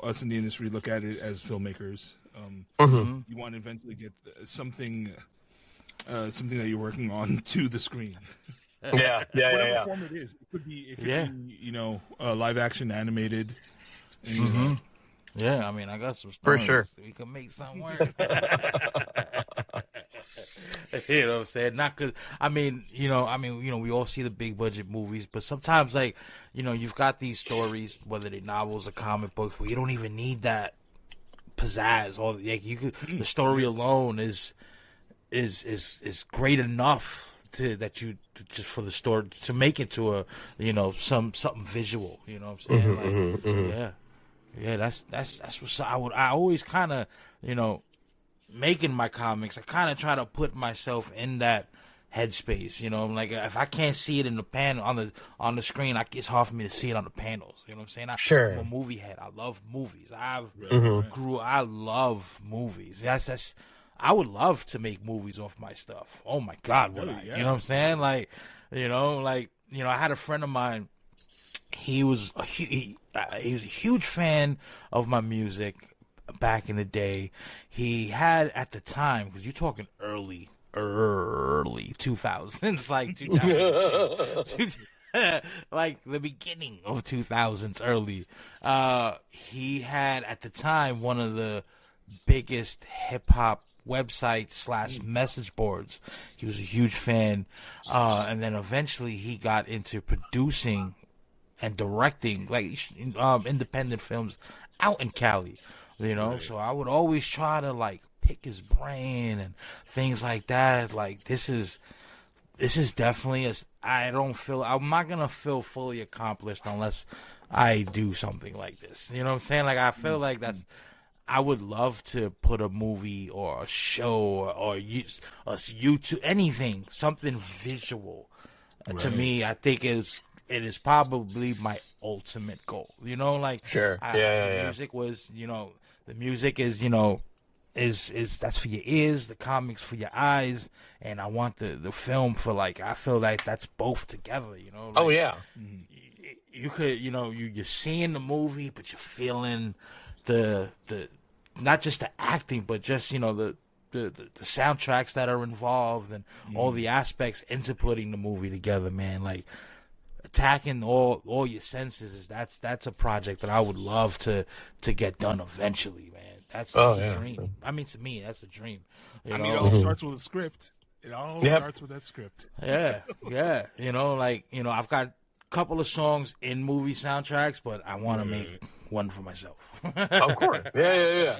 us in the industry, look at it as filmmakers. You want to eventually get something that you're working on to the screen. Whatever form it is. It could be live action, animated. And, Yeah, I mean, I got some For stories. sure. We can make something work. You know what I'm saying? Not cause we all see the big budget movies, but sometimes like, you've got these stories, whether they're novels or comic books, where you don't even need that pizzazz. Or like the story alone is great enough just for the story to make it to a something visual. You know what I'm saying? Yeah. That's what I always kind of making my comics. I kind of try to put myself in that headspace. Like if I can't see it in the panel on the screen, it's hard for me to see it on the panels. You know what I'm saying? Sure. I'm a movie head. I love movies. I love movies. I would love to make movies off my stuff. Oh my God, would I? Yeah. You know what I'm saying? Like, I had a friend of mine. He was a huge fan of my music back in the day. He had at the time, because you're talking early 2000s, like 2002. Like the beginning of 2000s, early. He had at the time one of the biggest hip hop websites / message boards. He was a huge fan, and then eventually he got into producing and directing like independent films out in Cali. So I would always try to like pick his brain and things like that. Like this is definitely I'm not gonna feel fully accomplished unless I do something like this. You know what I'm saying? Like I feel like I would love to put a movie or a show or YouTube, anything, something visual. To me, I think it is probably my ultimate goal. Sure. The music was, the music is, is that's for your ears, the comics for your eyes, and I want the film for like, I feel like that's both together. Like, oh yeah. You could, you're seeing the movie, but you're feeling the not just the acting, but just the soundtracks that are involved and all the aspects into putting the movie together, man. Like attacking all your senses that's a project that I would love to get done eventually, man. That's a dream. I mean, to me, that's a dream. It all starts with a script. It all starts with that script. Yeah. I've got a couple of songs in movie soundtracks, but I want to make one for myself. Of course. Yeah.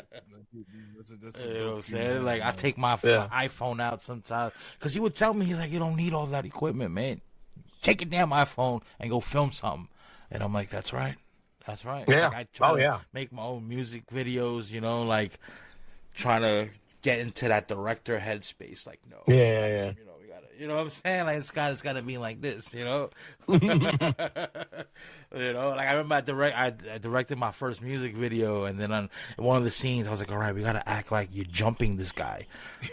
That's You know what I'm saying? Like, I take my iPhone out sometimes. Because he would tell me, he's like, you don't need all that equipment, man. Take your damn iPhone and go film something. And I'm like, that's right. Yeah. Like, I try to make my own music videos, like, trying to get into that director headspace. Like, no. Yeah. We gotta, you know what I'm saying? Like, it's gotta be like this, Like I remember I directed my first music video, and then on one of the scenes I was like, all right, we gotta act like you're jumping this guy.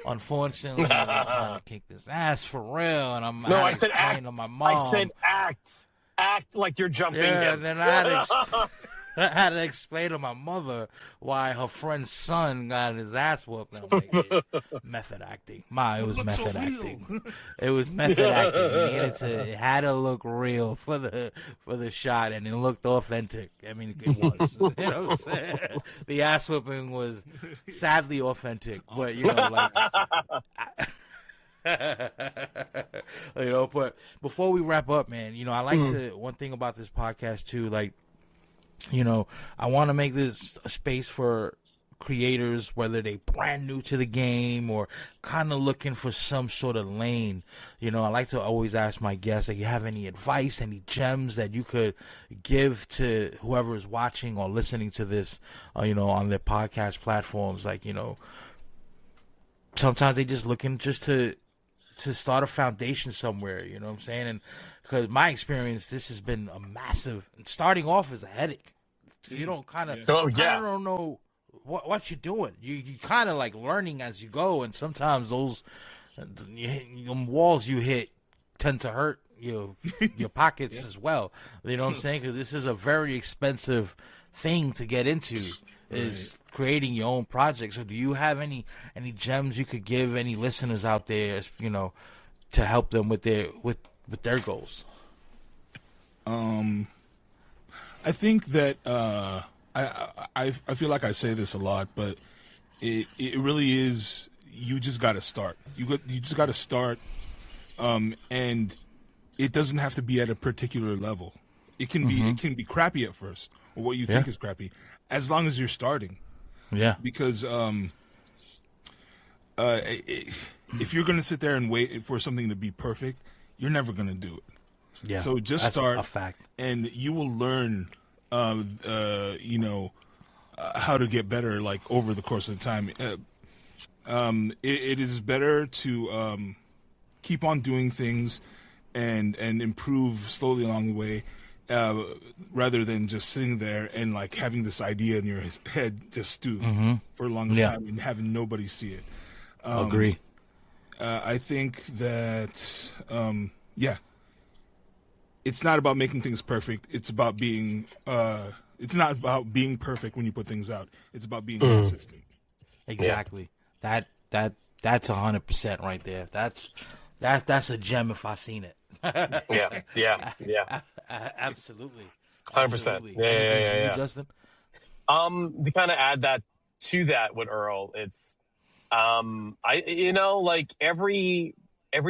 Unfortunately, I'm trying to kick this ass for real, and I said act. On my mom. I said act like you're jumping him. And then I I had to explain to my mother why her friend's son got his ass whooped. And I'm like, yeah, method acting. It was method acting. It was method acting. It had to look real for the shot, and it looked authentic. I mean, it was. You know what I'm saying? The ass whooping was sadly authentic, but but before we wrap up, man, I like to, one thing about this podcast too, like, I want to make this a space for creators, whether they brand new to the game or kind of looking for some sort of lane. I like to always ask my guests, like, you have any advice, any gems that you could give to whoever is watching or listening to this, on their podcast platforms. Like, sometimes they just looking just to start a foundation somewhere, you know what I'm saying? And because my experience, this has been a massive, starting off as a headache. You don't kind of, I don't know what you're doing. You kind of like learning as you go, and sometimes those walls you hit tend to hurt your pockets as well. You know what I'm saying? Because this is a very expensive thing to get into. Is creating your own project. So do you have any gems you could give any listeners out there, to help them with their goals? I think that I feel like I say this a lot, but it really is, you just got to start. You just got to start, and it doesn't have to be at a particular level. It can be crappy at first, or what you think is crappy, as long as you're starting. Yeah. Because if you're going to sit there and wait for something to be perfect, you're never going to do it. Yeah. So just start, a fact, and you will learn, how to get better, like, over the course of the time. It is better to keep on doing things and improve slowly along the way. Rather than just sitting there and like having this idea in your head just stew for a long time and having nobody see it. Agree. I think that, it's not about making things perfect. It's about being, it's not about being perfect when you put things out. It's about being consistent. Exactly. Yeah. That's 100% right there. That's a gem if I seen it. Yeah. Absolutely. 100%. Yeah. Justin? To kind of add that to that with Earl, it's, like every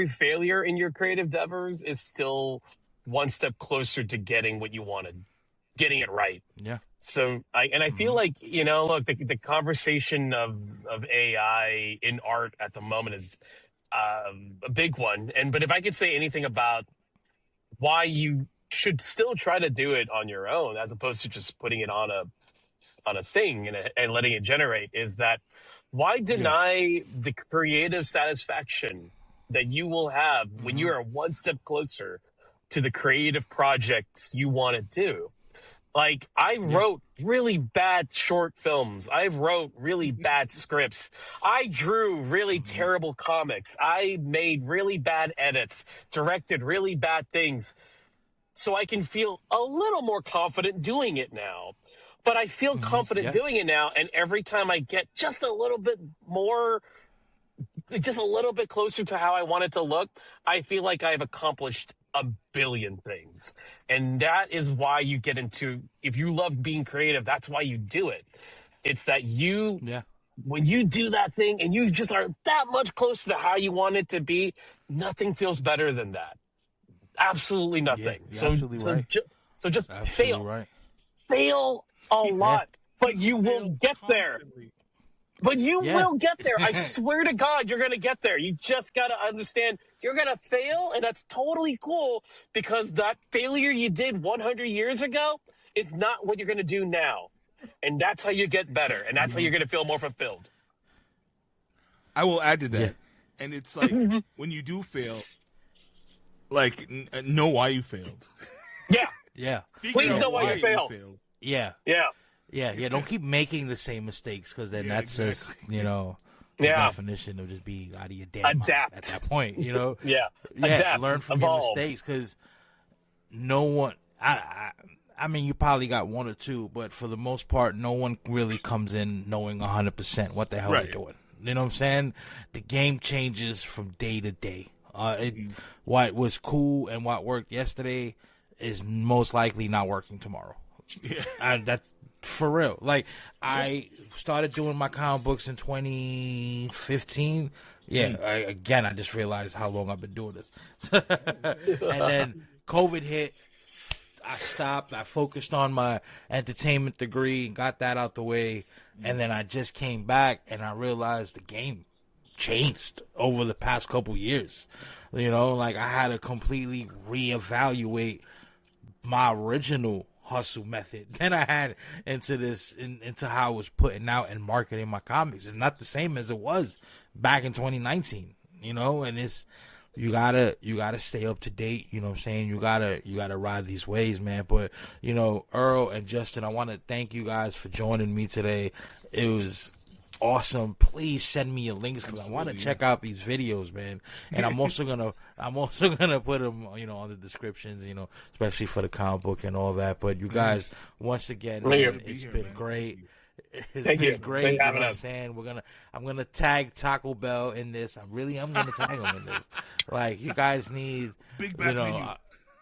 failure in your creative endeavors is still one step closer to getting what you wanted, getting it right. Yeah. So I feel like, look, the conversation of AI in art at the moment is a big one. But if I could say anything about why you should still try to do it on your own, as opposed to just putting it on a thing and letting it generate, is that why deny the creative satisfaction that you will have when you are one step closer to the creative projects you want to do? Like, I wrote really bad short films. I wrote really bad scripts. I drew really terrible comics. I made really bad edits, directed really bad things. So I can feel a little more confident doing it now. But I feel confident doing it now, and every time I get just a little bit more, just a little bit closer to how I want it to look, I feel like I've accomplished a billion things. And that is why you get into, if you love being creative, that's why you do it. It's that when you do that thing and you just are that much closer to how you want it to be, nothing feels better than that. Absolutely nothing. So just fail. Right. Fail a lot, but you will get there. But you will get there. I swear to God, you're going to get there. You just got to understand you're going to fail, and that's totally cool, because that failure you did 100 years ago is not what you're going to do now. And that's how you get better, and that's how you're going to feel more fulfilled. I will add to that. Yeah. And it's like, when you do fail, like, know why you failed. Yeah. Please know why you failed. Yeah. Don't keep making the same mistakes, because then that's just, the definition of just being out of your damn mind at that point, Adapt, learn from your mistakes, because no one, I mean, you probably got one or two, but for the most part, no one really comes in knowing 100% what the hell they're Right. doing. You know what I'm saying? The game changes from day to day. What was cool and what worked yesterday is most likely not working tomorrow. Yeah. That for real. Like I started doing my comic books in 2015. Yeah, I just realized how long I've been doing this. And then COVID hit. I stopped. I focused on my entertainment degree, got that out the way, and then I just came back and I realized the game changed over the past couple years. You know, like I had to completely reevaluate my original hustle method that I had into how I was putting out and marketing my comics. It's not the same as it was back in 2019, you know, and you gotta stay up to date, you know what I'm saying? You gotta ride these waves, man. But, you know, Earl and Justin, I wanna thank you guys for joining me today. It was awesome. Please send me your links because I want to check out these videos, man. And I'm also gonna put them, you know, on the descriptions, you know, especially for the comic book and all that. But you guys, once again, man, it's been great. It's been great. You know what I'm saying? I'm gonna tag Taco Bell in this. I really am gonna tag them in this. Like, you guys need Big back menu.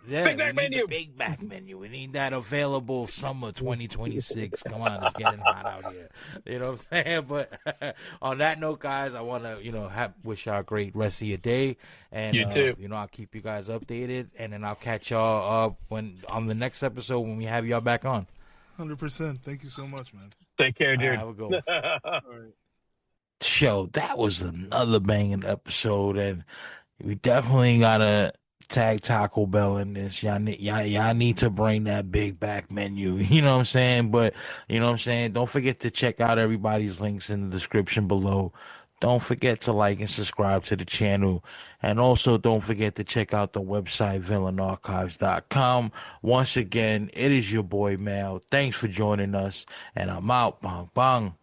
Yeah, Big back menu. The big back menu. We need that available summer 2026. Come on, it's getting hot out here. You know what I'm saying? But on that note, guys, I want to, you know, wish y'all a great rest of your day. And you too. You know, I'll keep you guys updated, and then I'll catch y'all up on the next episode when we have y'all back on. 100%. Thank you so much, man. Take care, dude. Have a good one. All right. Show, that was another banging episode, and we definitely gotta tag Taco Bell in this. Y'all need to bring that big back menu. You know what I'm saying? But you know what I'm saying? Don't forget to check out everybody's links in the description below. Don't forget to like and subscribe to the channel. And also don't forget to check out the website, villainarchives.com. Once again, it is your boy Mal. Thanks for joining us. And I'm out. Bang, bang.